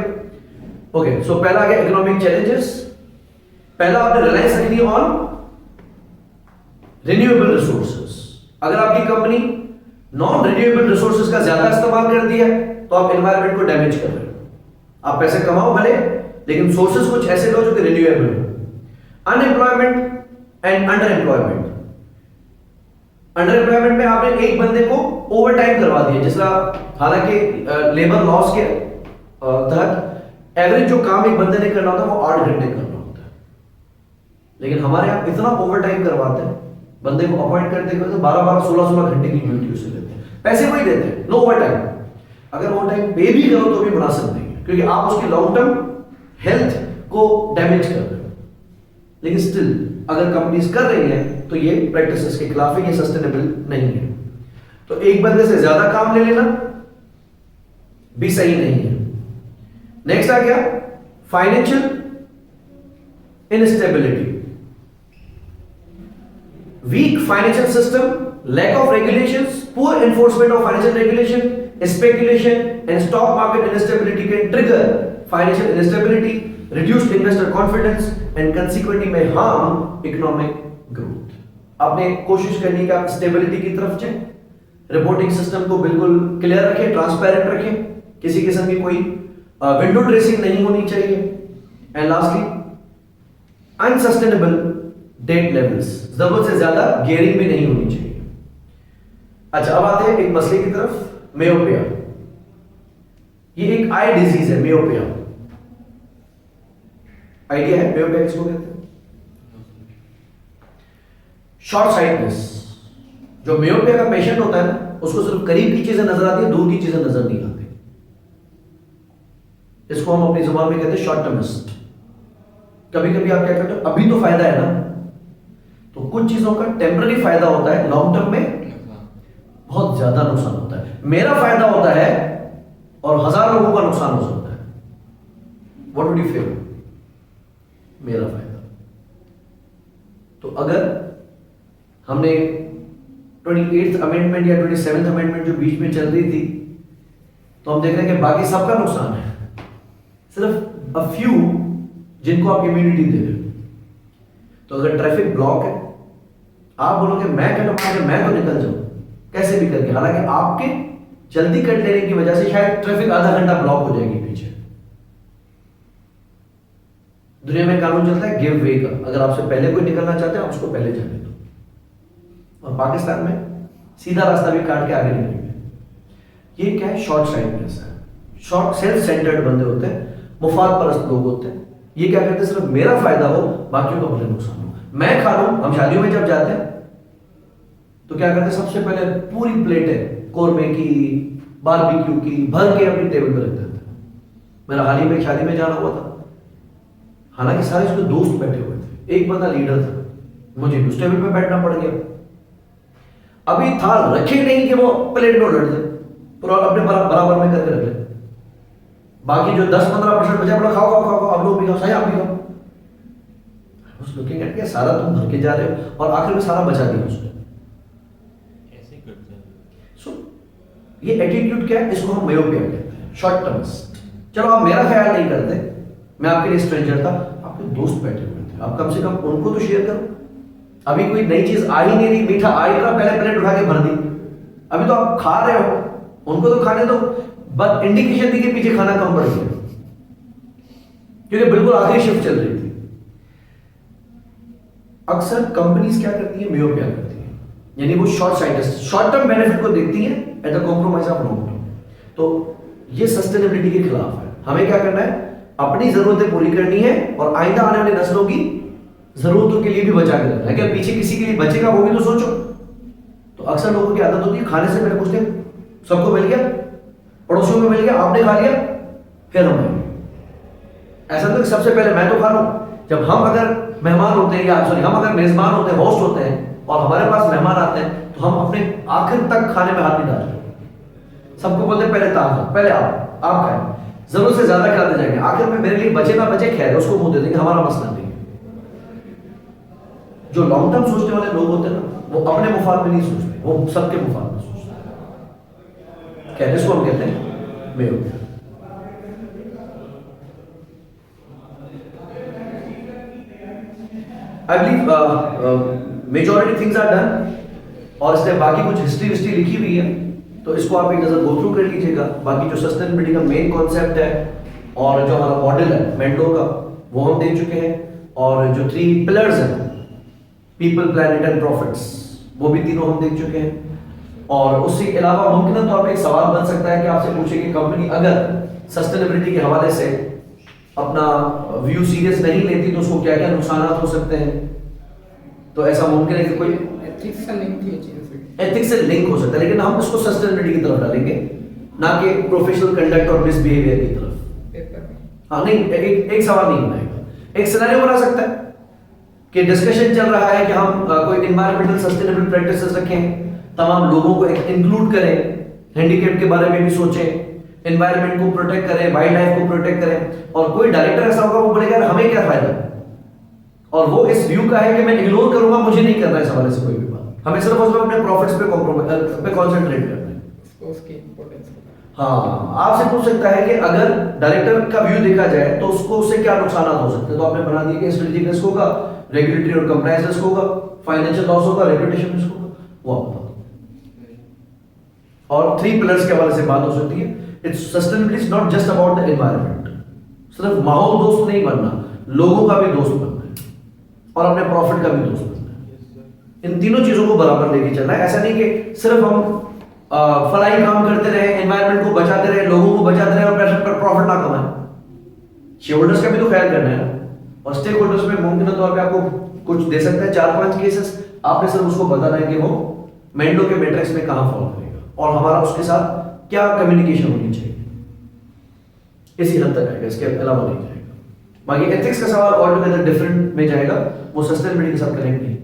Okay, so पहला आ गया economic challenges. पहला आपने रिलायंस रखनी ऑन रिन्यूएबल रिसोर्सेज। अगर आपकी कंपनी नॉन रिन्यूएबल रिसोर्सेज का ज्यादा इस्तेमाल कर दिया तो आप एनवायरनमेंट को डैमेज कर रहे हो। आप पैसे कमाओ भले, लेकिन सोर्सेज कुछ ऐसे लो जो कि रिन्यूएबल हो। Unemployment and under employment. Under employment में आपने एक बंदे को ओवर टाइम करवा दिया, जिसका हालांकि लेबर लॉस के तहत एवरेज जो काम एक बंदे ने करना होता है वो 8 घंटे करना होता है, लेकिन हमारे यहाँ इतना ओवर टाइम करवाते हैं, बंदे को अपॉइंट करते हैं 12-12, 16-16 घंटे की ड्यूटी उसे देते हैं, पैसे वही देते हैं, नो ओवर टाइम। अगर ओवर टाइम पे भी करो तो भी मुनासिब नहीं है, क्योंकि आप उसकी लॉन्ग टर्म हेल्थ को डैमेज कर रहे हो। लेकिन स्टिल अगर कंपनीज कर रही हैं तो ये प्रैक्टिसेस के खिलाफ है, ये सस्टेनेबल नहीं है। तो एक बंदे से ज्यादा काम ले लेना भी सही नहीं है। नेक्स्ट आ गया financial instability. Weak financial system, lack of regulations, poor enforcement of financial regulation, speculation and stock market instability can trigger financial instability, reduced investor confidence and consequently may harm economic growth. आपने कोशिश करनी कि आप स्टेबिलिटी की तरफ जाएं, रिपोर्टिंग सिस्टम को बिल्कुल क्लियर रखें, ट्रांसपेरेंट रखें, किसी किस्म की कोई विंडो ड्रेसिंग नहीं होनी चाहिए, and lastly unsustainable debt levels, जरूरत से ज्यादा गियरिंग भी नहीं होनी चाहिए। अच्छा, अब आते हैं एक मसले की तरफ, मेयोपिया। ये एक आई डिजीज है मेयोपिया। आइडिया है मेयोपिया किसको कहते हैं? Short sightedness. जो मेयोपिया का पेशेंट होता है ना, उसको सिर्फ करीब की चीजें नजर आती है, दूर की चीजें नजर नहीं आती। इसको हम अपनी जुबान में कहते हैं शॉर्ट टर्मिस्ट। कभी कभी आप क्या करते हो, अभी तो फायदा है ना, तो कुछ चीजों का टेम्पररी फायदा होता है, लॉन्ग टर्म में बहुत ज्यादा नुकसान होता है। मेरा फायदा होता है और 1000 लोगों का नुकसान हो सकता है। What would you favour? मेरा फायदा। तो अगर हमने 28th अमेंडमेंट या 27th अमेंडमेंट जो बीच में चल रही थी, तो हम देख रहे हैं कि बाकी सबका नुकसान है, सिर्फ अ फ्यू जिनको आप इम्यूनिटी दे रहे हो। तो अगर ट्रैफिक ब्लॉक है, आप बोलोगे मैं तो निकल जाऊं कैसे भी करके, हालांकि आपके जल्दी कट लेने की वजह से शायद ट्रैफिक आधा घंटा ब्लॉक हो जाएगी पीछे। दुनिया में कानून चलता है गिव वे का, अगर आपसे पहले कोई निकलना चाहते हैं आप उसको पहले जाने दो। और पाकिस्तान में सीधा रास्ता भी काट के आगे निकलेंगे। ये क्या है? शॉर्ट साइटनेस है। शॉर्ट सेल्फ सेंटर्ड बंदे होते हैं, मुफाद परस्त लोग होते हैं। ये क्या करते हैं, सिर्फ मेरा फायदा हो, बाकियों का भले नुकसान हो, मैं खा लूं। हम शादियों में जब जाते हैं तो क्या करते हैं, सबसे पहले पूरी प्लेटें कोरमे की, बारबेक्यू की भर के अपनी टेबल पर रख देते हैं। मेरा हाल ही में शादी में जाना हुआ था, हालांकि सारे उसके दोस्त बैठे हुए थे, एक बंदा लीडर था, मुझे उस टेबल पे बैठना पड़ गया। अभी थाल रखे नहीं कि वो प्लेट में उलट दे, पूरा अपने बराबर में करके रख ले। बाकी जो 10-15% बचा, बड़ा खाओ खाओ खाओ, आप लोग भी खाओ, सही आप भी खाओ। उस लुकिंग एट के सारा तुम भर के जा रहे हो और आखिर में सारा बचा दिया उसने। ऐसे करते हैं। सो ये एटीट्यूड क्या है? इसको हम मेयोपिया कहते हैं, शॉर्ट टर्मिस्ट। चलो आप मेरा ख्याल नहीं करते, मैं आपके लिए स्ट्रेंजर था, आपके दोस्त बैठे हुए थे, आप कम से कम उनको तो शेयर करो। अभी कोई नई चीज आ ही नहीं रही, मीठा आ ही रहा, पहले प्लेट उठा के भर दी। अभी तो आप खा रहे हो, उनको तो खाने दो। बस इंडिकेशन दी कि पीछे खाना कम पड़ गया, क्योंकि बिल्कुल आखिरी शिफ्ट चल रही थी। अक्सर कंपनीज क्या करती है, मेयोपिया करती है, यानी वो short sighted, short term benefit को देखती है at the compromise of long term. तो ये सस्टेनेबिलिटी के खिलाफ है। हमें क्या करना है, अपनी जरूरतें पूरी करनी है और आइंदा आने वाली नस्लों की जरूरतों के लिए भी बचा के रखना है। क्या पीछे किसी के लिए बचेगा वो भी तो सोचो। तो अक्सर लोगों की आदत होती है खाने से पहले पूछते हैं सबको मिल गया, पड़ोसियों को मिल गया, आपने खा लिया, फिर हम। ऐसा तो सबसे पहले मैं तो खा लूं। जब हम अगर मेहमान होते हैं, या सॉरी हम अगर मेजबान होते हैं, होस्ट होते हैं, और हमारे पास मेहमान आते हैं, तो हम अपने आखिर तक खाने में हाथ नहीं डालते। सबको बोलते हैं पहले ताकत, पहले आप खाएं, जरूरत से ज्यादा खिलाते जाएंगे, आखिर में मेरे लिए बचे ना बचे खैर, उसको मुंह दे देंगे, हमारा मसला नहीं है। जो लॉन्ग टर्म सोचने वाले लोग होते हैं ना, वो अपने मुफाद में नहीं सोचते, वो सबके मुफाद में सोचते हैं। क्या इसको हम कहते हैं मेयोपिया। I believe majority things are done, और इसमें बाकी कुछ हिस्ट्री लिखी हुई है, तो इसको आप एक नजर गो थ्रू कर लीजिएगा। बाकी जो सस्टेनेबिलिटी का मेन कॉन्सेप्ट है और जो हमारा मॉडल है मेंटो का, वो हम देख चुके हैं। और जो 3 पिलर्स हैं, पीपल, प्लैनेट एंड प्रॉफिट्स, वो भी तीनों हम देख चुके हैं। और उसके अलावा मुमकिन तो आप एक सवाल बन सकता है कि आपसे पूछे कि कंपनी अगर सस्टेनेबिलिटी के हवाले से अपना व्यू सीरियस नहीं लेती तो उसको क्या क्या नुकसान हो सकते हैं। तो ऐसा मुमकिन है कि कोई एथिक्स से लिंक ये चीज एथिक्स से लिंक हो सकता है, लेकिन हम इसको सस्टेनेबिलिटी की तरफ डालेंगे, ना कि प्रोफेशनल कंडक्ट और मिसबिहेवियर की तरफ। पेपर में हाँ नहीं, एक सवाल नहीं बनाएगा। एक सिनेरियो बना सकता है कि डिस्कशन चल रहा है कि हम कोई एनवायरमेंटल सस्टेनेबल प्रैक्टिसेस रखें, तमाम लोगों को इंक्लूड करें, हैंडीकैप के बारे में भी सोचें, एनवायरमेंट को प्रोटेक्ट करें, वाइल्ड लाइफ को प्रोटेक्ट करें। और कोई डायरेक्टर ऐसा होगा वो बोलेगा हमें क्या फायदा, और वो इस व्यू का है कि मैं इग्नोर करूंगा, मुझे नहीं करना है इस हवाले से कोई भी बात, हमें सिर्फ उसमें अपने प्रॉफिट्स पे कॉन्सेंट्रेट करना है। उसको उसकी इंपॉर्टेंस हाँ, आपसे पूछ सकता है कि अगर डायरेक्टर का व्यू देखा जाए तो उसको उससे क्या नुकसान हो सकते हैं, तो आपने बना दिया कि स्ट्रेटेजिक रिस्क होगा, रेगुलेटरी और कंप्लायंस रिस्क होगा, फाइनेंशियल लॉस होगा, रेपुटेशन रिस्क होगा, वो आप बता दो। और 3 पिलर्स के हवाले से बात हो सकती है, it's sustainability is not just about the environment, सिर्फ माहौल दोस्त नहीं बनना, लोगों का भी दोस्त बनना है और अपने प्रॉफिट का भी दोस्त बनना है। इन तीनों चीजों को बराबर लेके चलना है। ऐसा नहीं कि सिर्फ हम फलाई काम करते रहे, एनवायरनमेंट को बचाते रहे, लोगों को बचाते रहे और प्रॉफिट ना कमाए। शेयर होल्डर्स का भी तो ख्याल करना है ना। और स्टेक होल्डर्स में मुमकिन तौर पे आपको कुछ दे सकता है 4-5 केसेस, आपने सिर्फ उसको बताना है कि वो मेंडो के मैट्रिक्स में कहां फॉलो करेगा और हमारा उसके साथ क्या कम्युनिकेशन होनी चाहिए। इसी हद तक आएगा, इसके अलावा नहीं जाएगा। बाकी एथिक्स का सवाल ऑल टुगेदर डिफरेंट में जाएगा, वो सस्टेनेबिलिटी के साथ कनेक्ट नहीं।